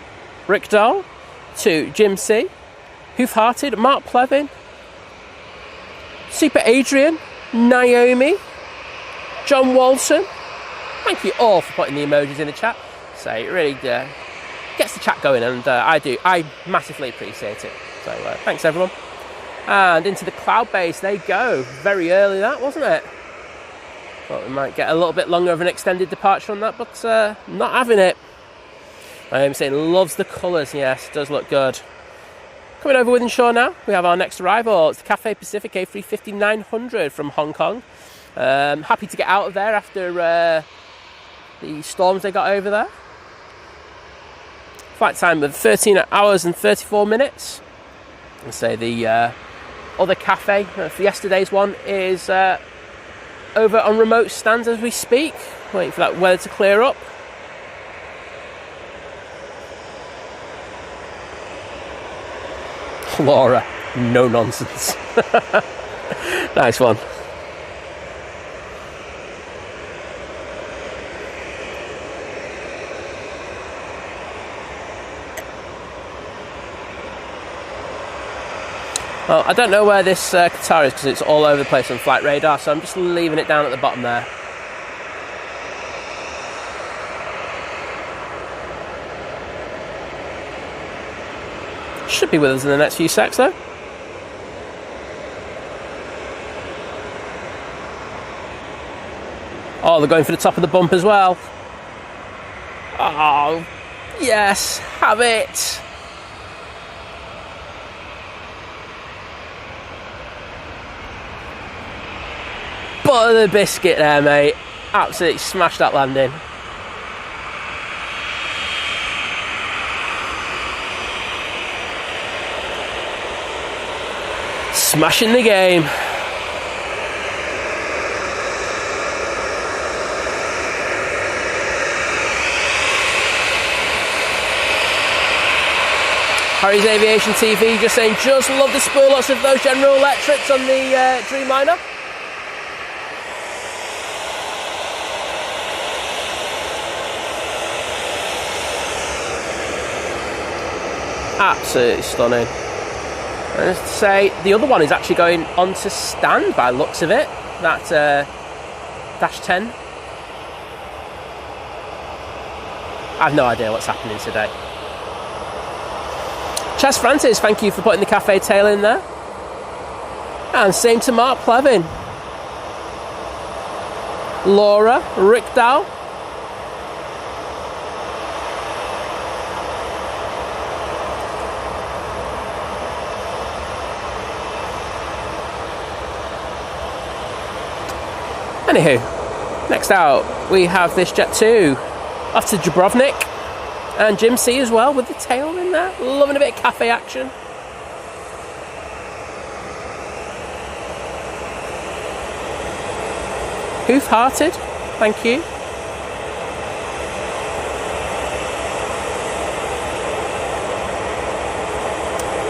Rick Dahl, to Jim C, Hoof Hearted, Mark Plevin, Super Adrian, Naomi, John Walton. Thank you all for putting the emojis in the chat. So it really gets the chat going, and I massively appreciate it. So thanks everyone. And into the cloud base they go. Very early that, wasn't it? Thought we might get a little bit longer of an extended departure on that, but not having it. I am saying loves the colours, yes, does look good. Coming over within shore now, we have our next arrival. It's the Cathay Pacific A350-900 from Hong Kong. Happy to get out of there after the storms they got over there. Flight time of 13 hours and 34 minutes. I'll say the other cafe for yesterday's one is over on remote stands as we speak. Waiting for that weather to clear up. Laura, no nonsense. Nice one. Well, I don't know where this Qatar is because it's all over the place on flight radar, so I'm just leaving it down at the bottom there. Should be with us in the next few secs though. Oh, they're going for the top of the bump as well. Oh, yes, have it. Butter the biscuit there, mate. Absolutely smashed that landing. Smashing the game. Harry's Aviation TV just saying, just love the spool lots of those General Electrics on the Dreamliner. Absolutely stunning. And as to say, the other one is actually going on to stand by the looks of it. That Dash 10. I have no idea what's happening today. Chas Francis, thank you for putting the cafe tail in there. And same to Mark Plevin. Laura, Rick Dow. Anywho, next out we have this Jet2 off to Dubrovnik, and Jim C as well with the tail in there, loving a bit of cafe action. Hoof-hearted, thank you.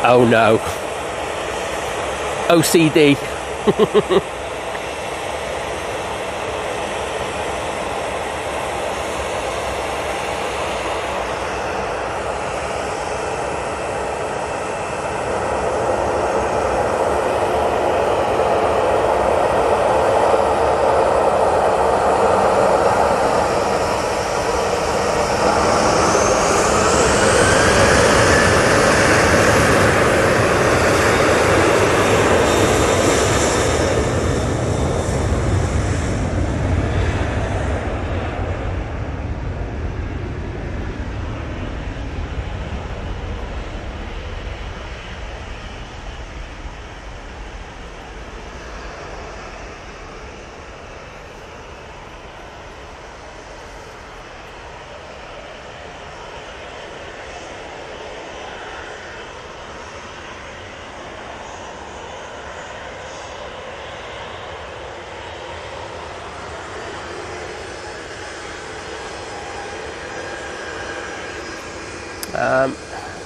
Oh no. OCD.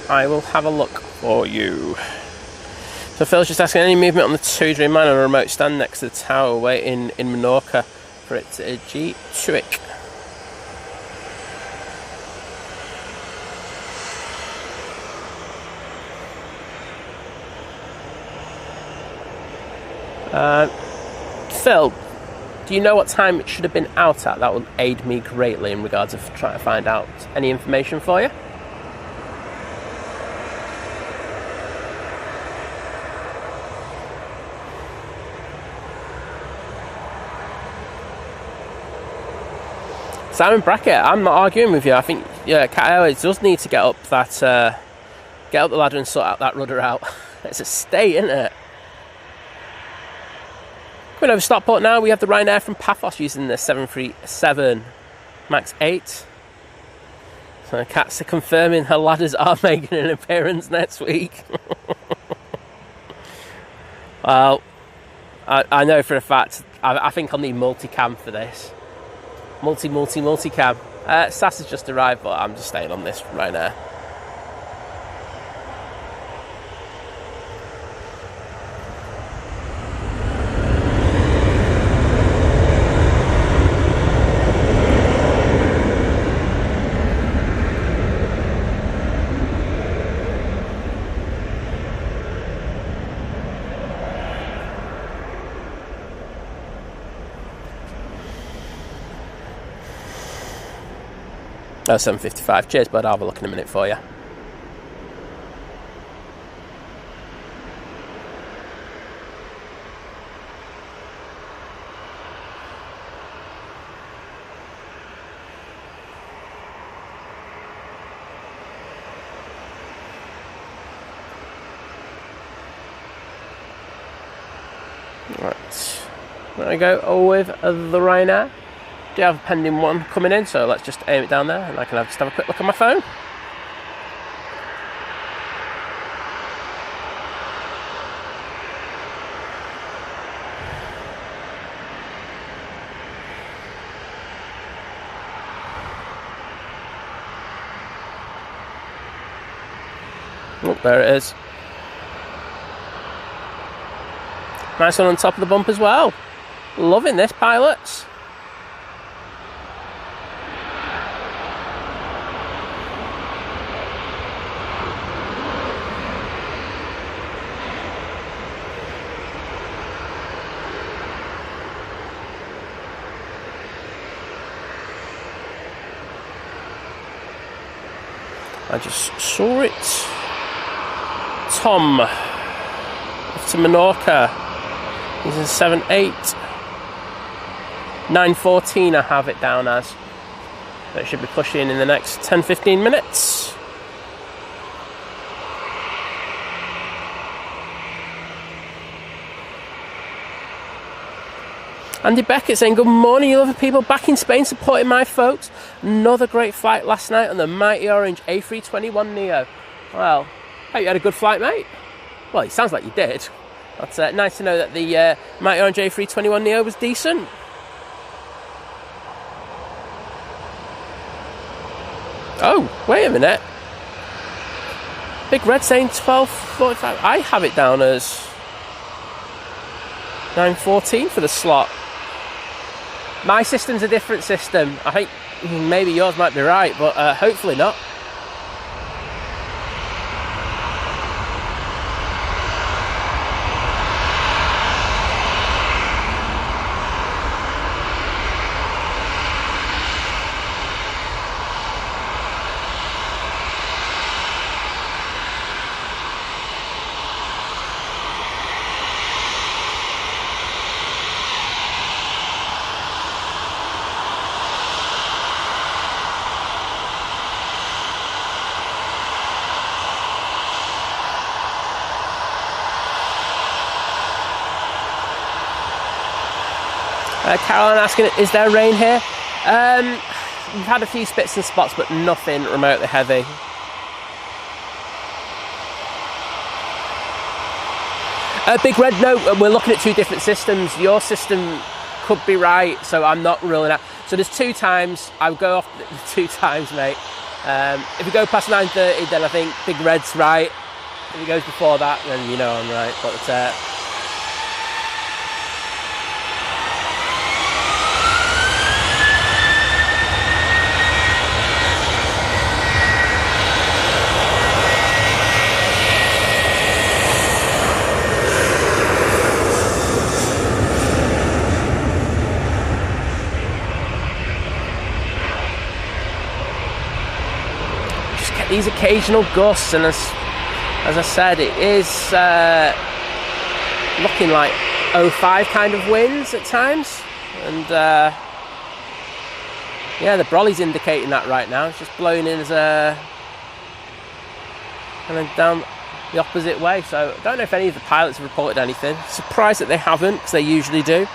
I will have a look for you. So Phil's just asking, any movement on the TUI Dreamliner on a remote stand next to the tower waiting in Menorca for its G-Twick. Phil, do you know what time it should have been out at? That would aid me greatly in regards of trying to find out any information for you. Simon Brackett, I'm not arguing with you. I think Qatar Airways does need to get up the ladder and sort out that rudder out. It's a state, isn't it? Coming over Stockport now, we have the Ryanair from Paphos using the 737 MAX 8. So Cats are confirming her ladders are making an appearance next week. Well, I know for a fact, I think I'll need multicam for this. Multicam. SAS has just arrived, but I'm just staying on this Ryanair. Oh, 7:55. Cheers, bud. I'll have a look in a minute for you. Right. There we go with the Ryanair. Do have a pending one coming in, so let's just aim it down there and I can just have a quick look at my phone. Oh, there it is. Nice one on top of the bump as well. Loving this, pilots. I just saw it. Tom to Menorca. He's in 7.8. 9.14 I have it down as. But it should be pushing in the next 10-15 minutes. Andy Beckett saying, good morning, you lovely people back in Spain supporting my folks. Another great flight last night on the mighty orange A321neo. Well, hope you had a good flight, mate. Well, it sounds like you did. That's nice to know that the mighty orange A321neo was decent. Oh, wait a minute. Big Red saying 12:45. I have it down as 9:14 for the slot. My system's a different system. I think maybe yours might be right, but hopefully not. Caroline asking, is there rain here? We've had a few spits and spots, but nothing remotely heavy. Big Red, no, we're looking at two different systems. Your system could be right, so I'm not ruling out. So there's 2 times. I'll go off the 2 times, mate. If we go past 9:30, then I think Big Red's right. If it goes before that, then you know I'm right. But these occasional gusts, and as I said, it is looking like 05 kind of winds at times, and Yeah, the brolly's indicating that right now. It's just blowing in as a... and then down the opposite way. So I don't know if any of the pilots have reported anything. Surprised that they haven't, because they usually do.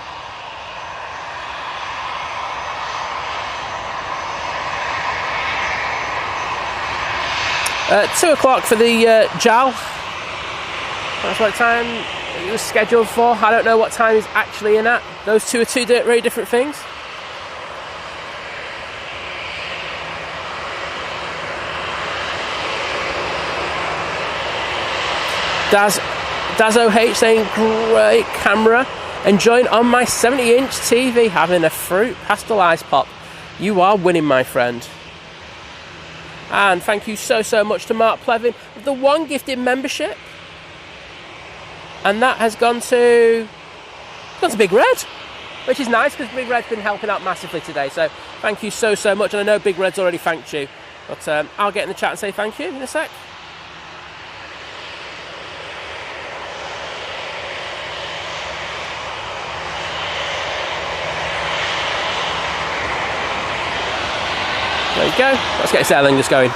At 2 o'clock for the JAL. That's what time it was scheduled for. I don't know what time he's actually in at. Those two are two very different things. Daz OH saying, great camera. Enjoying on my 70-inch TV, having a fruit pastel ice pop. You are winning, my friend. And thank you so much to Mark Plevin for the one gifted membership. And that has gone to Big Red, which is nice because Big Red's been helping out massively today. So thank you so much. And I know Big Red's already thanked you. But I'll get in the chat and say thank you in a sec. There you go. Let's get this Aer Lingus going.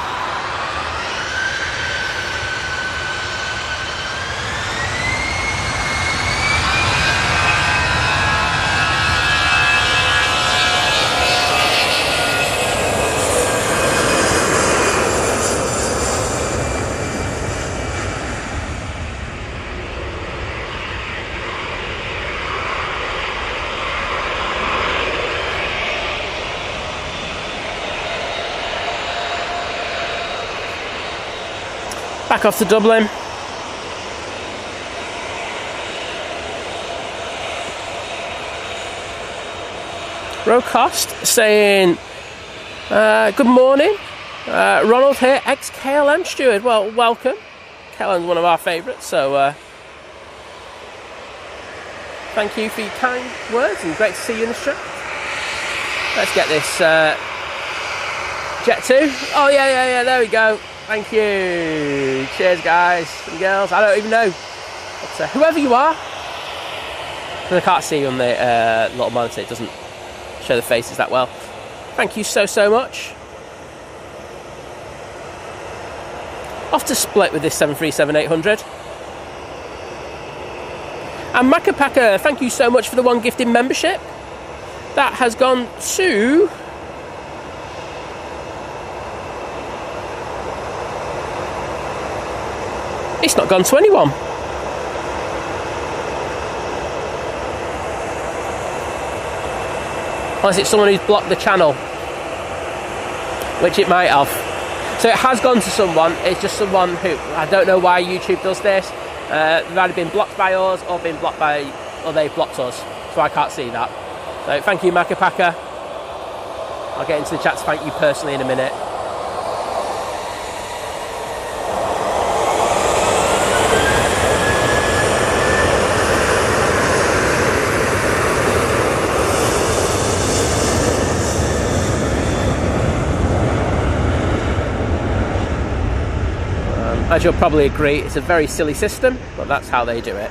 Back off to Dublin. Rocost saying, good morning. Ronald here, ex-KLM steward. Well, welcome. KLM's one of our favourites, so thank you for your kind words and great to see you in the stream. Let's get this Jet2. Oh, yeah, there we go. Thank you. Cheers, guys and girls. I don't even know. But, whoever you are, because I can't see you on the little monitor, it doesn't show the faces that well. Thank you so much. Off to Split with this 737-800. And Macapaka, thank you so much for the one gifted membership. That has gone to... It's not gone to anyone. Unless it's someone who's blocked the channel, which it might have. So it has gone to someone. It's just someone who, I don't know why YouTube does this. They've either been blocked by us or been blocked by, or they've blocked us. So I can't see that. So thank you, Macapaka. I'll get into the chat to thank you personally in a minute. As you'll probably agree, it's a very silly system, but that's how they do it.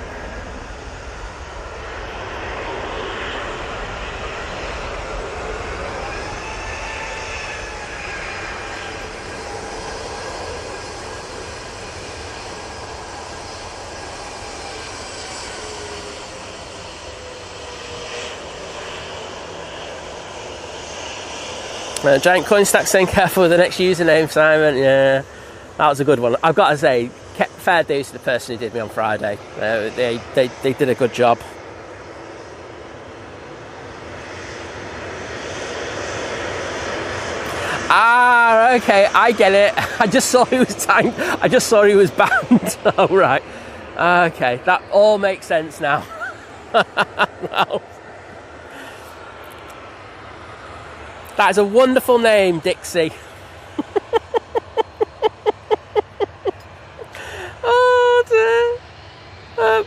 Giant coin stack saying careful with the next username, Simon. Yeah. That was a good one. I've got to say, fair dues to the person who did me on Friday. They did a good job. Ah, okay, I get it. I just saw he was tanked. I just saw he was banned. Oh, right. Okay, that all makes sense now. Well, that is a wonderful name, Dixie.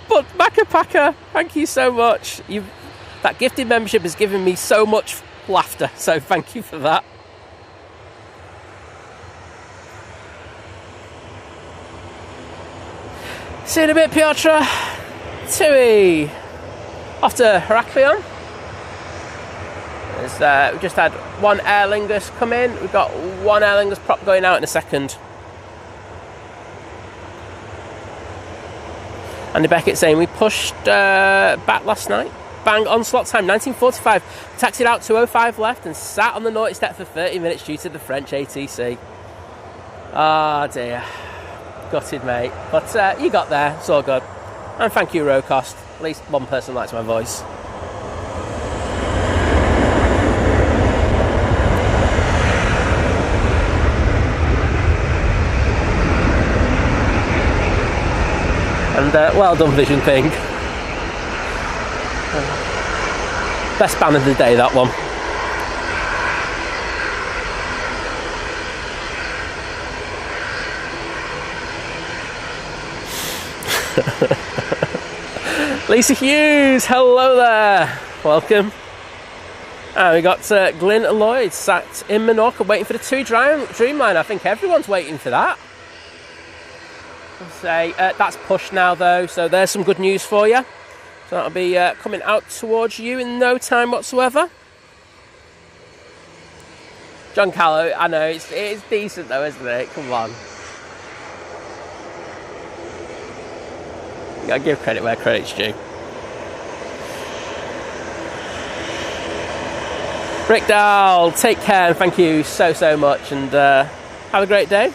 But Macapaka, thank you so much. That gifted membership has given me so much laughter, so thank you for that. See you in a bit, Piotr. TUI off to Heraklion. We just had one Aer Lingus come in. We've got one Aer Lingus prop going out in a second. Andy Beckett saying we pushed back last night. Bang on slot time, 19:45. Taxied out 2:05 left and sat on the naughty step for 30 minutes due to the French ATC. Ah, dear. Gutted, mate. But you got there. It's all good. And thank you, Rocost. At least one person likes my voice. And well done, Vision Thing. Best ban of the day, that one. Lisa Hughes, hello there. Welcome. And we got Glyn Lloyd sat in Menorca waiting for the TUI Dreamliner. I think everyone's waiting for that. That's pushed now though, so there's some good news for you. So that'll be coming out towards you in no time whatsoever. John Callow, I know, it's decent though, isn't it? Come on. You gotta give credit where credit's due. Rick Dahl, take care and thank you so much, and have a great day.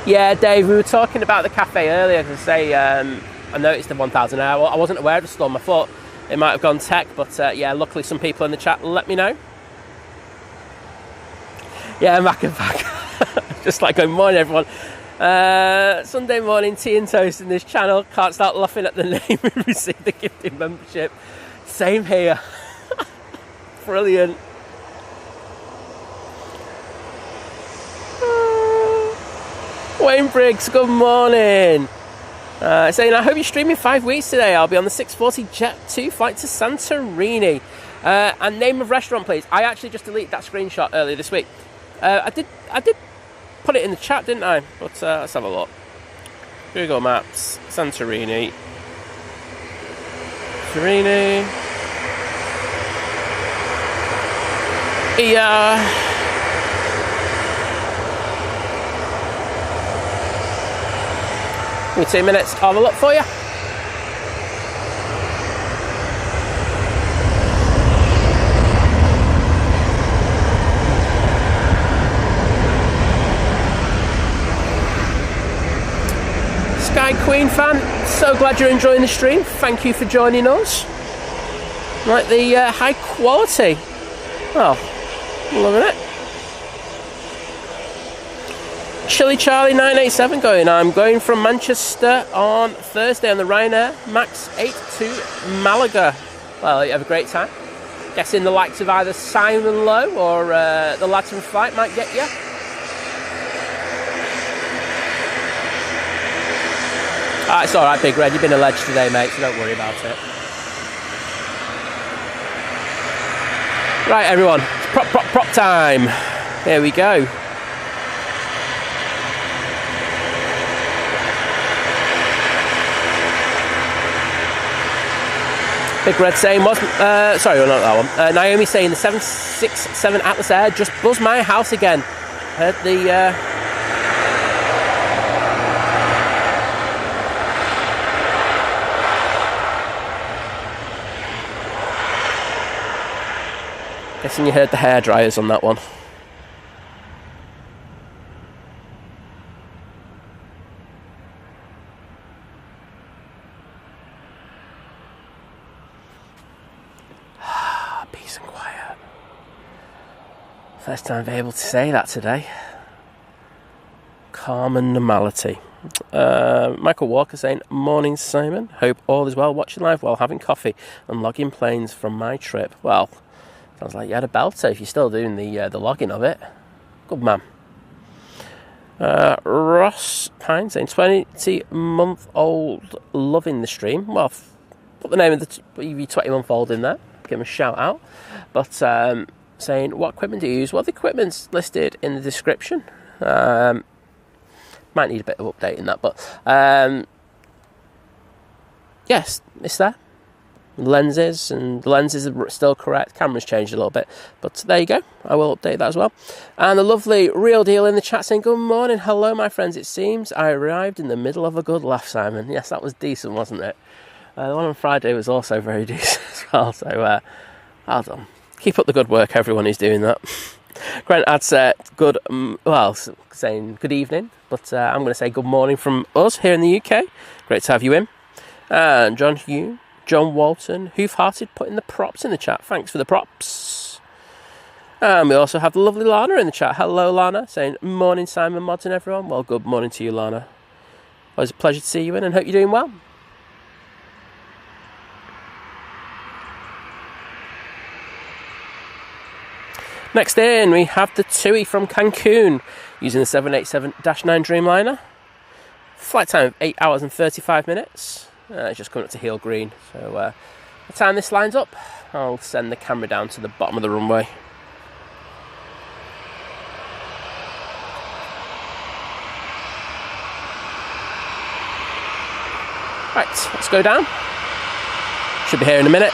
Yeah, Dave, we were talking about the cafe earlier to say I noticed the 1,000 hour. I wasn't aware of the storm. I thought it might have gone tech, but yeah, luckily some people in the chat let me know. Yeah, Mac and back. Just like good morning, everyone. Sunday morning tea and toast in this channel. Can't start laughing at the name we received the gifting membership. Same here. Brilliant. Wayne Briggs, good morning. Saying, I hope you're streaming 5 weeks today. I'll be on the 6:40 Jet2 flight to Santorini. And name of restaurant, please. I actually just deleted that screenshot earlier this week. I did put it in the chat, didn't I? But let's have a look. Google Maps, Santorini. Yeah. Give me 2 minutes, I'll have a look for you. Sky Queen fan, so glad you're enjoying the stream. Thank you for joining us. Like the high quality. Oh, loving it. Chili Charlie 987 going. I'm going from Manchester on Thursday on the Ryanair Max 8 to Malaga. Well, you have a great time. Guessing the likes of either Simon Lowe or the lads from Flight might get you. It's alright, Big Red. You've been alleged today, mate, so don't worry about it. Right, everyone. Prop time. Here we go. Big Red saying, sorry, well, not that one. Naomi saying the 767 Atlas Air just buzzed my house again. Heard the... Guessing you heard the hair dryers on that one. Peace and quiet. First time I've been able to say that today. Calm and normality. Michael Walker saying, morning Simon, hope all is well, watching live while having coffee and logging planes from my trip. Well, sounds like you had a belter if you're still doing the logging of it. Good man. Ross Pine saying 20-month-old loving the stream. Well, put the name of the 20-month-old in there. Give him a shout out. But saying, what equipment do you use? Well, the equipment's listed in the description. Might need a bit of updating that, but yes, it's there. lenses, and the lenses are still correct. Camera's changed a little bit, but there you go. I will update that as well. And the lovely Real Deal in the chat saying, good morning, hello my friends. It seems I arrived in the middle of a good laugh, Simon. Yes, that was decent, wasn't it? The one on Friday was also very decent as well, so well done. Keep up the good work, everyone who's doing that. Grant adds saying good evening, but I'm going to say good morning from us here in the UK. Great to have you in. And John Hugh, John Walton, Hoof-Hearted putting the props in the chat. Thanks for the props. And we also have the lovely Lana in the chat. Hello, Lana, saying morning, Simon, mods and everyone. Well, good morning to you, Lana. Always a pleasure to see you in, and hope you're doing well. Next in, we have the TUI from Cancun using the 787-9 Dreamliner. Flight time of 8 hours and 35 minutes. It's just coming up to heel green. So the time this lines up, I'll send the camera down to the bottom of the runway. Right, let's go down. Should be here in a minute.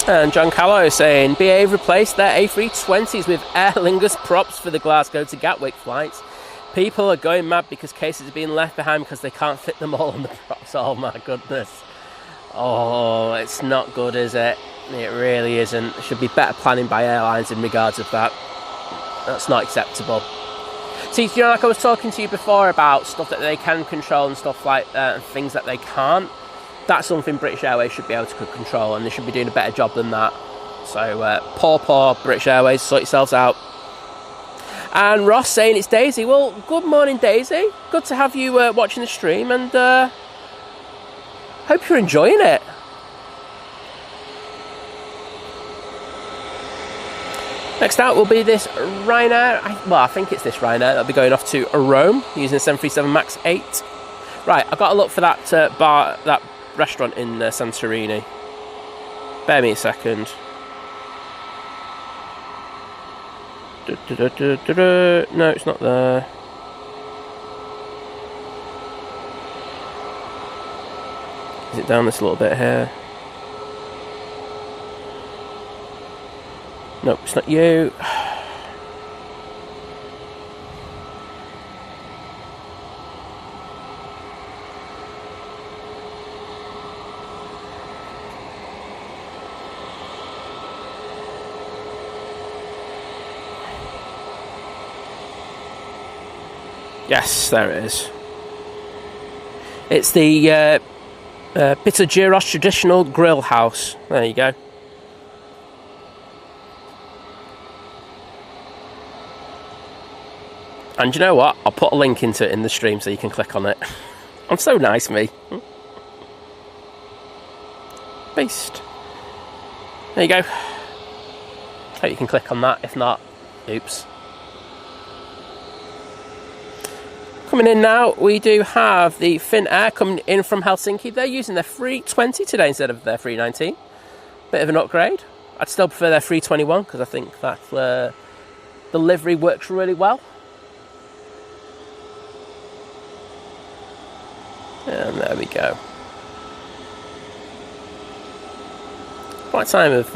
And John Callow saying, BA replaced their A320s with Aer Lingus props for the Glasgow to Gatwick flights. People are going mad because cases are being left behind because they can't fit them all on the props. Oh my goodness. Oh, it's not good, is it? It really isn't. There should be better planning by airlines in regards of that. That's not acceptable. See, you know, like I was talking to you before about stuff that they can control and stuff like that, and things that they can't. That's something British Airways should be able to control, and they should be doing a better job than that. So, poor British Airways, sort yourselves out. And Ross saying it's Daisy. Well, good morning, Daisy. Good to have you watching the stream, and hope you're enjoying it. Next out will be this Ryanair. I think it's this Ryanair that'll be going off to Rome using the 737 MAX 8. Right, I've got to look for that that restaurant in Santorini. Bear me a second. No, it's not there. Is it down this little bit here? Nope, it's not you. Yes, there it is. It's the Pizza Gyros Traditional Grill House. There you go. And you know what? I'll put a link into it in the stream so you can click on it. I'm so nice, me. Beast. There you go. Hope you can click on that. If not, oops. Coming in now, we do have the Finnair coming in from Helsinki. They're using their 320 today instead of their 319. Bit of an upgrade. I'd still prefer their 321 because I think that the livery works really well. And there we go. Flight time of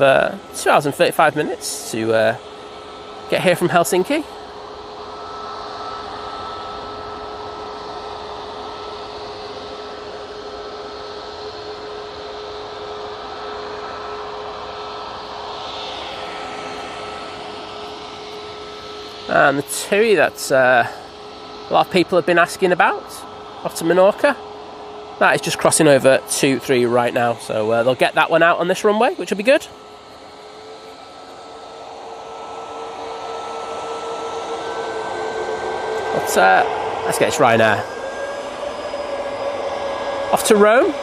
2 hours and 35 minutes to get here from Helsinki. And the TUI that a lot of people have been asking about, off to Menorca, that is just crossing over 2-3 right now. So they'll get that one out on this runway, which will be good. But let's get this Ryanair. Off to Rome.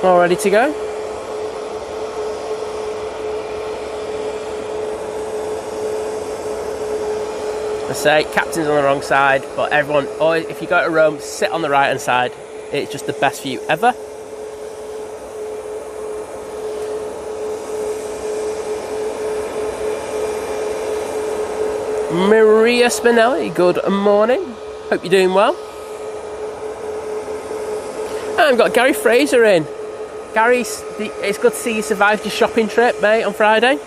All ready to go. I say captain's on the wrong side, but everyone, always, if you go to Rome, sit on the right hand side. It's just the best view ever. Maria Spinelli, good morning. Hope you're doing well. And I've got Gary Fraser in. Gary, it's good to see you survived your shopping trip, mate, on Friday.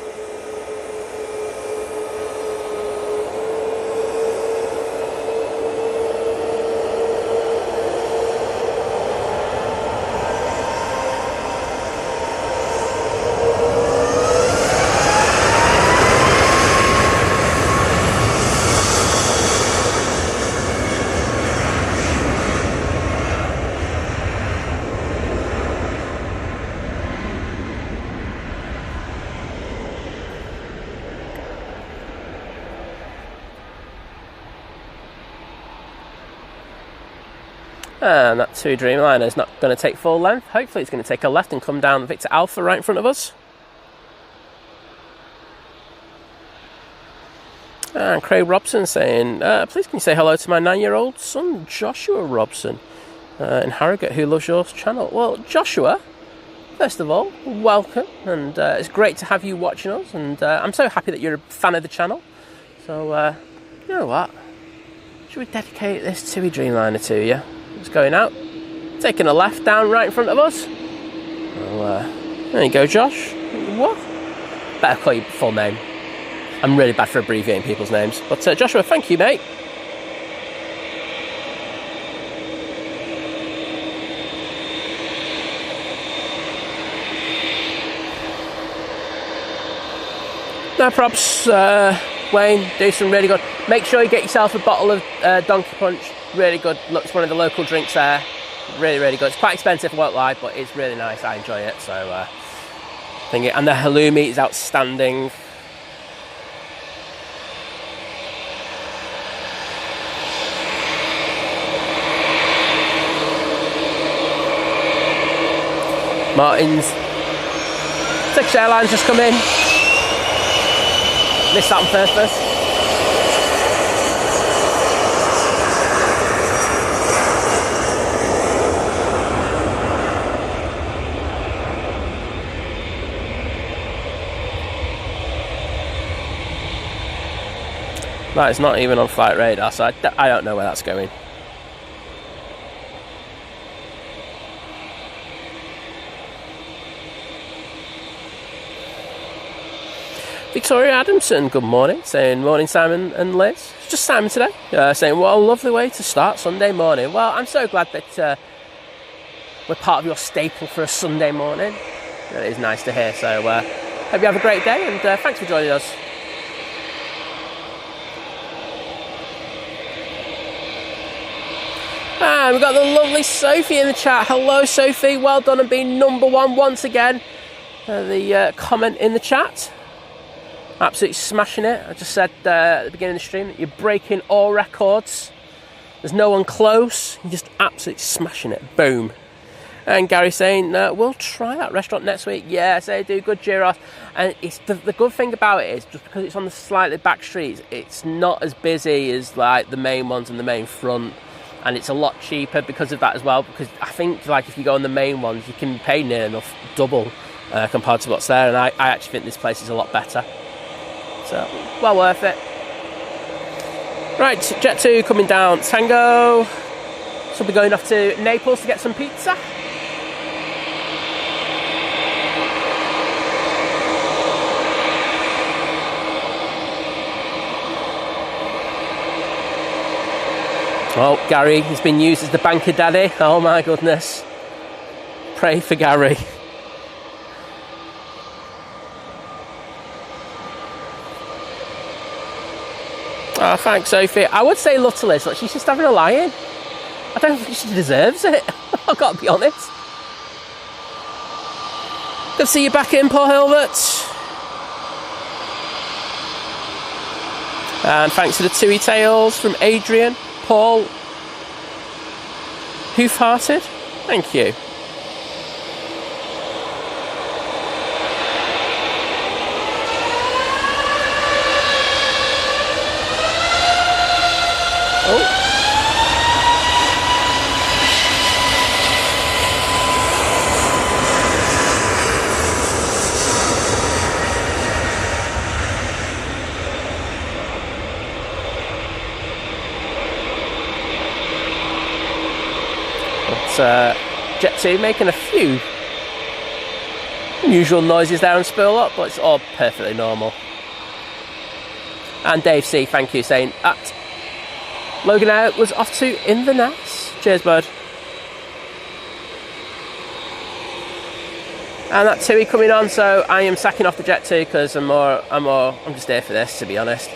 And that TUI Dreamliner is not going to take full length. Hopefully it's going to take a left and come down Victor Alpha right in front of us. And Craig Robson saying, please can you say hello to my 9-year-old son, Joshua Robson, in Harrogate, who loves your channel. Well, Joshua, first of all, welcome. And it's great to have you watching us. And I'm so happy that you're a fan of the channel. So, you know what? Should we dedicate this TUI Dreamliner to you? It's going out, taking a left down right in front of us. Well, there you go, Josh. What? Better call you full name. I'm really bad for abbreviating people's names. But Joshua, thank you, mate. No props, Wayne. Do some really good. Make sure you get yourself a bottle of Donkey Punch. Really good. Look, it's one of the local drinks there. Really, really good. It's quite expensive, I won't lie, but it's really nice. I enjoy it. So, and the halloumi is outstanding. Martin's Turkish Airlines just come in. Missed that on purpose. That is not even on flight radar, so I don't know where that's going. Victoria Adamson, good morning, saying morning Simon and Liz. It's just Simon today, saying what a lovely way to start Sunday morning. Well, I'm so glad that we're part of your staple for a Sunday morning. It is nice to hear, so hope you have a great day and thanks for joining us. And we've got the lovely Sophie in the chat. Hello, Sophie. Well done on being number one once again. The comment in the chat. Absolutely smashing it. I just said at the beginning of the stream that you're breaking all records. There's no one close. You're just absolutely smashing it. Boom. And Gary saying, we'll try that restaurant next week. Yes, they do. Good gyros. And it's the good thing about it is just because it's on the slightly back streets, it's not as busy as like the main ones and the main front. And it's a lot cheaper because of that as well. Because I think like if you go on the main ones, you can pay near enough double compared to what's there. And I actually think this place is a lot better. So, well worth it. Right, Jet2 coming down Tango. So we'll be going off to Naples to get some pizza. Oh, Gary has been used as the banker daddy. Oh my goodness. Pray for Gary. Oh, thanks, Sophie. I would say love to Liz, but she's just having a lie-in. I don't think she deserves it. I've got to be honest. Good to see you back in, Paul Hilbert. And thanks to the TUI Tales from Adrian, Paul, Hoof-Hearted. Thank you. Jet2 making a few unusual noises there and spill up, but it's all perfectly normal. And Dave C, thank you, saying that Logan Air was off to Inverness. Cheers, bud. And that TUI coming on, so I am sacking off the Jet2 because I'm just here for this, to be honest.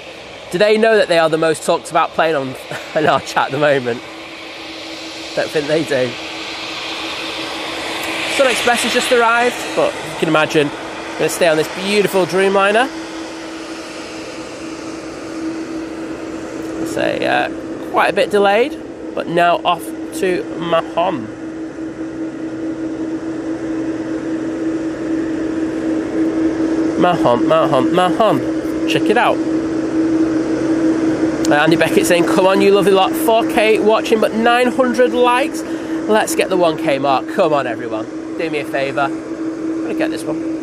Do they know that they are the most talked about plane on in our chat at the moment? Don't think they do. Sun Express has just arrived, but you can imagine I'm going to stay on this beautiful Dreamliner. Say quite a bit delayed, but now off to Mahon. Mahon. Check it out. Andy Beckett saying, come on, you lovely lot. 4K watching, but 900 likes. Let's get the 1K mark. Come on, everyone. Do me a favour. I'm going to get this one.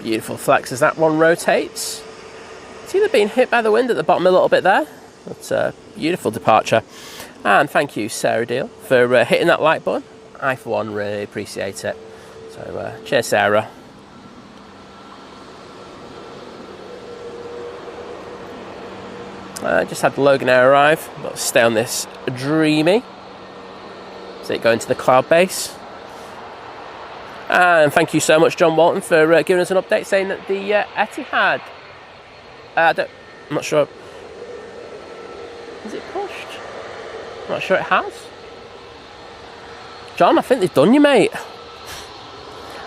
Beautiful flex as that one rotates. It's either been hit by the wind at the bottom a little bit there. That's a beautiful departure. And thank you, Sarah Deal, for hitting that like button. I, for one, really appreciate it. So, cheers, Sarah. I just had the Logan Air arrive. I've got to stay on this Dreamy. See it going to the cloud base. And thank you so much, John Walton, for giving us an update saying that the Etihad, I'm not sure, is it pushed? I'm not sure it has. John, I think they've done you, mate.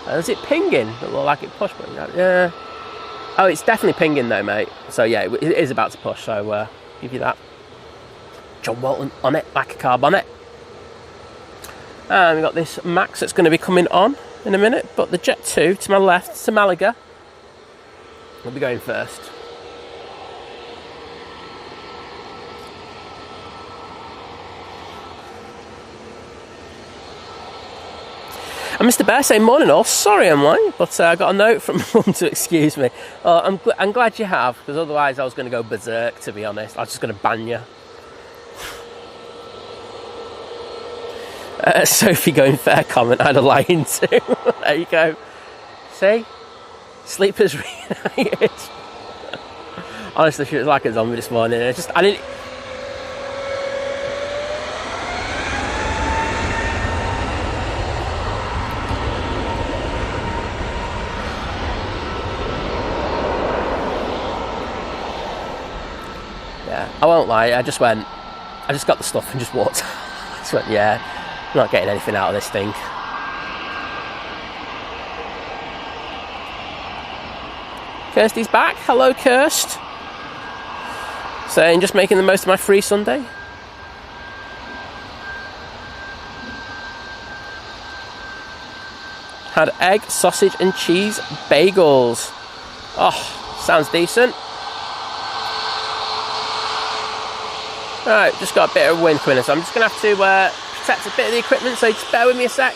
Is it pinging? It looked like it pushed, but yeah. Oh, it's definitely pinging though, mate. So yeah, it is about to push, so give you that. John Walton on it, like a car bonnet. And we've got this Max that's going to be coming on in a minute, but the Jet2 to my left to Malaga will be going first. And Mr. Bear saying, morning all, sorry I'm late, but I got a note from Mum to excuse me. I'm glad you have, because otherwise I was going to go berserk, to be honest. I was just going to ban you. Sophie going, fair comment, I'd have lied too. There you go. See? Sleepers reunited. Honestly, she was like a zombie this morning. I didn't... I won't lie, I just got the stuff and just walked. I just went, yeah, I'm not getting anything out of this thing. Kirsty's back. Hello, Kirst. Saying, just making the most of my free Sunday. Had egg, sausage and cheese bagels. Oh, sounds decent. Right, just got a bit of wind coming in, so I'm just going to have to protect a bit of the equipment, so just bear with me a sec.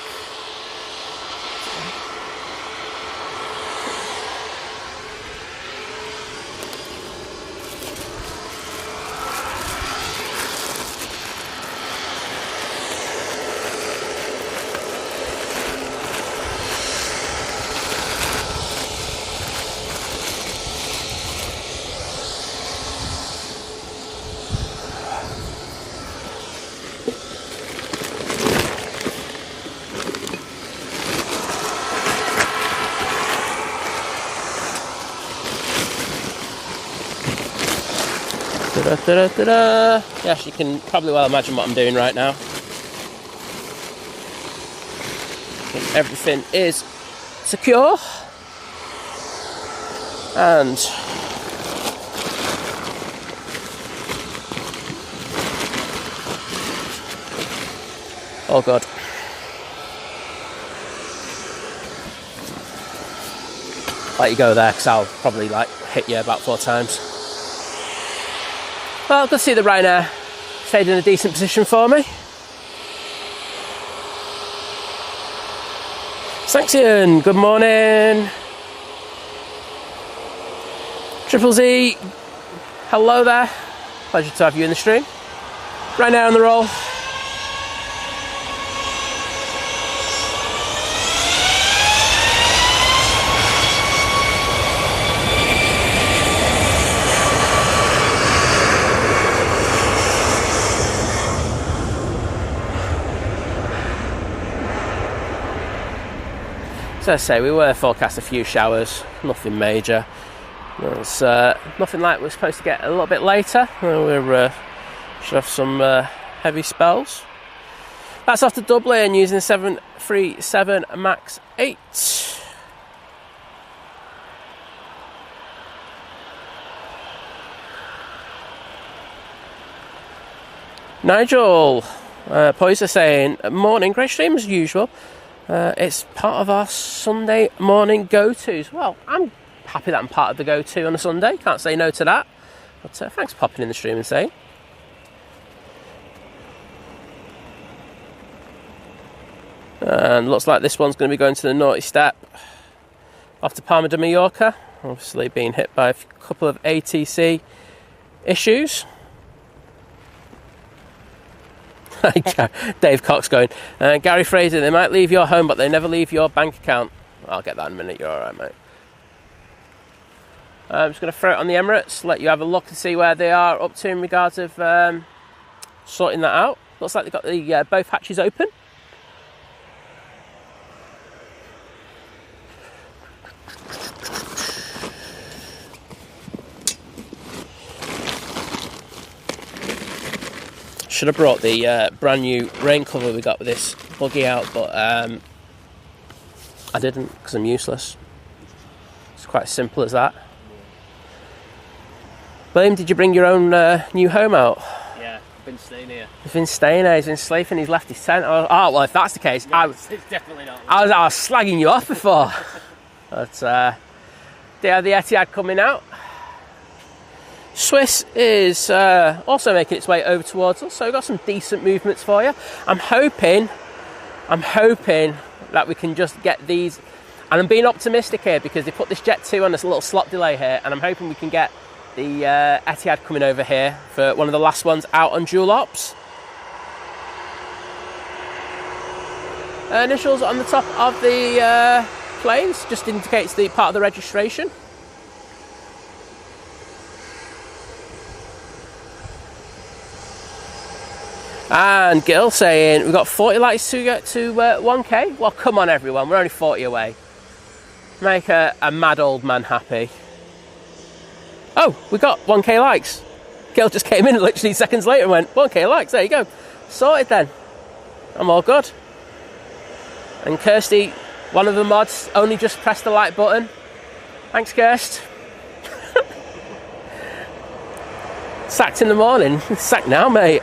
Yes, you can probably well imagine what I'm doing right now. Everything is secure. And oh god. Let you go there, because I'll probably hit you about 4 times. Well, good to see the Ryanair stayed in a decent position for me. Sanction, good morning. Triple Z, hello there. Pleasure to have you in the stream. Ryanair on the roll. As I say, we were forecast a few showers, nothing major. It's nothing like we're supposed to get a little bit later. We should have some heavy spells. That's off to Dublin using the 737 MAX 8. Nigel Poyser saying, morning, great stream as usual. It's part of our Sunday morning go-tos. Well, I'm happy that I'm part of the go-to on a Sunday. Can't say no to that. But thanks for popping in the stream and saying. And looks like this one's going to be going to the naughty step off to Palma de Mallorca. Obviously being hit by a couple of ATC issues. Dave Cox going, Gary Fraser, they might leave your home, but they never leave your bank account. I'll get that in a minute, you're alright, mate. I'm just going to throw it on the Emirates, let you have a look and see where they are up to in regards of sorting that out. Looks like they've got the both hatches open. Should have brought the brand new rain cover we got with this buggy out, but I didn't because I'm useless. It's quite as simple as that. William, did you bring your own new home out? Yeah, I've been staying here. He's been staying here, he's been sleeping, he's left his tent. Oh, well, if that's the case, no, it's definitely not. I was slagging you off before. But they have the Etihad coming out. Swiss is also making its way over towards us, so we've got some decent movements for you. I'm hoping that we can just get these. And I'm being optimistic here because they put this Jet2 on this little slot delay here, and I'm hoping we can get the Etihad coming over here for one of the last ones out on dual ops. Initials on the top of the planes just indicates the part of the registration. And Gil saying, we've got 40 likes to get to 1k. Well, come on everyone, we're only 40 away. Make a mad old man happy. Oh, we got 1k likes. Gil just came in literally seconds later and went, 1k likes, there you go. Sorted then. I'm all good. And Kirsty, one of the mods, only just pressed the like button. Thanks, Kirst. Sacked in the morning. Sacked now, mate.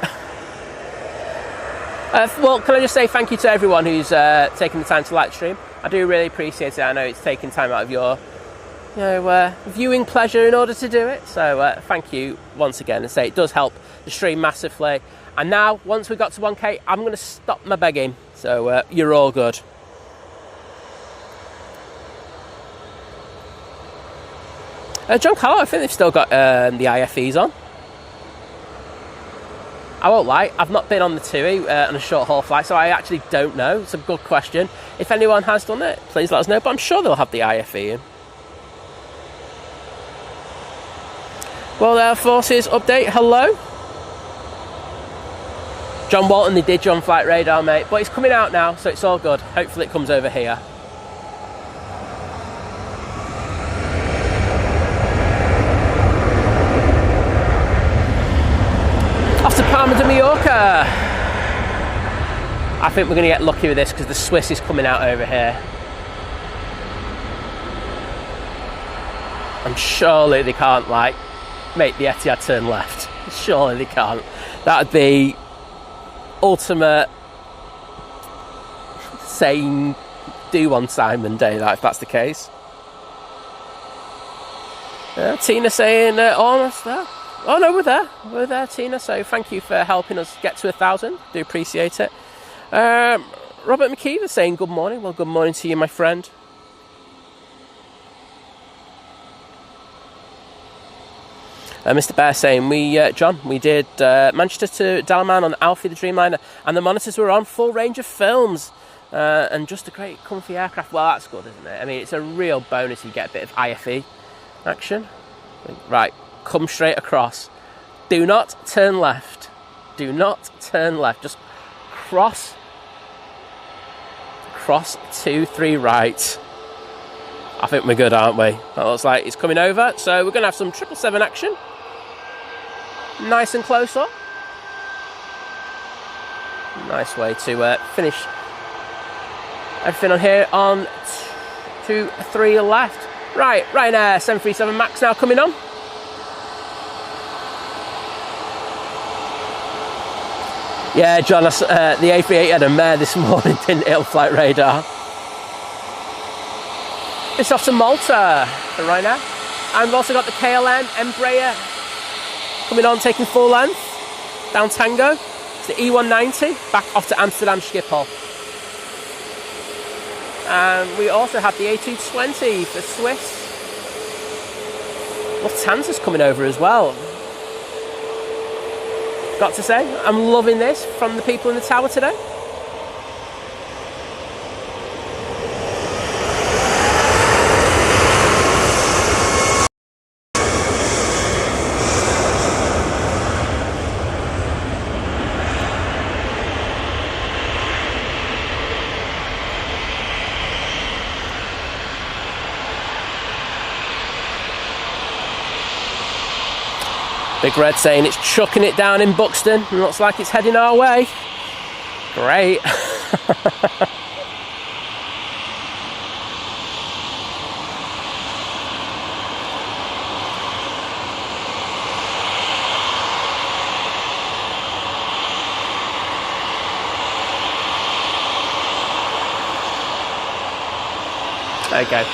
Well, can I just say thank you to everyone who's taking the time to live stream. I do really appreciate it. I know it's taking time out of your viewing pleasure in order to do it. So thank you once again. And say it does help the stream massively. And now, once we got to 1k, I'm going to stop my begging. So you're all good. John Callow, I think they've still got the IFEs on. I won't lie, I've not been on the TUI on a short haul flight, so I actually don't know. It's a good question. If anyone has done it, please let us know, but I'm sure they'll have the IFE in. World Air Forces update, hello. John Walton, they did you on Flight Radar, mate, but it's coming out now, so it's all good. Hopefully it comes over here. Off to Palma de Mallorca. I think we're going to get lucky with this because the Swiss is coming out over here. And surely they can't, like, make the Etihad turn left. Surely they can't. That would be ultimate saying do on Simon Day, if that's the case. Tina saying almost there. Oh no, we're there, Tina, so thank you for helping us get to 1,000, do appreciate it. Robert McKeever saying good morning. Well, good morning to you, my friend. Mr. Bear saying, John, we did Manchester to Dalaman on Alfie the Dreamliner, and the monitors were on, full range of films, and just a great comfy aircraft. Well, that's good, isn't it? I mean, it's a real bonus you get a bit of IFE action. Right. Come straight across. Do not turn left. Do not turn left. Just cross 2, 3 right. I think we're good, aren't we? That looks like it's coming over. So we're going to have some 777 action. Nice and close up. Nice way to finish everything on here on 2, 3 left. Right, Ryanair 737 MAX now coming on. Yeah, John, the A380 had a mare this morning, didn't it, on Flight Radar? It's off to Malta for Ryanair. And we've also got the KLM Embraer coming on, taking full length, down Tango. It's the E190, back off to Amsterdam Schiphol. And we also have the A220 for Swiss. Lufthansa's coming over as well. Got to say, I'm loving this from the people in the tower today. Big Red saying it's chucking it down in Buxton. It looks like it's heading our way. Great. There you go.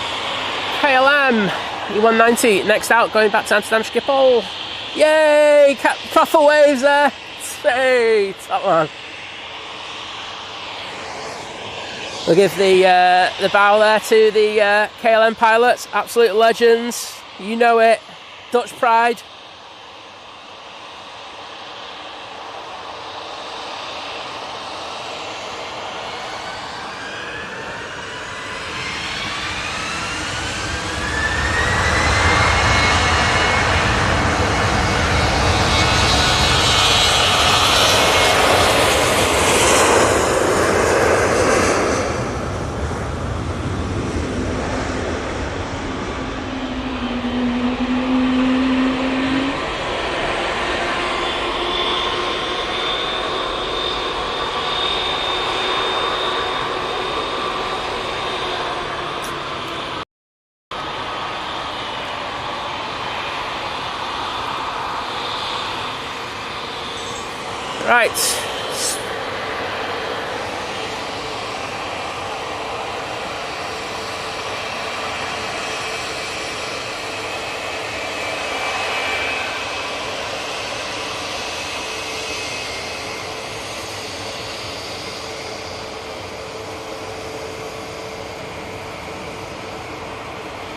KLM E190 next out, going back to Amsterdam Schiphol. Yay! Proper waves there. Sweet. That one. We'll give the bow there to the KLM pilots, absolute legends. You know it, Dutch pride. Right.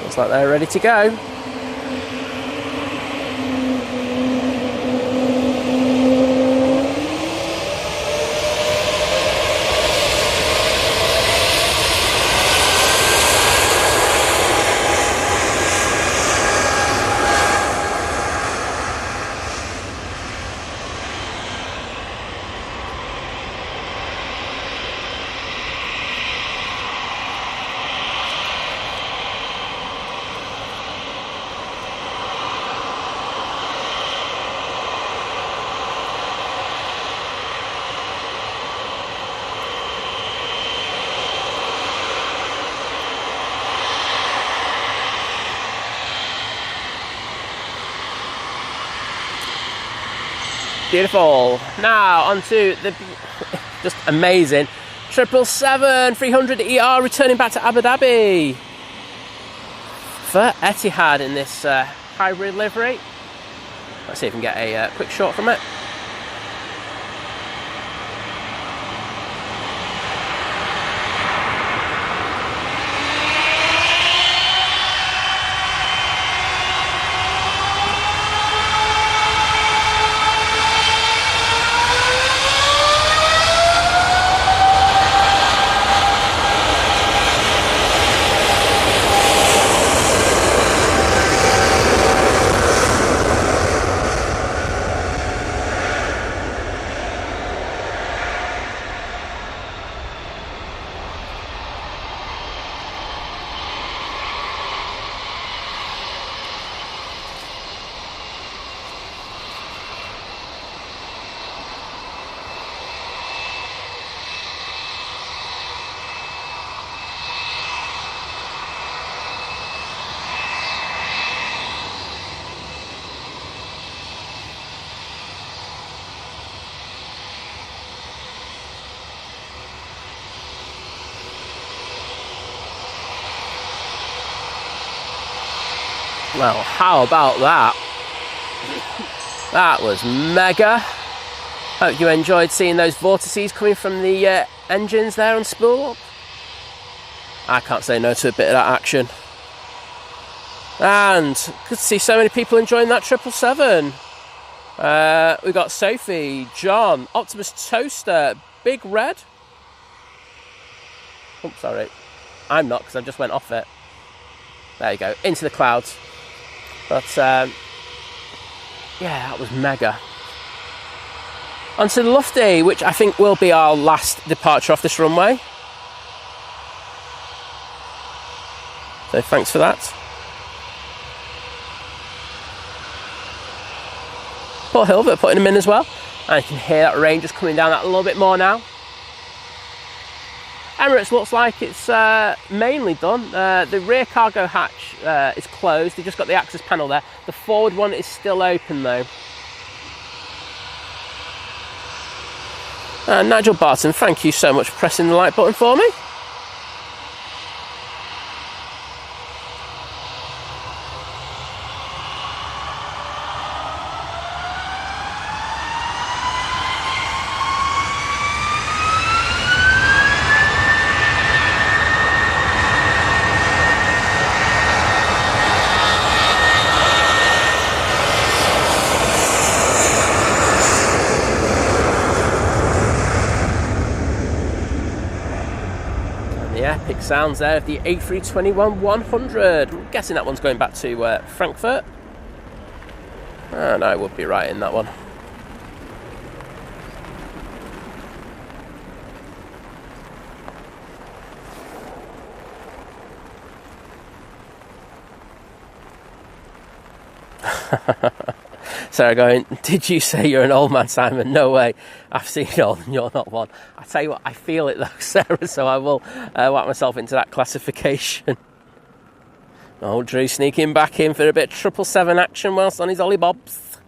Looks like they're ready to go. Beautiful. Now onto the just amazing 777-300ER returning back to Abu Dhabi for Etihad in this hybrid livery. Let's see if we can get a quick shot from it. Well, how about that? That was mega. Hope you enjoyed seeing those vortices coming from the engines there on spool. I can't say no to a bit of that action. And good to see so many people enjoying that 777. We got Sophie, John, Optimus Toaster, Big Red. Oh, sorry. I'm not, because I just went off it. There you go, into the clouds. But yeah, that was mega. Onto the Lufty, which I think will be our last departure off this runway. So thanks for that. Port Hilbert putting them in as well. And you can hear that rain just coming down that a little bit more now. Emirates looks like it's mainly done. The rear cargo hatch is closed. They've just got the access panel there. The forward one is still open though. Nigel Barton, thank you so much for pressing the like button for me. The epic sounds there of the A321-100. I'm guessing that one's going back to Frankfurt. And I would be right in that one. Sarah going, did you say you're an old man, Simon? No way. I've seen it all and you're not one. I tell you what, I feel it though, Sarah, so I will whack myself into that classification. Oh, Drew sneaking back in for a bit of 777 action whilst on his Ollie Bobs.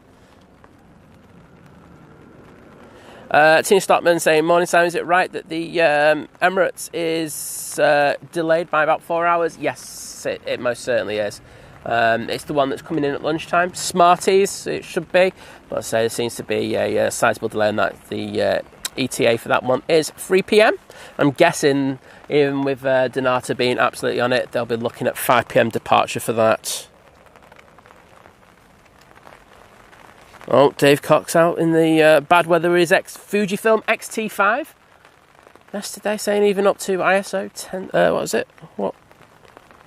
Tina Stockman saying, morning Simon, is it right that the Emirates is delayed by about 4 hours? Yes, it most certainly is. It's the one that's coming in at lunchtime. Smarties, it should be. But I say there seems to be a sizable delay on that. The ETA for that one is 3 p.m. I'm guessing, even with Donata being absolutely on it, they'll be looking at 5 p.m. departure for that. Oh, Dave Cox out in the bad weather is Fujifilm X-T5. Yesterday saying even up to ISO 10, what was it? What?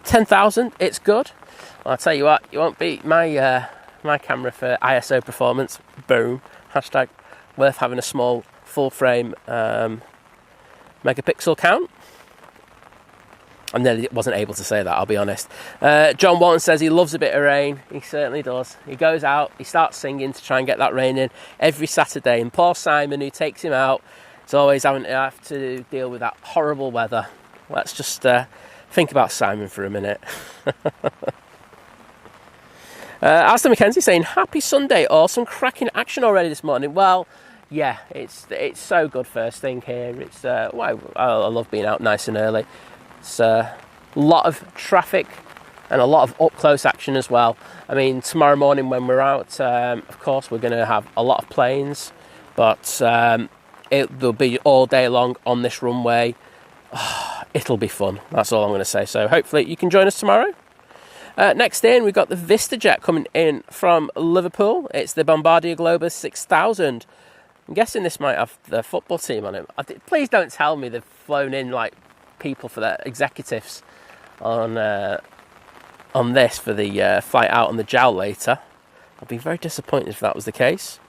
10,000, it's good. Well, I'll tell you what, you won't beat my my camera for ISO performance. Boom. Hashtag worth having a small full frame megapixel count. I nearly wasn't able to say that, I'll be honest. John Walton says he loves a bit of rain. He certainly does. He goes out, he starts singing to try and get that rain in every Saturday. And poor Simon, who takes him out, is always having to have to deal with that horrible weather. Let's just think about Simon for a minute. Alistair McKenzie saying, happy Sunday, awesome, cracking action already this morning. Well, yeah, it's so good first thing here. It's wow, I love being out nice and early. It's a lot of traffic and a lot of up-close action as well. I mean, tomorrow morning when we're out, of course, we're going to have a lot of planes, but it'll be all day long on this runway. It'll be fun. That's all I'm going to say. So hopefully you can join us tomorrow. Next in, we've got the VistaJet coming in from Liverpool. It's the Bombardier Globus 6000. I'm guessing this might have the football team on it. Please don't tell me they've flown in like people for their executives on this for the flight out on the JAL later. I'd be very disappointed if that was the case.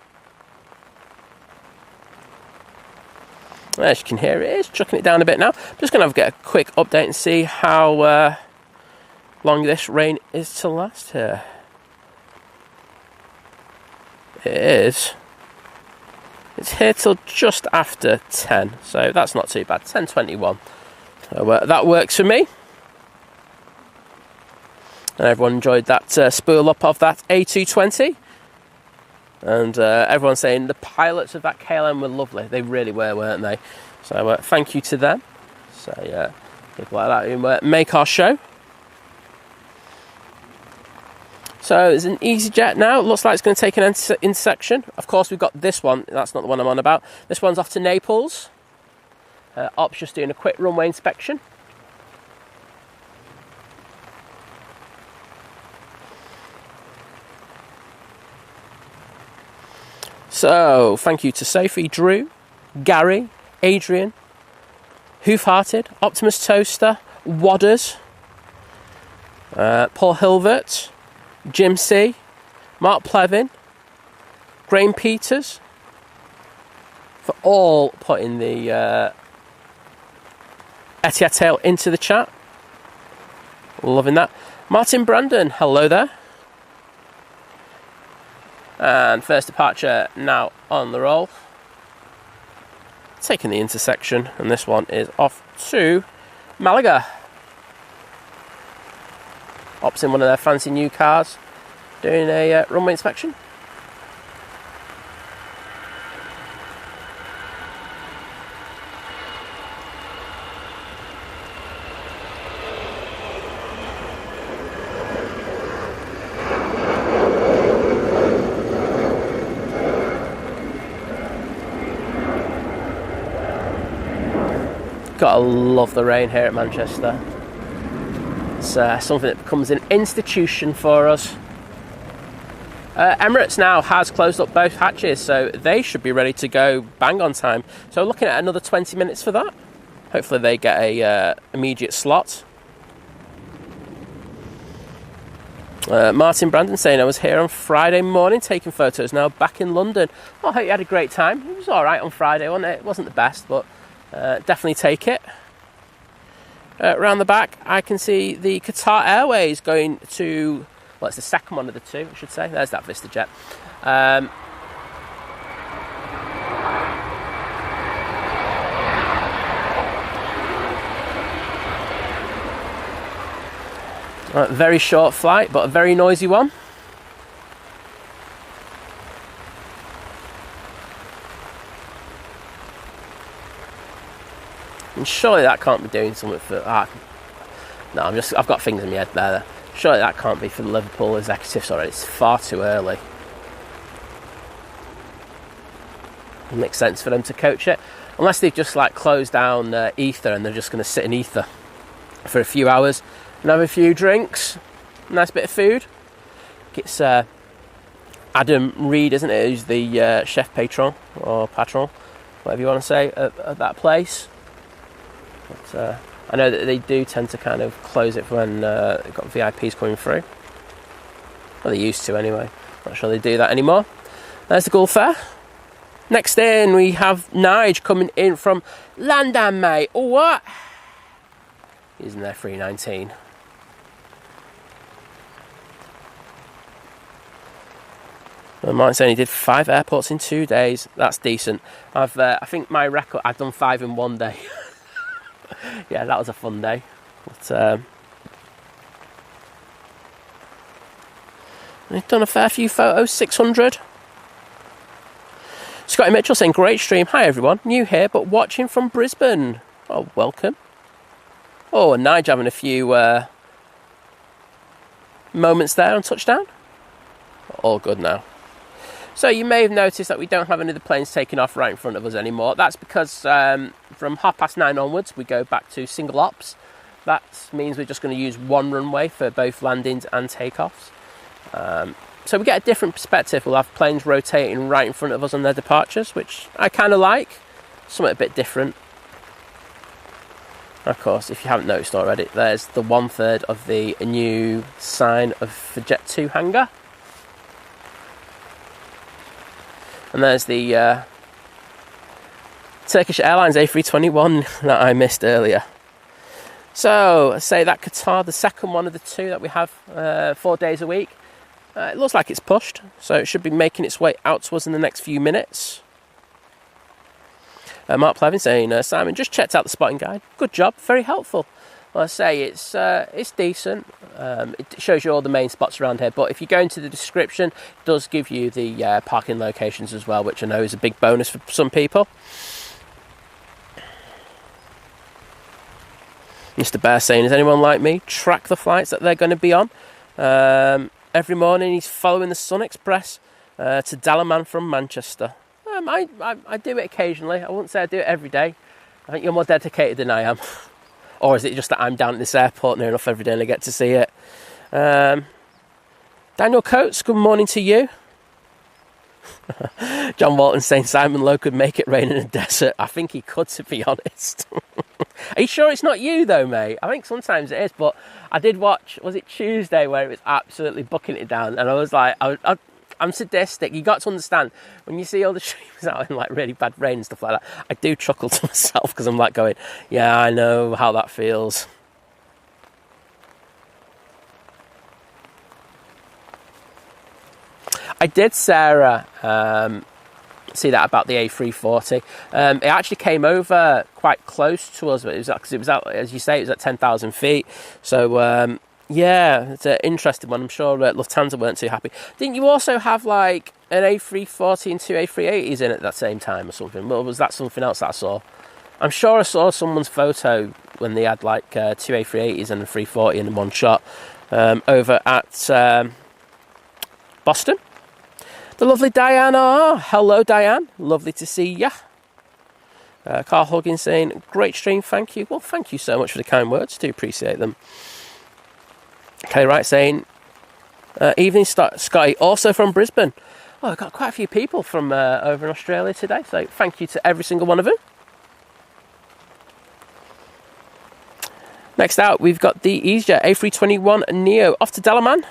As you can hear, it is chucking it down a bit now. I'm just going to get a quick update and see how long this rain is to last here. It's here till just after 10, so that's not too bad. 10:21. So that works for me. And everyone enjoyed that spool up of that A220. And everyone's saying the pilots of that KLM were lovely. They really were, weren't they? So thank you to them. So people like that who make our show. So there's an EasyJet now. It looks like it's going to take an intersection. Of course, we've got this one. That's not the one I'm on about. This one's off to Naples. Op's just doing a quick runway inspection. So, thank you to Sophie, Drew, Gary, Adrian, Hoofhearted, Optimus Toaster, Wadders, Paul Hilvert, Jim C, Mark Plevin, Graham Peters, for all putting the Etihad tail into the chat. Loving that. Martin Brandon, hello there. And first departure now on the roll. Taking the intersection, and this one is off to Malaga. Ops in one of their fancy new cars, doing a runway inspection. Gotta love the rain here at Manchester. It's something that becomes an institution for us. Emirates now has closed up both hatches, so they should be ready to go bang on time. So looking at another 20 minutes for that. Hopefully they get a immediate slot. Martin Brandon saying, I was here on Friday morning taking photos, now back in London. Oh, I hope you had a great time. It was alright on Friday, wasn't it? It wasn't the best, but definitely take it. Around the back, I can see the Qatar Airways going to, well, it's the second one of the two, I should say. There's that VistaJet. Very short flight, but a very noisy one. And surely that can't be doing something for... no, I've got things in my head there. Surely that can't be for the Liverpool executives already. It's far too early. It makes sense for them to coach it. Unless they've just like closed down Ether and they're just going to sit in Ether for a few hours and have a few drinks, nice bit of food. It's Adam Reed, isn't it, who's the chef patron, or patron, whatever you want to say, at that place. But I know that they do tend to kind of close it when they've got VIPs coming through. Well, they used to anyway. Not sure they do that anymore. There's the Gulf Fair. Next in, we have Nige coming in from London, mate. Oh, what? Using their 319. Martin saying he did 5 airports in 2 days. That's decent. I think my record, I've done 5 in 1 day. Yeah, that was a fun day. But we've done a fair few photos, 600. Scotty Mitchell saying, great stream. Hi everyone, new here but watching from Brisbane. Oh, welcome. Oh, and Nige having a few moments there on touchdown. All good now. So you may have noticed that we don't have any of the planes taking off right in front of us anymore. That's because from 9:30 onwards we go back to single ops. That means we're just going to use one runway for both landings and takeoffs. So we get a different perspective. We'll have planes rotating right in front of us on their departures, which I kind of like. Something a bit different. Of course, if you haven't noticed already, there's the 1/3 of the new sign of the Jet2 hangar. And there's the Turkish Airlines A321 that I missed earlier. So, I say that Qatar, the second one of the two that we have 4 days a week. It looks like it's pushed, so it should be making its way out to us in the next few minutes. Mark Plevin saying, Simon, just checked out the spotting guide. Good job, very helpful. Well, I say it's decent. It shows you all the main spots around here, but if you go into the description, it does give you the parking locations as well, which I know is a big bonus for some people. Mr. Bear saying, is anyone like me? Track the flights that they're going to be on. Every morning he's following the Sun Express to Dalaman from Manchester. I do it occasionally. I wouldn't say I do it every day. I think you're more dedicated than I am. Or is it just that I'm down at this airport near enough every day and I get to see it? Daniel Coates, good morning to you. John Walton saying Simon Lowe could make it rain in a desert. I think he could, to be honest. Are you sure it's not you though, mate? I think sometimes it is, but I did watch, was it Tuesday, where it was absolutely bucking it down, and I was like, I'm sadistic. You got to understand, when you see all the streamers out in like really bad rain and stuff like that, I do chuckle to myself because I'm like going, yeah, I know how that feels. I did, Sarah, see that about the A340. It actually came over quite close to us, but it was out, as you say, it was at 10,000 feet. So yeah, it's an interesting one. I'm sure Lufthansa weren't too happy. Didn't you also have like an A340 and 2 A380s in at that same time or something? Well, was that something else that I saw? I'm sure I saw someone's photo when they had like 2 A380s and a 340 in one shot over at Boston. The lovely Diane R. Hello, Diane. Lovely to see ya. Carl Huggins saying, great stream, thank you. Well, thank you so much for the kind words. Do appreciate them. Kelly Wright saying, evening, Scotty, also from Brisbane. Oh, I've got quite a few people from over in Australia today, so thank you to every single one of them. Next out, we've got the EasyJet A321 Neo off to Delaman.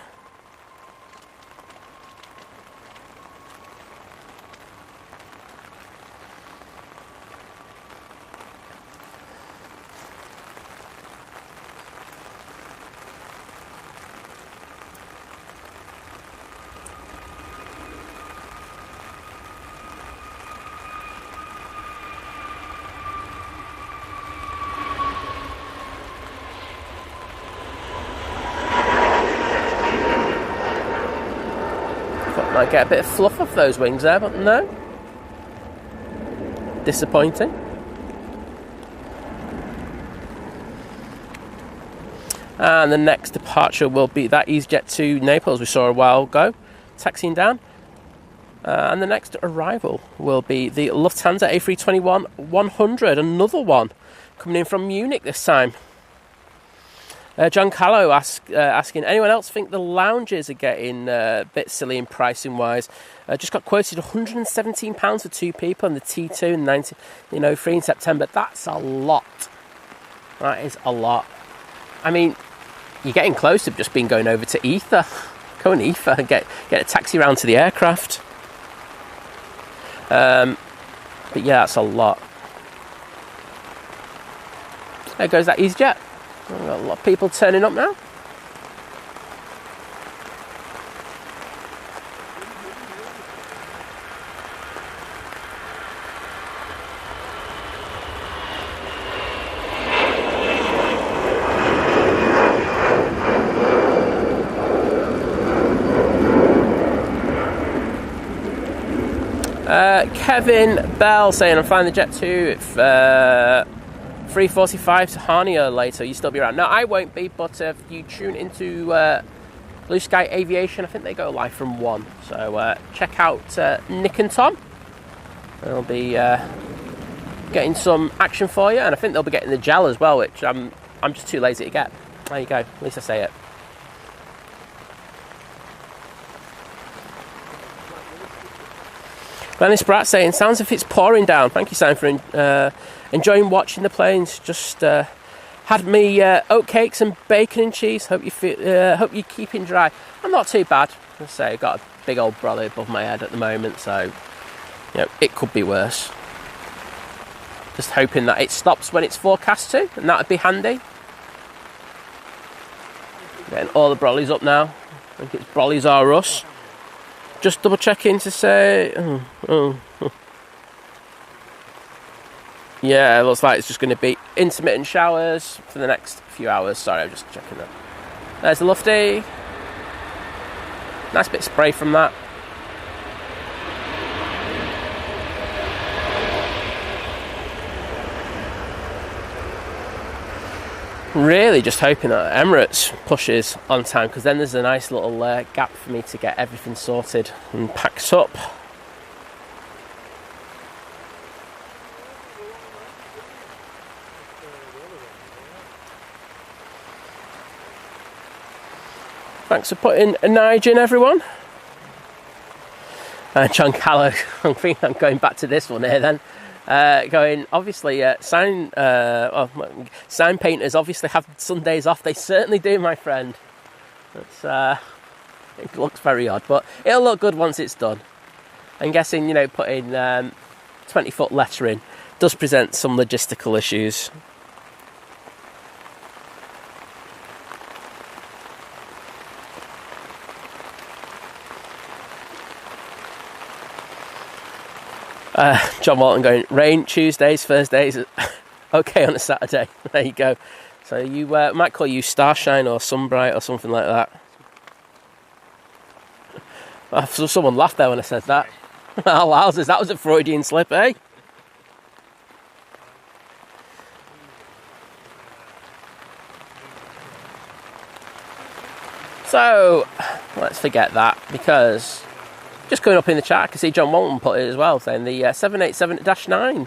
Might get a bit of fluff off those wings there, but no. Disappointing. And the next departure will be that EasyJet to Naples we saw a while ago, taxiing down. And the next arrival will be the Lufthansa A321-100, another one, coming in from Munich this time. John Callow asking, anyone else think the lounges are getting a bit silly in pricing wise? Just got quoted £117 for 2 people on the T2 and 1903 in September. That's a lot. That is a lot. I mean, you're getting close to just going over to Ether. Go on Ether and get a taxi round to the aircraft. But yeah, that's a lot. There goes that EasyJet. We've got a lot of people turning up now. Kevin Bell saying, I'm flying the Jet2 at 3:45 to Hania later. You still be around? No, I won't be, but if you tune into Blue Sky Aviation, I think they go live from 1. So check out Nick and Tom. They'll be getting some action for you, and I think they'll be getting the gel as well, which I'm just too lazy to get. There you go. At least I say it. Lenny Spratt saying, sounds as if it's pouring down. Thank you, Simon, for enjoying watching the planes. Just had me oat cakes and bacon and cheese. Hope you're keeping dry. I'm not too bad. I'll say I've got a big old brolly above my head at the moment, so it could be worse. Just hoping that it stops when it's forecast to, and that'd be handy. Getting all the brollies up now. I think it's Brollies R Us. Just double checking to say, yeah, it looks like it's just going to be intermittent showers for the next few hours. Sorry, I'm just checking that. There's the Lufty. Nice bit of spray from that. Really just hoping that Emirates pushes on time, because then there's a nice little gap for me to get everything sorted and packed up. Thanks for putting a Nige in, everyone. John Callow, I think I'm going back to this one here then. Going, obviously, sign painters obviously have Sundays off. They certainly do, my friend. It looks very odd, but it'll look good once it's done. I'm guessing, putting 20-foot lettering does present some logistical issues. John Walton going, rain Tuesdays, Thursdays, okay on a Saturday. There you go. So you might call you Starshine or Sunbright or something like that. So someone laughed there when I said that. Oh, wowzers, that was a Freudian slip, eh? So let's forget that, because just coming up in the chat, I can see John Walton put it as well, saying the 787-9,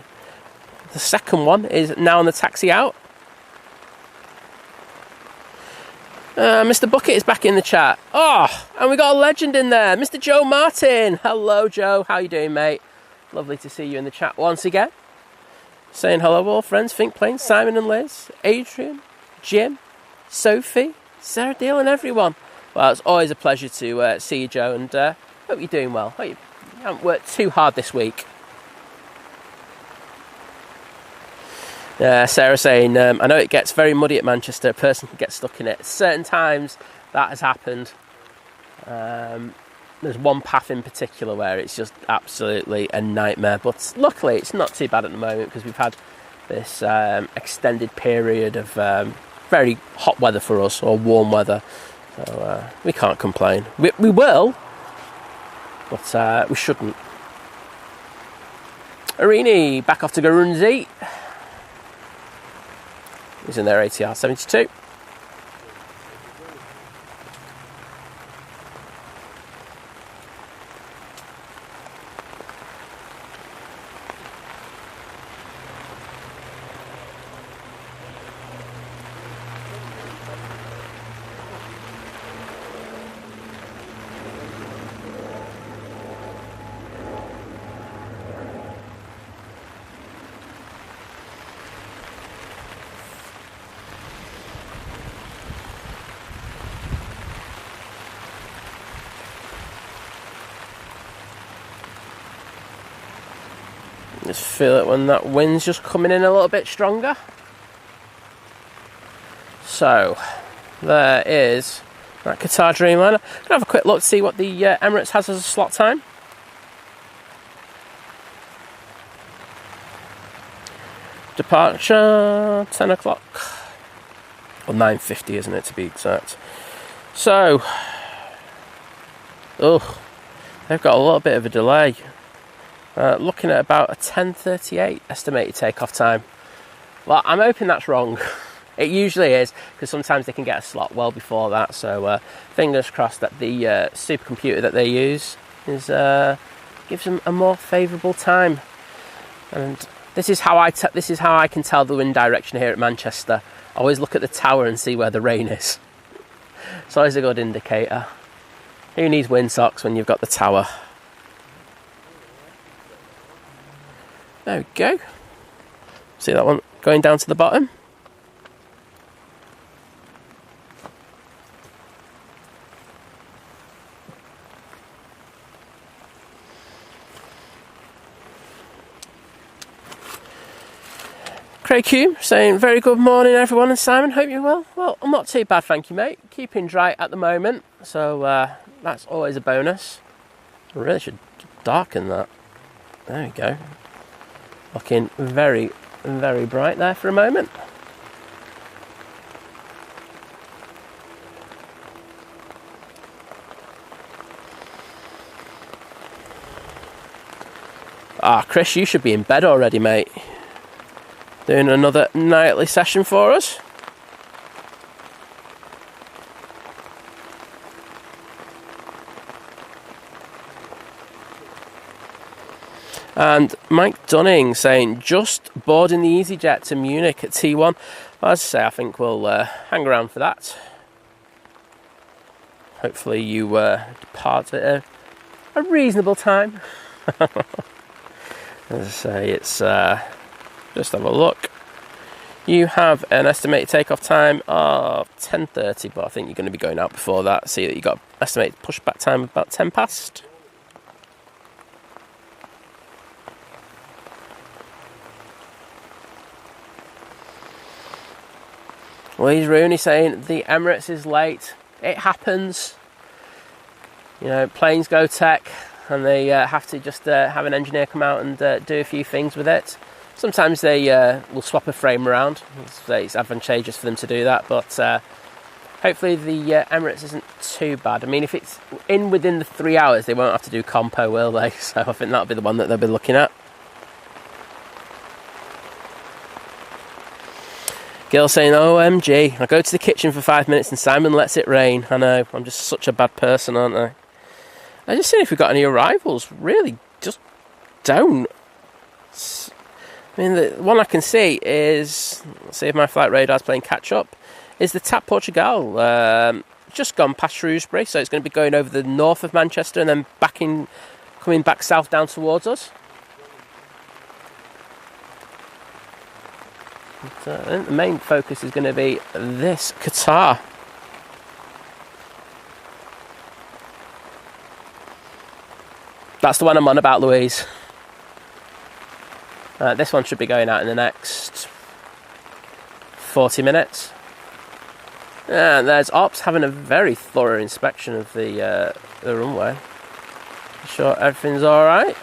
the second one, is now on the taxi out. Mr. Bucket is back in the chat. Oh, and we got a legend in there, Mr. Joe Martin. Hello, Joe. How you doing, mate? Lovely to see you in the chat once again. Saying hello, all friends. Think Planes, Simon and Liz, Adrian, Jim, Sophie, Sarah Deal and everyone. Well, it's always a pleasure to see you, Joe, and hope you're doing well. Hope you haven't worked too hard this week. Sarah saying, I know it gets very muddy at Manchester, a person can get stuck in it. Certain times that has happened. There's one path in particular where it's just absolutely a nightmare, but luckily it's not too bad at the moment because we've had this extended period of very hot weather for us, or warm weather, so we can't complain. We will, but we shouldn't. Arini back off to Guernsey. He's in their ATR 72. Just feel it when that wind's just coming in a little bit stronger. So, there is that Qatar Dreamliner. I'm going to have a quick look to see what the Emirates has as a slot time. Departure, 10 o'clock. Or 9:50, isn't it, to be exact. So, they've got a little bit of a delay. Looking at about a 10:38 estimated takeoff time. Well, I'm hoping that's wrong. It usually is, because sometimes they can get a slot well before that. So fingers crossed that the supercomputer that they use gives them a more favourable time. And this is how I can tell the wind direction here at Manchester. I always look at the tower and see where the rain is. It's always a good indicator. Who needs windsocks when you've got the tower? There we go. See that one going down to the bottom? Craig Hume saying, very good morning everyone, and Simon, hope you're well. Well, I'm not too bad, thank you mate. Keeping dry at the moment, so that's always a bonus. I really should darken that. There we go. Looking very, very bright there for a moment. Chris, you should be in bed already, mate. Doing another nightly session for us. And Mike Dunning saying, just boarding the EasyJet to Munich at T1. Well, as I say, I think we'll hang around for that. Hopefully you depart at a reasonable time. As I say, it's just have a look. You have an estimated takeoff time of 10:30, but I think you're going to be going out before that. See that you got estimated pushback time of about 10 past. Louise Rooney saying the Emirates is late. It happens. You know, planes go tech and they have to just have an engineer come out and do a few things with it. Sometimes they will swap a frame around. It's advantageous for them to do that, but hopefully the Emirates isn't too bad. I mean, if it's within the 3 hours, they won't have to do compo, will they? So I think that'll be the one that they'll be looking at. Gil saying, OMG, I go to the kitchen for 5 minutes and Simon lets it rain. I know, I'm just such a bad person, aren't I? I just see if we've got any arrivals. Really, just don't. I mean, the one I can see is, let's see if my flight radar's playing catch up, is the TAP Portugal. Just gone past Shrewsbury, so it's going to be going over the north of Manchester and then coming back south down towards us. But, I think the main focus is going to be this Qatar. That's the one I'm on about, Louise. This one should be going out in the next 40 minutes. And there's Ops having a very thorough inspection of the runway. Sure everything's alright.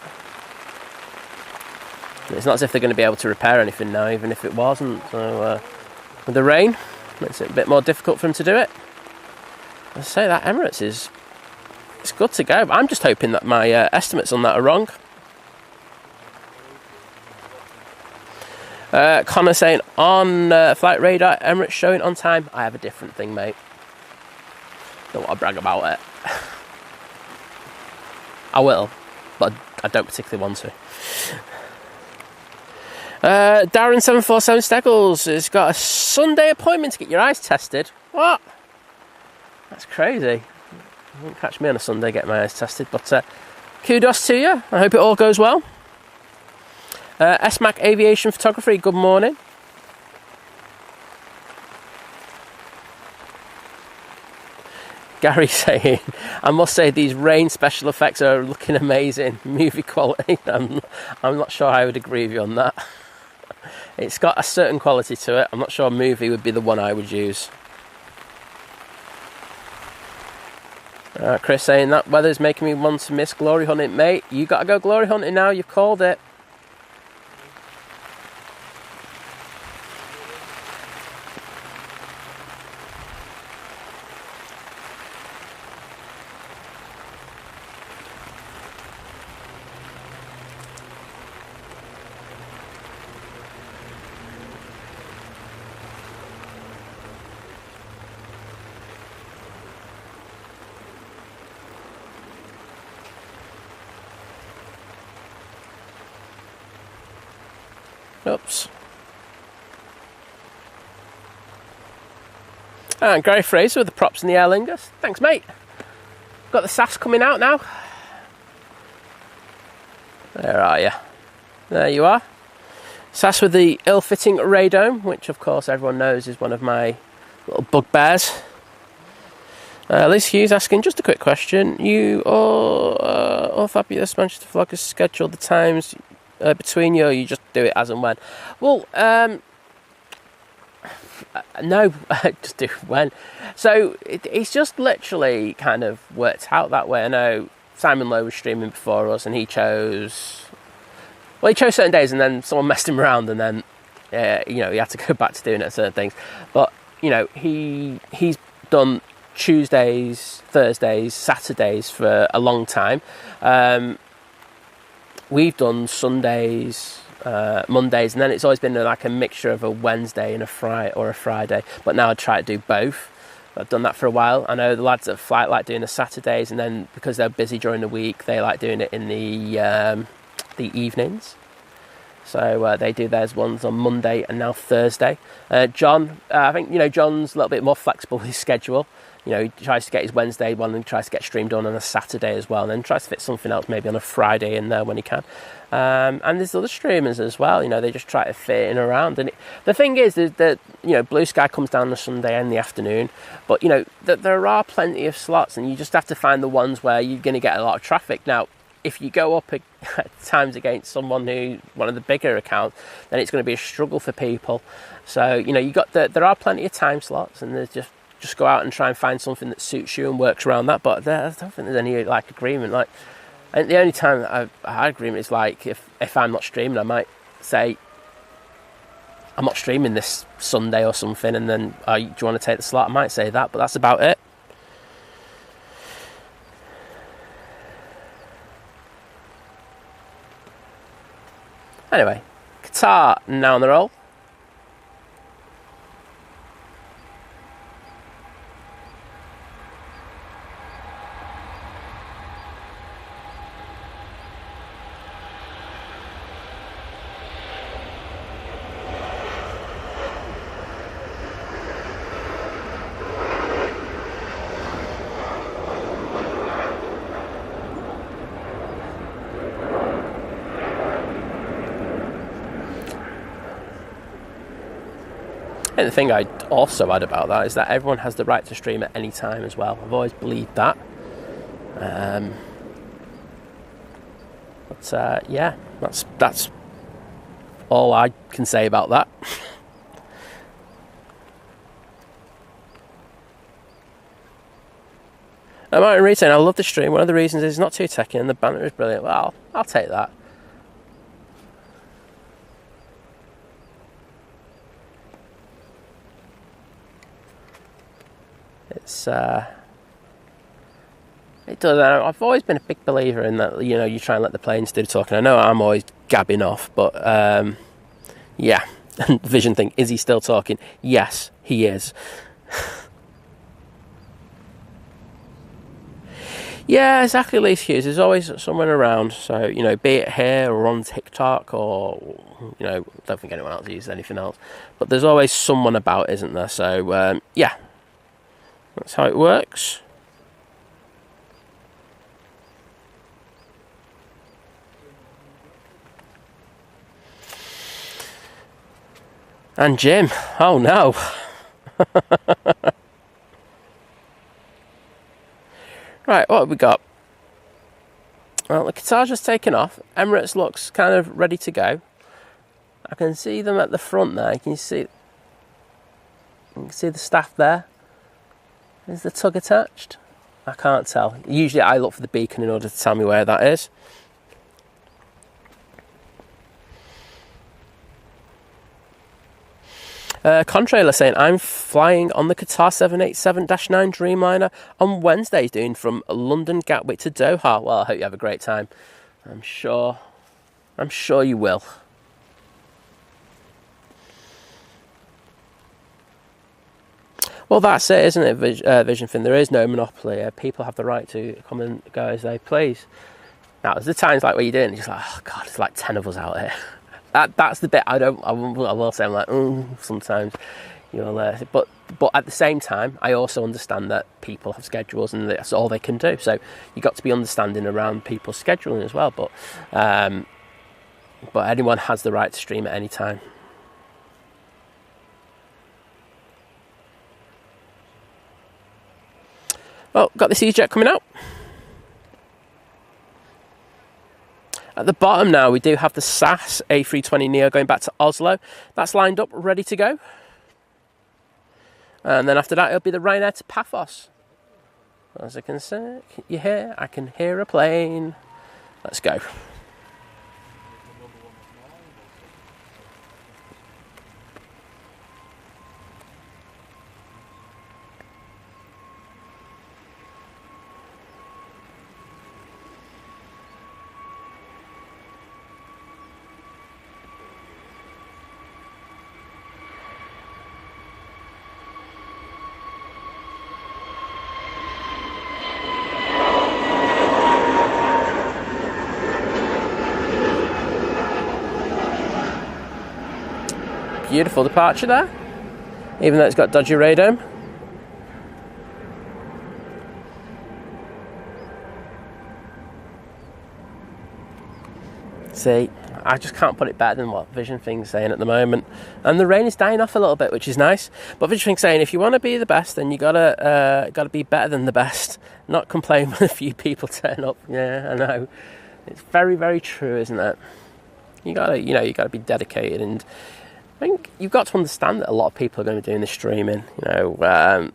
It's not as if they're going to be able to repair anything now, even if it wasn't. So with the rain, makes it a bit more difficult for them to do it. I say that Emirates it's good to go. I'm just hoping that my estimates on that are wrong. Connor saying, on flight radar, Emirates showing on time. I have a different thing, mate. Don't want to brag about it. I will, but I don't particularly want to. Darren 747 Steggles has got a Sunday appointment to get your eyes tested. What? That's crazy. You won't catch me on a Sunday getting my eyes tested, but kudos to you. I hope it all goes well. SMAC Aviation Photography, good morning. Gary saying, I must say these rain special effects are looking amazing. Movie quality. I'm not sure I would agree with you on that. It's got a certain quality to it. I'm not sure movie would be the one I would use. Chris saying that weather's making me want to miss glory hunting. Mate, you got to go glory hunting now. You've called it. Oops. And Gary Fraser with the props in the Aer Lingus. Thanks, mate. Got the SAS coming out now. Where are you? There you are. SAS with the ill-fitting radome, which of course everyone knows is one of my little bugbears. Liz Hughes asking just a quick question. You all fabulous Manchester vloggers schedule the times between you, or you just do it as and when? Well, no, just do when. So it's just literally kind of worked out that way. I know Simon Lowe was streaming before us, and he chose certain days, and then someone messed him around, and then he had to go back to doing it at certain things. But he's done Tuesdays, Thursdays, Saturdays for a long time. We've done Sundays, Mondays, and then it's always been like a mixture of a Wednesday and a Friday. But now I try to do both. I've done that for a while. I know the lads at Flight like doing the Saturdays, and then because they're busy during the week, they like doing it in the evenings. So they do theirs ones on Monday and now Thursday. John, I think John's a little bit more flexible with his schedule. He tries to get his Wednesday one and tries to get streamed on a Saturday as well, and then tries to fit something else maybe on a Friday in there when he can. And there's other streamers as well. They just try to fit in around. And the thing is that Blue Sky comes down on a Sunday in the afternoon, but there are plenty of slots, and you just have to find the ones where you're going to get a lot of traffic. Now, if you go up at times against one of the bigger accounts, then it's going to be a struggle for people. So there are plenty of time slots, and there's just go out and try and find something that suits you and works around that. But I don't think there's any agreement. And the only time that I had agreement is if I'm not streaming, I might say I'm not streaming this Sunday or something, and then do you want to take the slot? I might say that, but that's about it. Anyway, Qatar now on the roll. And the thing I'd also add about that is that everyone has the right to stream at any time as well. I've always believed that. Yeah, that's all I can say about that. Martin Reed saying, I love the stream. One of the reasons is it's not too techy and the banter is brilliant. Well, I'll take that. It does. I've always been a big believer in that. You know, you try and let the planes do the talking. I know I'm always gabbing off, but yeah. Vision thing. Is he still talking? Yes, he is. Yeah, exactly, Lee Hughes. There's always someone around. So, you know, be it here or on TikTok or, you know, I don't think anyone else uses anything else. But there's always someone about, isn't there? So, yeah. That's how it works. And Jim. Oh, no. Right, what have we got? Well, the Qatar just taken off. Emirates looks kind of ready to go. I can see them at the front there. You can see the staff there. Is the tug attached? I can't tell. Usually I look for the beacon in order to tell me where that is. Contrailer saying, I'm flying on the Qatar 787-9 Dreamliner on Wednesday, doing from London Gatwick to Doha. Well, I hope you have a great time. I'm sure you will. Well, that's it, isn't it, Vision Fin? There is no monopoly. People have the right to come and go as they please. Now, there's the times like where you didn't, you're just like, oh God, there's like 10 of us out here. That's the bit I will say, I'm like, sometimes, you know, but at the same time, I also understand that people have schedules and that's all they can do. So you've got to be understanding around people's scheduling as well. But anyone has the right to stream at any time. Well, got this EasyJet coming out. At the bottom now, we do have the SAS A320neo going back to Oslo. That's lined up, ready to go. And then after that, it'll be the Ryanair to Paphos. As I can see, I can hear a plane. Let's go. Beautiful departure there, even though it's got dodgy radome. See, I just can't put it better than what Vision Thing's saying at the moment. And the rain is dying off a little bit, which is nice. But Vision Thing's saying, if you want to be the best, then you gotta be better than the best. Not complain when a few people turn up. Yeah, I know. It's very, very true, isn't it? You gotta be dedicated, and I think you've got to understand that a lot of people are going to be doing this streaming. The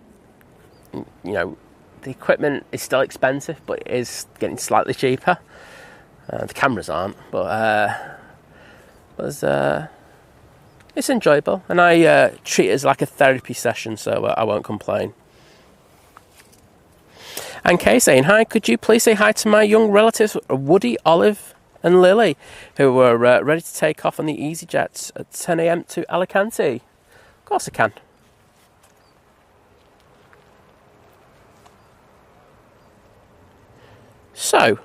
equipment is still expensive, but it is getting slightly cheaper. The cameras aren't, but it's enjoyable, and I treat it as like a therapy session, so I won't complain. And Kay saying, hi, could you please say hi to my young relatives, Woody, Olive and Lily, who were ready to take off on the EasyJet at 10 a.m. to Alicante? Of course I can. So,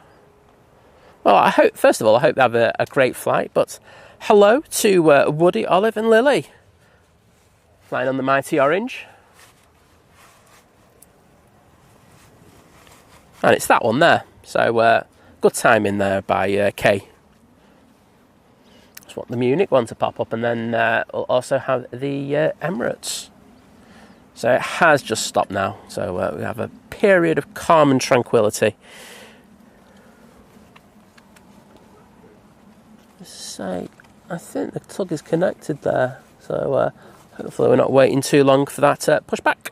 well, I hope they have a great flight, but hello to Woody, Olive and Lily, flying on the Mighty Orange. And it's that one there, so good timing there by Kay. just want the Munich one to pop up, and then we'll also have the Emirates. So it has just stopped now, so we have a period of calm and tranquility. So I think the tug is connected there, so hopefully we're not waiting too long for that pushback.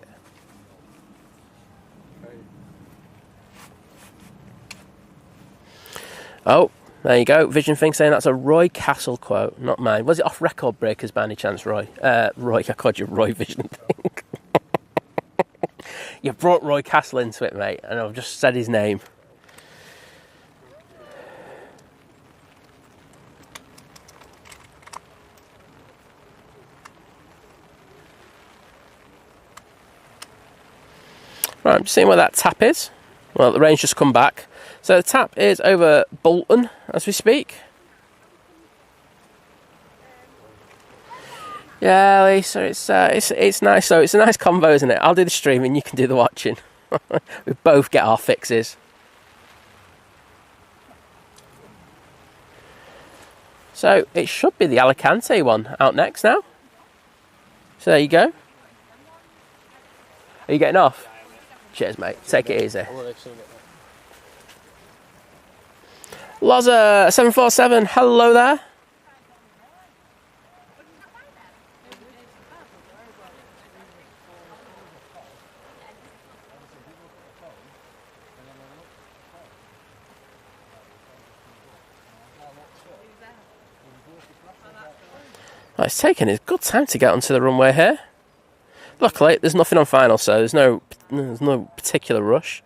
Oh, there you go. Vision Thing saying that's a Roy Castle quote, not mine. Was it off Record Breakers by any chance, Roy? Roy, I called you Roy Vision Thing. You brought Roy Castle into it, mate, and I've just said his name. Right, I'm just seeing where that tap is. Well, the rain's just come back. So the tap is over Bolton as we speak. Yeah, Lisa, it's nice. So it's a nice combo, isn't it? I'll do the streaming, you can do the watching. We both get our fixes. So it should be the Alicante one out next now. So there you go. Are you getting off? Cheers, mate. Take it easy. Loza 747, hello there. Well, it's taken a good time to get onto the runway here. Luckily, there's nothing on final, so there's no particular rush.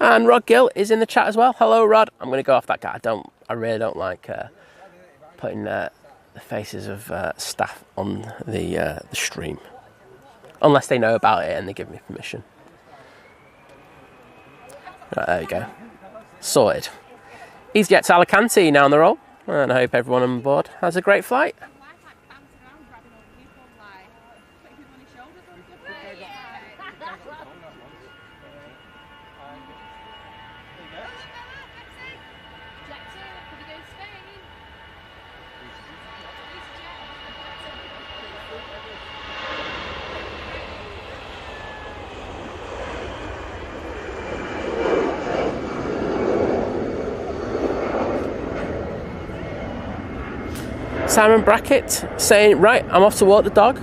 And Rod Gill is in the chat as well. Hello, Rod. I'm going to go off that guy. I really don't like putting the faces of staff on the stream, unless they know about it and they give me permission. Right, there you go. Sorted. EasyJet to Alicante now on the roll, and I hope everyone on board has a great flight. Simon Brackett saying, right, I'm off to walk the dog.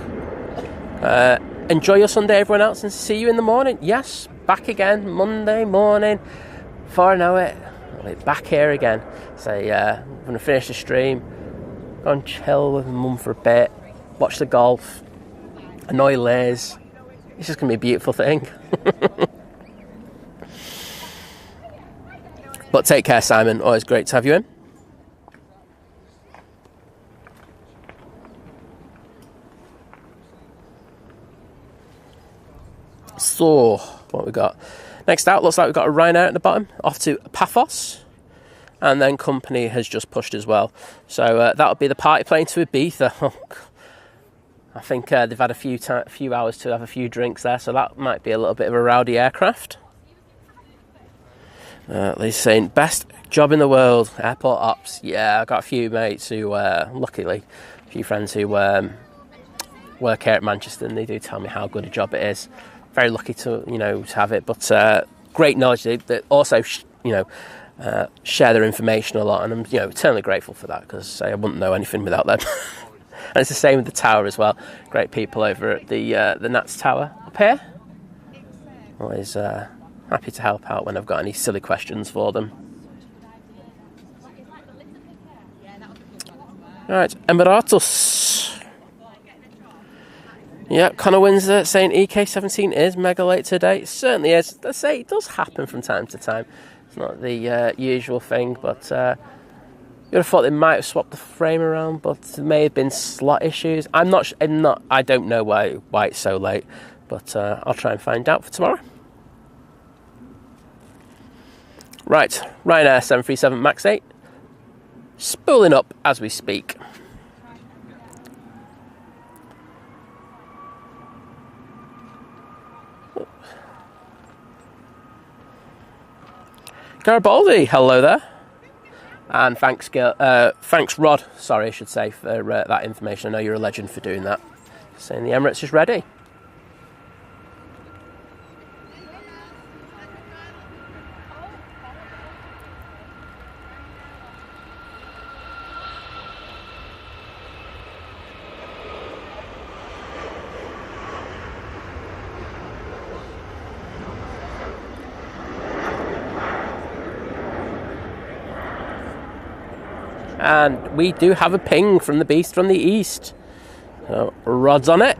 Enjoy your Sunday, everyone else, and see you in the morning. Yes, back again, Monday morning. Before I know it, I'll be back here again. So I'm going to finish the stream, go and chill with my mum for a bit, watch the golf, annoy Liz. It's just going to be a beautiful thing. But take care, Simon. Always great to have you in. So, what we got? Next out, looks like we've got a Ryanair at the bottom, off to Paphos. And then company has just pushed as well. So that'll be the party plane to Ibiza. I think they've had a few hours to have a few drinks there, so that might be a little bit of a rowdy aircraft. He's saying, best job in the world, airport ops. Yeah, I've got a few mates who, luckily, a few friends who work here at Manchester, and they do tell me how good a job it is. Very lucky to to have it, but great knowledge. They also share their information a lot, and I'm eternally grateful for that, because I wouldn't know anything without them. And it's the same with the tower as well. Great people over at the Nats Tower up here. Always happy to help out when I've got any silly questions for them. Right, Emirates. Yeah, Connor Windsor saying EK17 is mega late today. It certainly is. Let's say it does happen from time to time. It's not the usual thing, but you'd have thought they might have swapped the frame around, but there may have been slot issues. I don't know why it's so late, but I'll try and find out for tomorrow. Right, Ryanair 737 MAX 8, spooling up as we speak. Garibaldi, hello there. And thanks, thanks Rod, sorry I should say, for that information. I know you're a legend for doing that. Saying the Emirates is ready. And we do have a ping from the beast from the east. So, Rod's on it.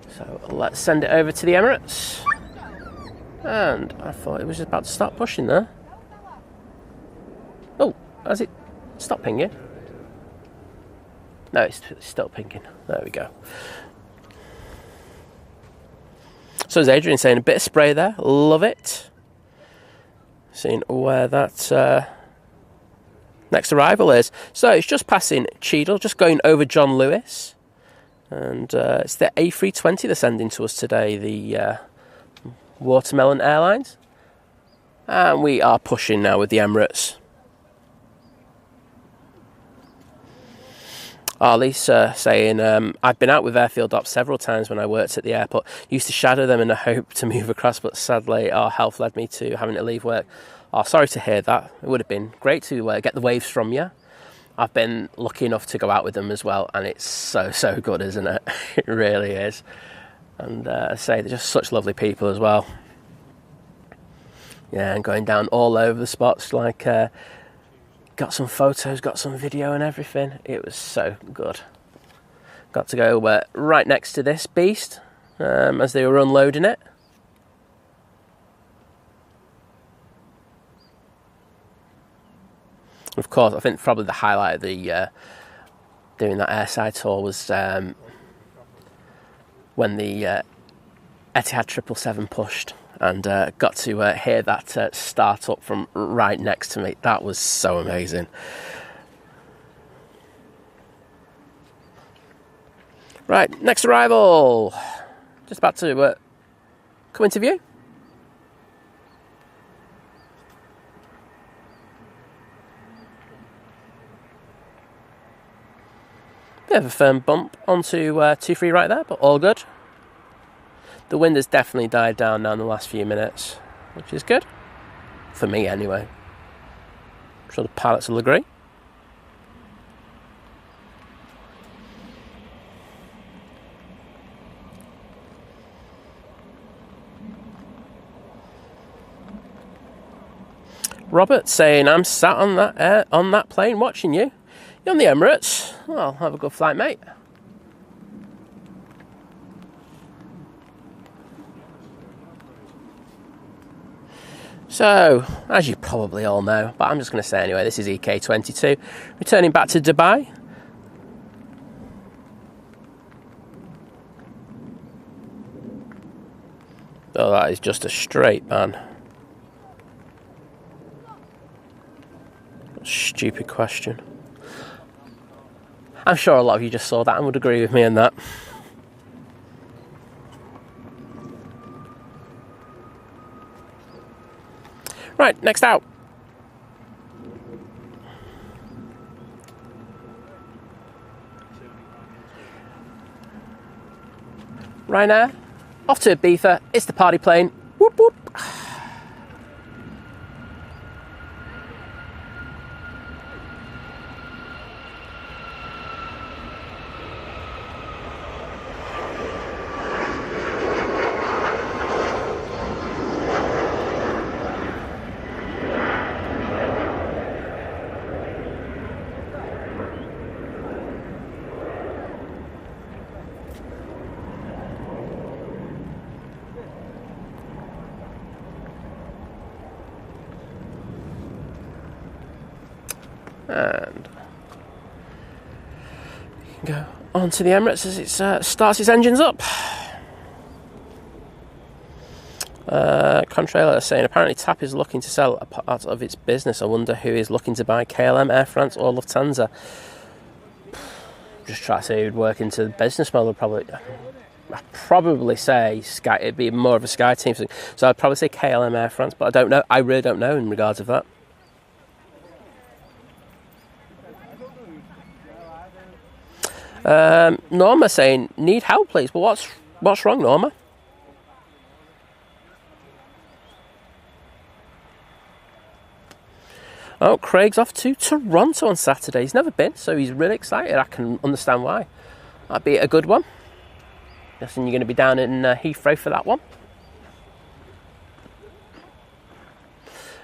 So let's send it over to the Emirates. And I thought it was just about to start pushing there. Oh, has it stopped pinging? No, it's still pinging. There we go. So as Adrian saying, a bit of spray there, love it. Seeing where that next arrival is. So it's just passing Cheadle, just going over John Lewis. And it's the A320 they're sending to us today, the Watermelon Airlines. And we are pushing now with the Emirates. Ali's saying, I've been out with airfield ops several times when I worked at the airport. Used to shadow them in a hope to move across, but sadly our health led me to having to leave work. Oh, sorry to hear that. It would have been great to get the waves from you. I've been lucky enough to go out with them as well, and it's so good, isn't it? It really is. And I say, they're just such lovely people as well. Yeah, and going down all over the spots, like... got some photos, got some video and everything. It was so good. Got to go right next to this beast as they were unloading it. Of course, I think probably the highlight of the doing that airside tour was when the Etihad 777 pushed. And got to hear that start up from right next to me. That was so amazing. Right, next arrival. Just about to come into view. Bit of a firm bump onto 2-3 right there, but all good. The wind has definitely died down now in the last few minutes, which is good. For me, anyway. I'm sure the pilots will agree. Robert saying, I'm sat on that plane watching you. You're on the Emirates. Well, have a good flight, mate. So, as you probably all know, but I'm just going to say anyway, this is EK22, returning back to Dubai. Oh, that is just a straight ban. Stupid question. I'm sure a lot of you just saw that and would agree with me on that. Right, next out. Ryanair, off to Ibiza. It's the party plane. Whoop whoop. And you can go on to the Emirates as it starts its engines up. Contrailer saying, apparently TAP is looking to sell a part of its business. I wonder who is looking to buy KLM, Air France or Lufthansa. Just try to say it would work into the business model, probably. I'd probably say Sky. It'd be more of a Sky team thing. So I'd probably say KLM Air France, but I don't know. I really don't know in regards of that. Norma saying, need help please. But what's wrong, Norma? Oh, Craig's off to Toronto on Saturday. He's never been, so he's really excited. I can understand why. That'd be a good one. Guessing you're going to be down in Heathrow for that one.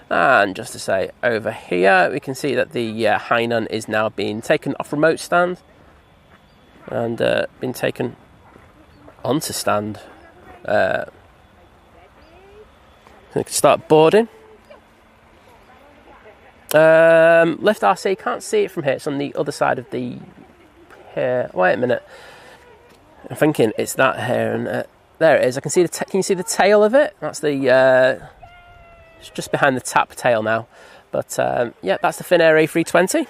And just to say, over here we can see that the Hainan is now being taken off remote stand and been taken onto stand. We can start boarding. Lift RC, can't see it from here. It's on the other side of the here. Wait a minute. I'm thinking it's that here, and there it is. I can see can you see the tail of it? That's the it's just behind the tap tail now. But yeah, that's the Finnair A320.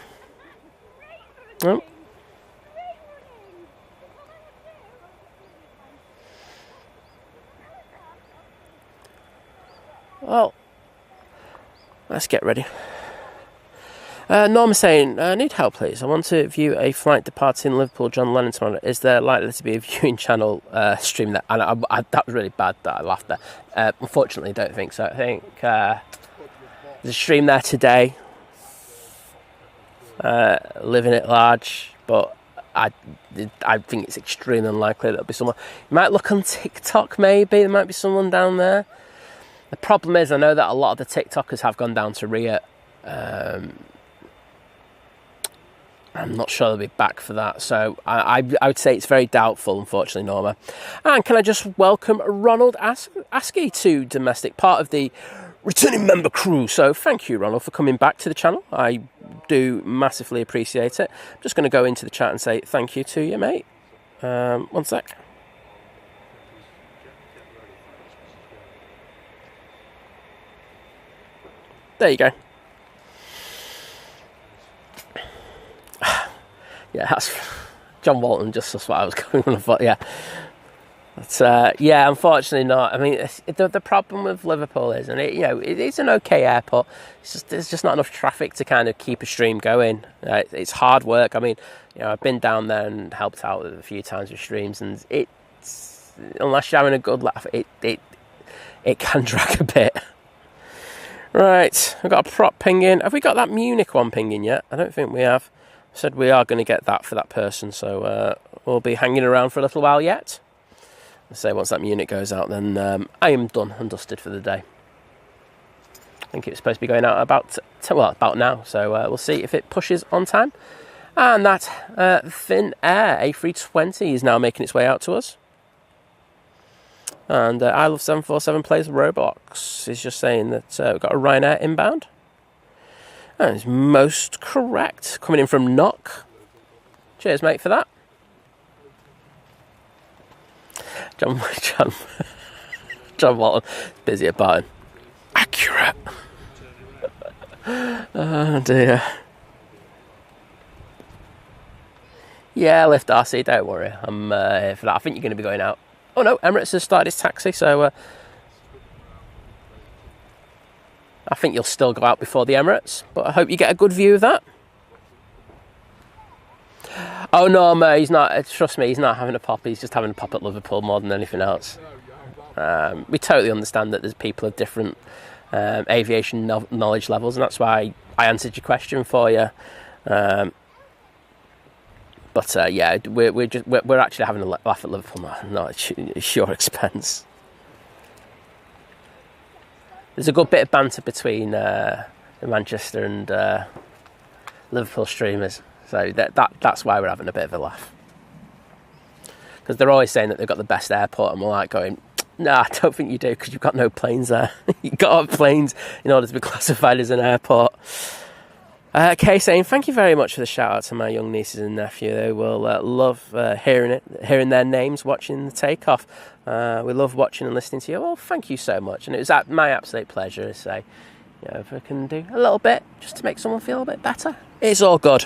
Oh. Well, let's get ready. Norma saying, need help please. I want to view a flight departing Liverpool John Lennon tomorrow. Is there likely to be a viewing channel stream that? And that was really bad that I laughed there. Unfortunately, I don't think so. I think there's a stream there today. Living it large, but I think it's extremely unlikely there'll be someone. You might look on TikTok maybe. There might be someone down there. The problem is I know that a lot of the TikTokers have gone down to Riyadh. I'm not sure they'll be back for that, so I would say it's very doubtful, unfortunately, Norma. And can I just welcome Ronald Askey to Domestic, part of the returning member crew. So thank you, Ronald, for coming back to the channel. I do massively appreciate it. I'm just going to go into the chat and say thank you to you, mate. One sec. There you go. Yeah, that's John Walton. Just that's what I was going on. I thought, yeah, but yeah, unfortunately not. I mean, the problem with Liverpool is, and it's an okay airport. There's just not enough traffic to kind of keep a stream going. It's hard work. I mean, I've been down there and helped out a few times with streams, and it's unless you're having a good laugh, it can drag a bit. Right, I've got a prop pinging. Have we got that Munich one pinging yet? I don't think we have. Said we are going to get that for that person, so we'll be hanging around for a little while yet. I say once that Munich goes out, then I am done and dusted for the day. I think it's supposed to be going out about now, so we'll see if it pushes on time. And that Finnair A320 is now making its way out to us. And I Love 747 plays Roblox is just saying that we've got a Ryanair inbound. That is most correct. Coming in from Knock. Cheers, mate, for that. John Walton, busy at Barton. Accurate. Oh, dear. Yeah, lift RC, don't worry. I'm here for that. I think you're going to be going out. Oh, no, Emirates has started its taxi, so I think you'll still go out before the Emirates, but I hope you get a good view of that. Oh, no, he's not. Trust me, he's not having a pop. He's just having a pop at Liverpool more than anything else. We totally understand that there's people of different aviation knowledge levels, and that's why I answered your question for you. But yeah, we're actually having a laugh at Liverpool, not at your expense. There's a good bit of banter between the Manchester and Liverpool streamers, so that's why we're having a bit of a laugh. Because they're always saying that they've got the best airport, and we're like going, "Nah, I don't think you do, because you've got no planes there. You've got to have planes in order to be classified as an airport." Kay saying, thank you very much for the shout out to my young nieces and nephew. They will love hearing their names watching the takeoff. We love watching and listening to you. Well, thank you so much. And it was my absolute pleasure to say, if we can do a little bit just to make someone feel a bit better, it's all good.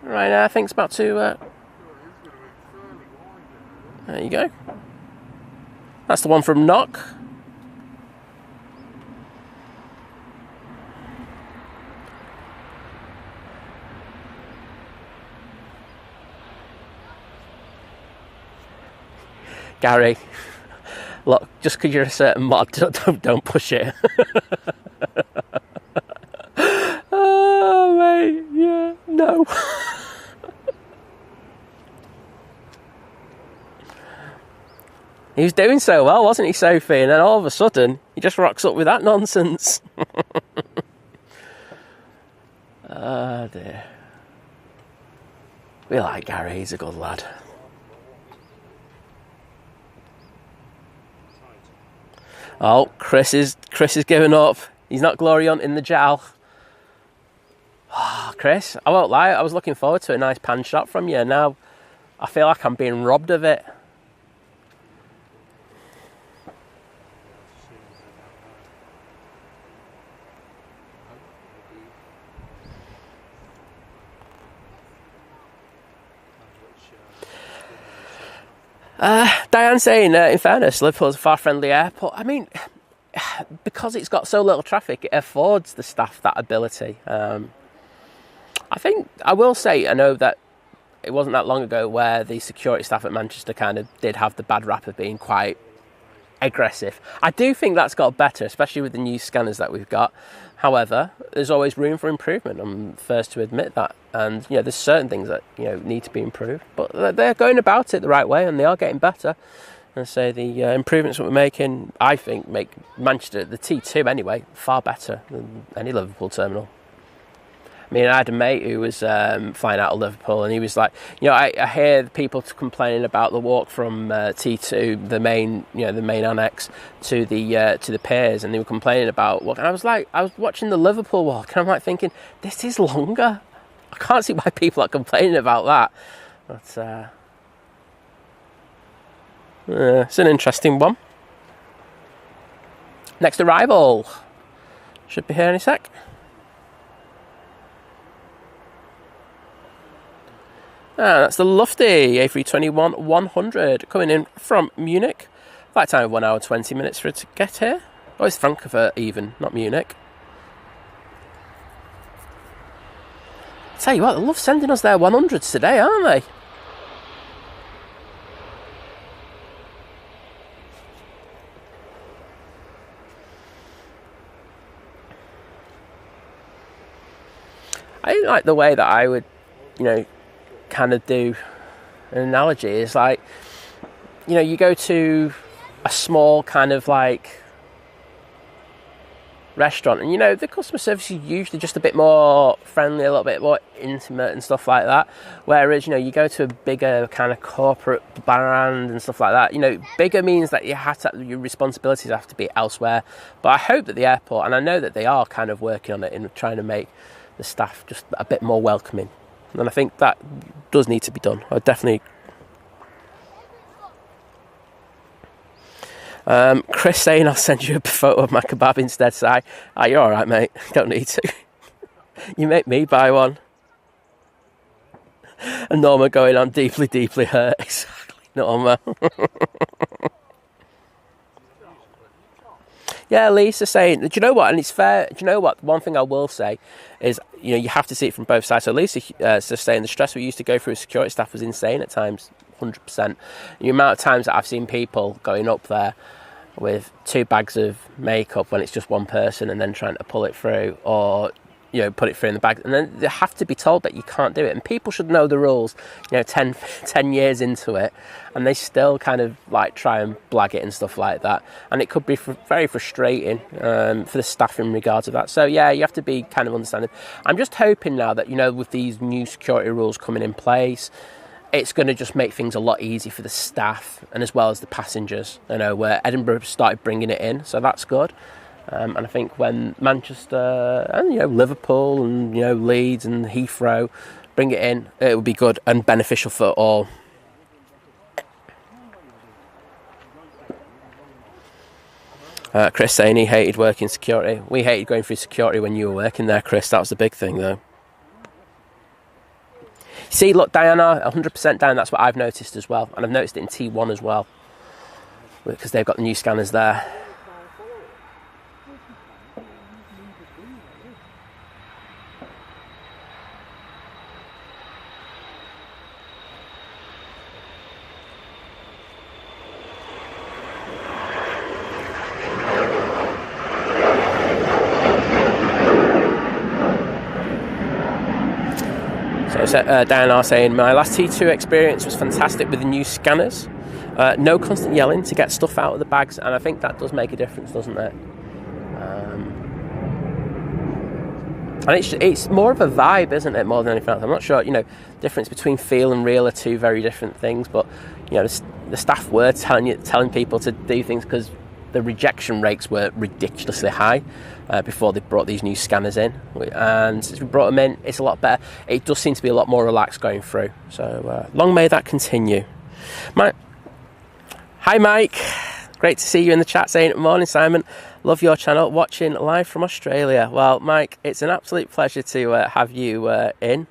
Right now, I think it's about to There you go. That's the one from Knock. Gary, look, just because you're a certain mod, don't push it. Oh, mate, yeah, no. He was doing so well, wasn't he, Sophie? And then all of a sudden, he just rocks up with that nonsense. Oh, dear. We like Gary, he's a good lad. Oh, Chris is giving up. He's not glory hunting the JAL. Oh, Chris, I won't lie, I was looking forward to a nice pan shot from you. Now I feel like I'm being robbed of it. Diane saying, in fairness, Liverpool's a far-friendly airport. I mean, because it's got so little traffic, it affords the staff that ability. I think, I will say, I know that it wasn't that long ago where the security staff at Manchester kind of did have the bad rap of being quite aggressive. I do think that's got better, especially with the new scanners that we've got. However, there's always room for improvement. I'm the first to admit that. And, you know, there's certain things that, you know, need to be improved. But they're going about it the right way and they are getting better. And so the improvements that we're making, I think, make Manchester, the T2 anyway, far better than any Liverpool terminal. I mean, I had a mate who was flying out of Liverpool, and he was like, you know, I hear people complaining about the walk from T2, the main annex, to the piers, and they were complaining about walk. And I was watching the Liverpool walk, and I'm like thinking, this is longer. I can't see why people are complaining about that. But it's an interesting one. Next arrival should be here any sec. That's the Lufty A321-100 coming in from Munich. Flight time of 1 hour 20 minutes for it to get here. Oh, it's Frankfurt even, not Munich. Tell you what, they love sending us their 100s today, aren't they? I like the way that I would, you know, kind of do an analogy. Is like, you know, you go to a small kind of like restaurant, and you know the customer service is usually just a bit more friendly, a little bit more intimate and stuff like that, whereas, you know, you go to a bigger kind of corporate brand and stuff like that, you know, bigger means that your responsibilities have to be elsewhere. But I hope that the airport, and I know that they are kind of working on it in trying to make the staff just a bit more welcoming. And I think that does need to be done. I definitely. Chris saying I'll send you a photo of my kebab instead. So you're all right, mate. Don't need to. You make me buy one. And Norma going, I'm deeply, deeply hurt. Exactly, Norma. Yeah, Lisa saying, do you know what? And it's fair. Do you know what? One thing I will say is, you know, you have to see it from both sides. So Lisa just saying the stress we used to go through as security staff was insane at times, 100%. The amount of times that I've seen people going up there with 2 bags of makeup when it's just one person, and then trying to pull it through, or, you know, put it through in the bag, and then they have to be told that you can't do it. And people should know the rules, you know, 10 years into it, and they still kind of like try and blag it and stuff like that. And it could be very frustrating for the staff in regards to that. So yeah, you have to be kind of understanding. I'm just hoping now that, you know, with these new security rules coming in place, it's going to just make things a lot easier for the staff and as well as the passengers. You know, where Edinburgh started bringing it in, so that's good. And I think when Manchester and, you know, Liverpool and, you know, Leeds and Heathrow bring it in, it will be good and beneficial for all. Chris saying he hated working security. We hated going through security when you were working there, Chris. That was the big thing, though. See, look, Diana, 100% down. That's what I've noticed as well, and I've noticed it in T1 as well, because they've got the new scanners there. So Diana saying, my last T2 experience was fantastic with the new scanners. No constant yelling to get stuff out of the bags, and I think that does make a difference, doesn't it? And it's more of a vibe, isn't it, more than anything else? I'm not sure, difference between feel and real are two very different things, but, the staff were telling people to do things because the rejection rates were ridiculously high before they brought these new scanners in, and since we brought them in, it's a lot better. It does seem to be a lot more relaxed going through, so long may that continue. Hi Mike, great to see you in the chat saying, morning Simon, love your channel, watching live from Australia. Well Mike, it's an absolute pleasure to have you in.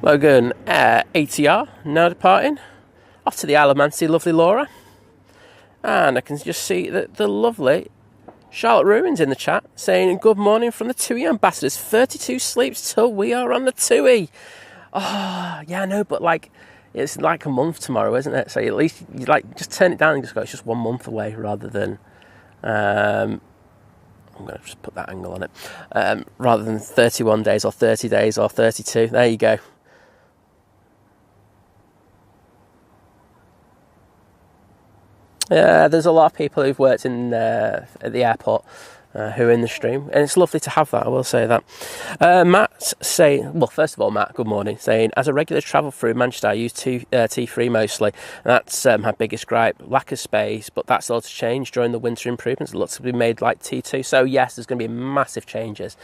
Logan ATR now departing off to the Isle of Man to see lovely Laura, and I can just see that the lovely Charlotte Ruins in the chat saying good morning from the TUI ambassadors. 32 sleeps till we are on the TUI. Oh yeah, no, but it's like a month tomorrow, isn't it? So at least you just turn it down and just go, it's just 1 month away, rather than I'm going to just put that angle on it, rather than 31 days or 30 days or 32. There you go. Yeah, there's a lot of people who've worked at the airport who are in the stream, and it's lovely to have that, I will say that. Matt's saying, well, first of all, Matt, good morning, saying, as a regular travel through Manchester, I use T3 mostly, and that's my biggest gripe, lack of space, but that's all to change during the winter improvements. It looks to be made like T2, so yes, there's going to be massive changes,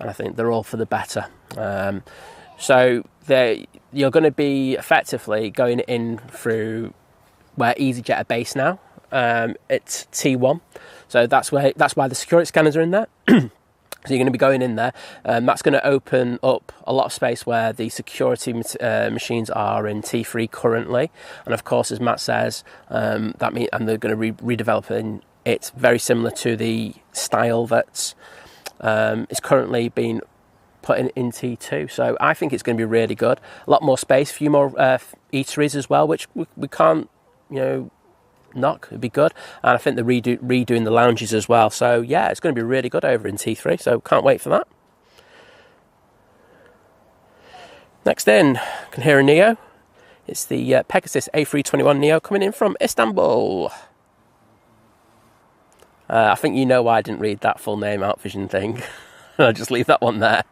and I think they're all for the better. So you're going to be effectively going in through where EasyJet are based now. It's T1, so that's why the security scanners are in there. So you're going to be going in there. That's going to open up a lot of space where the security machines are in T3 currently, and of course, as Matt says, and they're going to redevelop it very similar to the style that's is currently being put in T2. So I think it's going to be really good. A lot more space, a few more eateries as well, which we can't knock. It'd be good, and I think they're redoing the lounges as well, so yeah, it's going to be really good over in T3, so can't wait for that. Next in, I can hear a Neo. It's the Pegasus A321 Neo coming in from Istanbul. I think you know why I didn't read that full name out vision thing. I'll just leave that one there.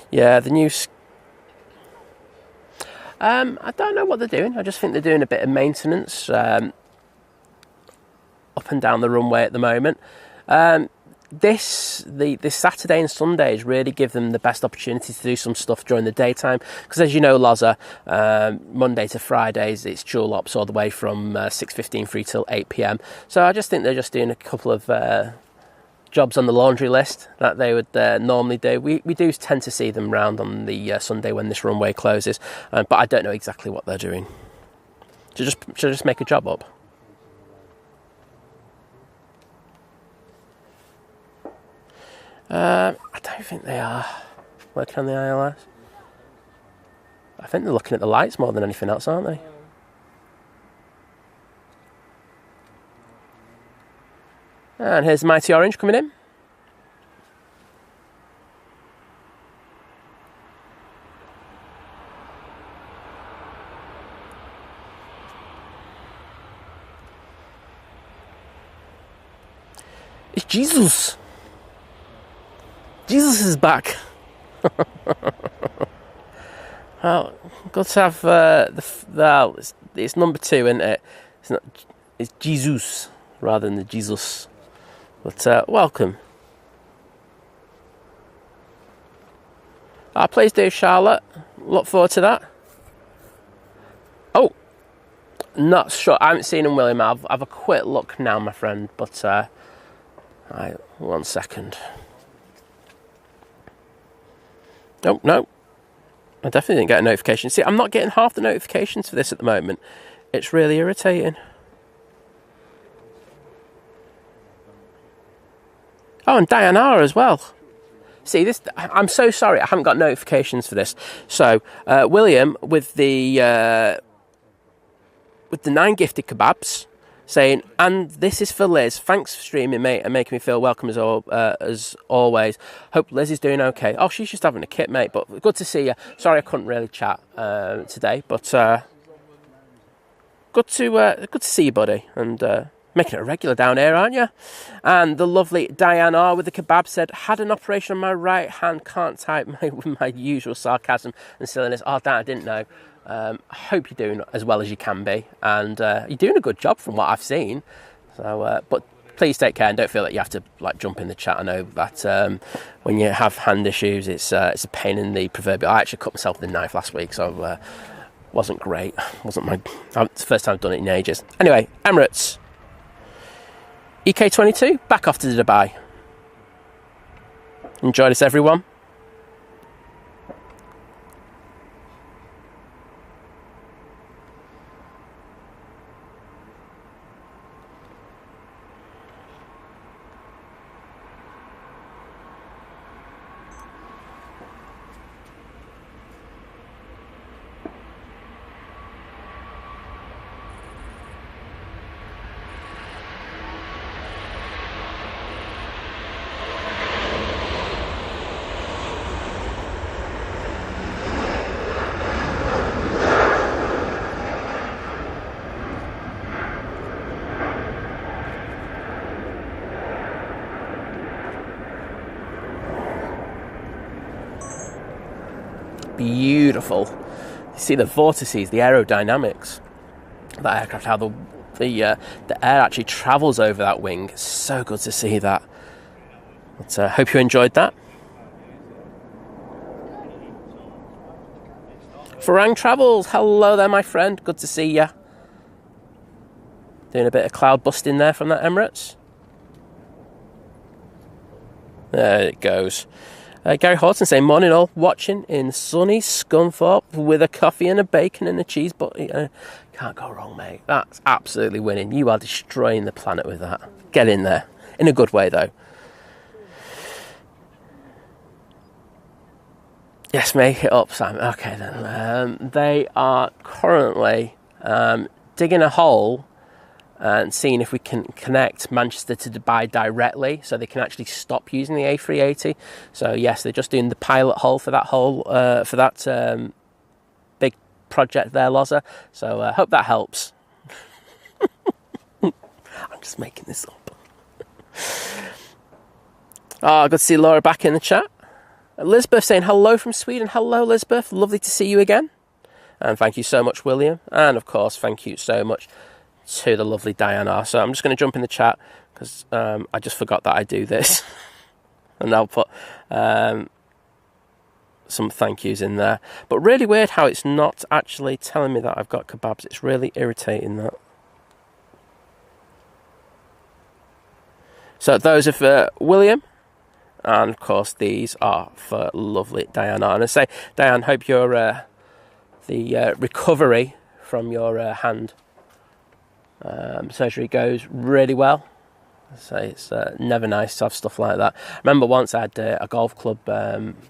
Yeah, the new... I don't know what they're doing. I just think they're doing a bit of maintenance up and down the runway at the moment. This Saturday and Sundays really give them the best opportunity to do some stuff during the daytime, because as you know, Loza, Monday to Fridays it's dual ops all the way from 6:15 through till 8 p.m. So I just think they're just doing a couple of jobs on the laundry list that they would normally do. We do tend to see them round on the Sunday when this runway closes, but I don't know exactly what they're doing. Should I just make a job up? I don't think they are working on the ILS. I think they're looking at the lights more than anything else, aren't they? And here's Mighty Orange coming in. It's Jesus. Jesus is back. Well, good to have it's number 2, isn't it? It's Jesus rather than the Jesus. But welcome. Please do, Charlotte. Look forward to that. Oh, not sure. I haven't seen him, William. I'll have a quick look now, my friend. But 1 second. Oh, no. I definitely didn't get a notification. See, I'm not getting half the notifications for this at the moment. It's really irritating. Oh, and Diana as well. See, this. I'm so sorry. I haven't got notifications for this. So, William with the 9 gifted kebabs, saying, and this is for Liz. Thanks for streaming, mate, and making me feel welcome as always. Hope Liz is doing okay. Oh, she's just having a kit, mate. But good to see you. Sorry, I couldn't really chat today, but good to see you, buddy, and making it a regular down here, aren't you? And the lovely Diane R with the kebab said, had an operation on my right hand, can't type with my usual sarcasm and silliness. Oh, Dan, I didn't know. I hope you're doing as well as you can be, and you're doing a good job from what I've seen. So, but please take care and don't feel that you have to jump in the chat. I know that when you have hand issues, it's a pain in the proverbial. I actually cut myself with a knife last week, so wasn't great. It's the first time I've done it in ages. Anyway, Emirates EK22 back off to Dubai. Enjoy this, everyone. Beautiful. You see the vortices, the aerodynamics. That aircraft, how the air actually travels over that wing. It's so good to see that. But hope you enjoyed that. Farang Travels, hello there, my friend. Good to see you. Doing a bit of cloud busting there from that Emirates. There it goes. Gary Horton saying, morning all, watching in sunny Scunthorpe with a coffee and a bacon and a cheese butty. Can't go wrong, mate. That's absolutely winning. You are destroying the planet with that. Get in there. In a good way, though. Yes, make it up, Sam. Okay, then. They are currently digging a hole and seeing if we can connect Manchester to Dubai directly so they can actually stop using the A380. So yes, they're just doing the pilot hole for that big project there, Loza. So I hope that helps. I'm just making this up. Oh, good to see Laura back in the chat. Elizabeth saying hello from Sweden. Hello, Elizabeth. Lovely to see you again. And thank you so much, William. And of course, thank you so much to the lovely Diana. So I'm just going to jump in the chat because I just forgot that I do this. And I'll put some thank yous in there. But really weird how it's not actually telling me that I've got kebabs. It's really irritating, that. So those are for William. And, of course, these are for lovely Diana. And I say, Diane, hope your the recovery from your hand surgery goes really well. So it's never nice to have stuff like that. I remember once I had a golf club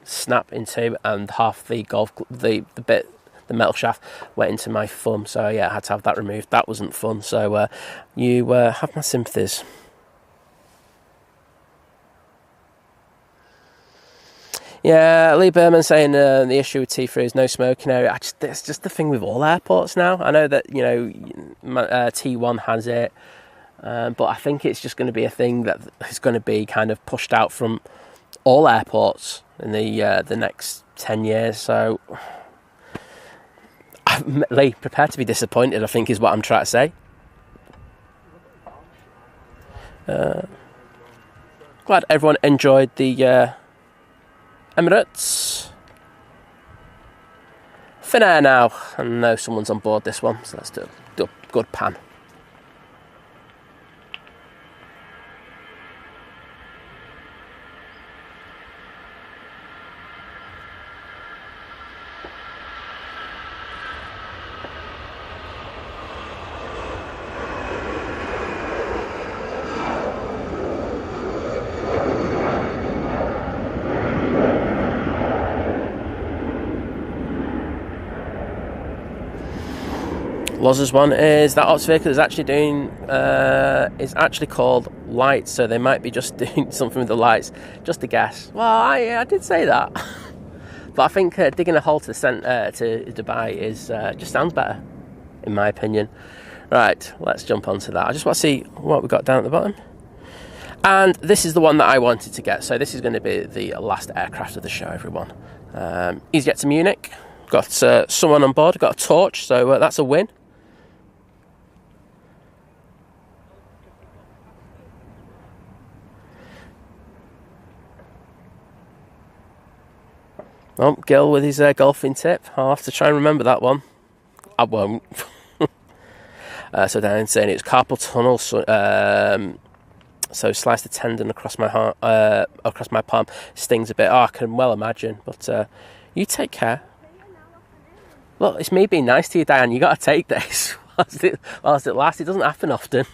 snap in two, and half the the metal shaft went into my thumb. So yeah, I had to have that removed. That wasn't fun. So you have my sympathies. Yeah, Lee Berman saying the issue with T3 is no smoking area. It's just the thing with all airports now. I know that, you know, T1 has it, but I think it's just going to be a thing that is going to be kind of pushed out from all airports in the next 10 years. So, Lee, prepare to be disappointed, I think is what I'm trying to say. Glad everyone enjoyed the Emirates. Finnair now. I know someone's on board this one, so let's do a good pan. Loz's one is that ops vehicle is actually doing is actually called lights, so they might be just doing something with the lights. Just a guess. Well, I did say that, but I think digging a hole to Dubai is just sounds better, in my opinion. Right, let's jump onto that. I just want to see what we got down at the bottom, and this is the one that I wanted to get. So this is going to be the last aircraft of the show, everyone. EasyJet to Munich. Got someone on board. Got a torch, so that's a win. Oh, Gil with his golfing tip. I'll have to try and remember that one. I won't. So down saying it's carpal tunnel. So slice the tendon across my across my palm. Stings a bit. Oh, I can well imagine. But you take care. Look, it's me being nice to you, Diane. You got to take this whilst it lasts. It doesn't happen often.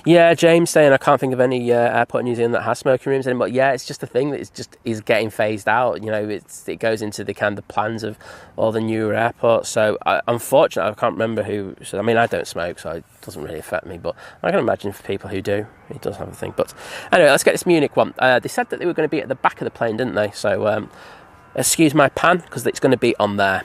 Yeah, James saying I can't think of any airport in New Zealand that has smoking rooms anymore. Yeah, it's just a thing that is getting phased out. You know, it goes into the kind of plans of all the newer airports. So unfortunately, I can't remember who. So I mean, I don't smoke, so it doesn't really affect me. But I can imagine for people who do, it does have a thing. But anyway, let's get this Munich one. They said that they were going to be at the back of the plane, didn't they? So excuse my pan because it's going to be on there.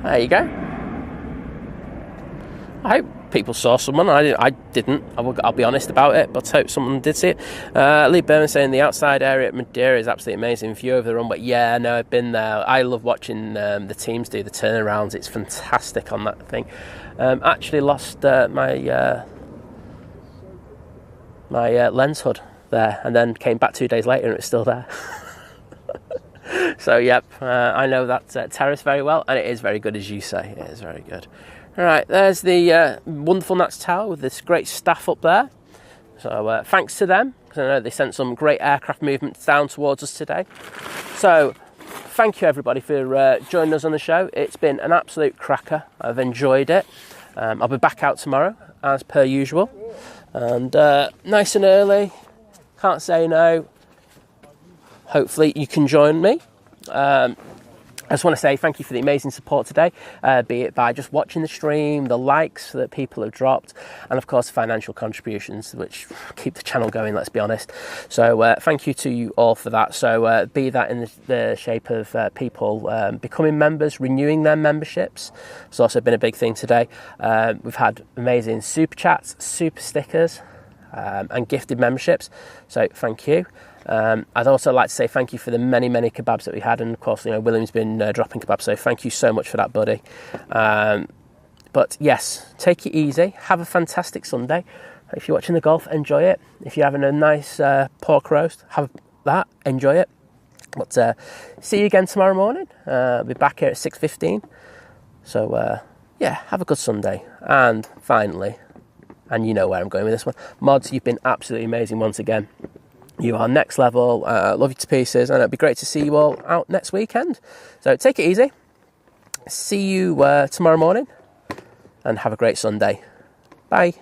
There you go. I hope people saw someone. I didn't. I'll be honest about it, but I hope someone did see it. Lee Berman saying the outside area at Madeira is absolutely amazing. View over the runway. Yeah, no, I've been there. I love watching the teams do the turnarounds. It's fantastic on that thing. Actually lost my lens hood there, and then came back 2 days later and it was still there. So, yep, I know that terrace very well, and it is very good, as you say. It is very good. All right, there's the wonderful Nats Tower with this great staff up there. So, thanks to them, because I know they sent some great aircraft movements down towards us today. So, thank you, everybody, for joining us on the show. It's been an absolute cracker. I've enjoyed it. I'll be back out tomorrow, as per usual. And nice and early. Can't say no. Hopefully you can join me. I just want to say thank you for the amazing support today, be it by just watching the stream, the likes that people have dropped, and of course financial contributions, which keep the channel going, let's be honest. So thank you to you all for that. So be that in the shape of people becoming members, renewing their memberships. It's also been a big thing today. We've had amazing super chats, super stickers, and gifted memberships. So thank you. I'd also like to say thank you for the many kebabs that we had, and of course, William's been dropping kebabs, so thank you so much for that, buddy. But yes, take it easy, have a fantastic Sunday. If you're watching the golf, enjoy it. If you're having a nice pork roast, have that, enjoy it. But see you again tomorrow morning. I'll be back here at 6:15. So yeah, have a good Sunday. And finally, and you know where I'm going with this one, mods, you've been absolutely amazing once again. You are next level. Love you to pieces, and it'd be great to see you all out next weekend. So take it easy. See you tomorrow morning, and have a great Sunday. Bye.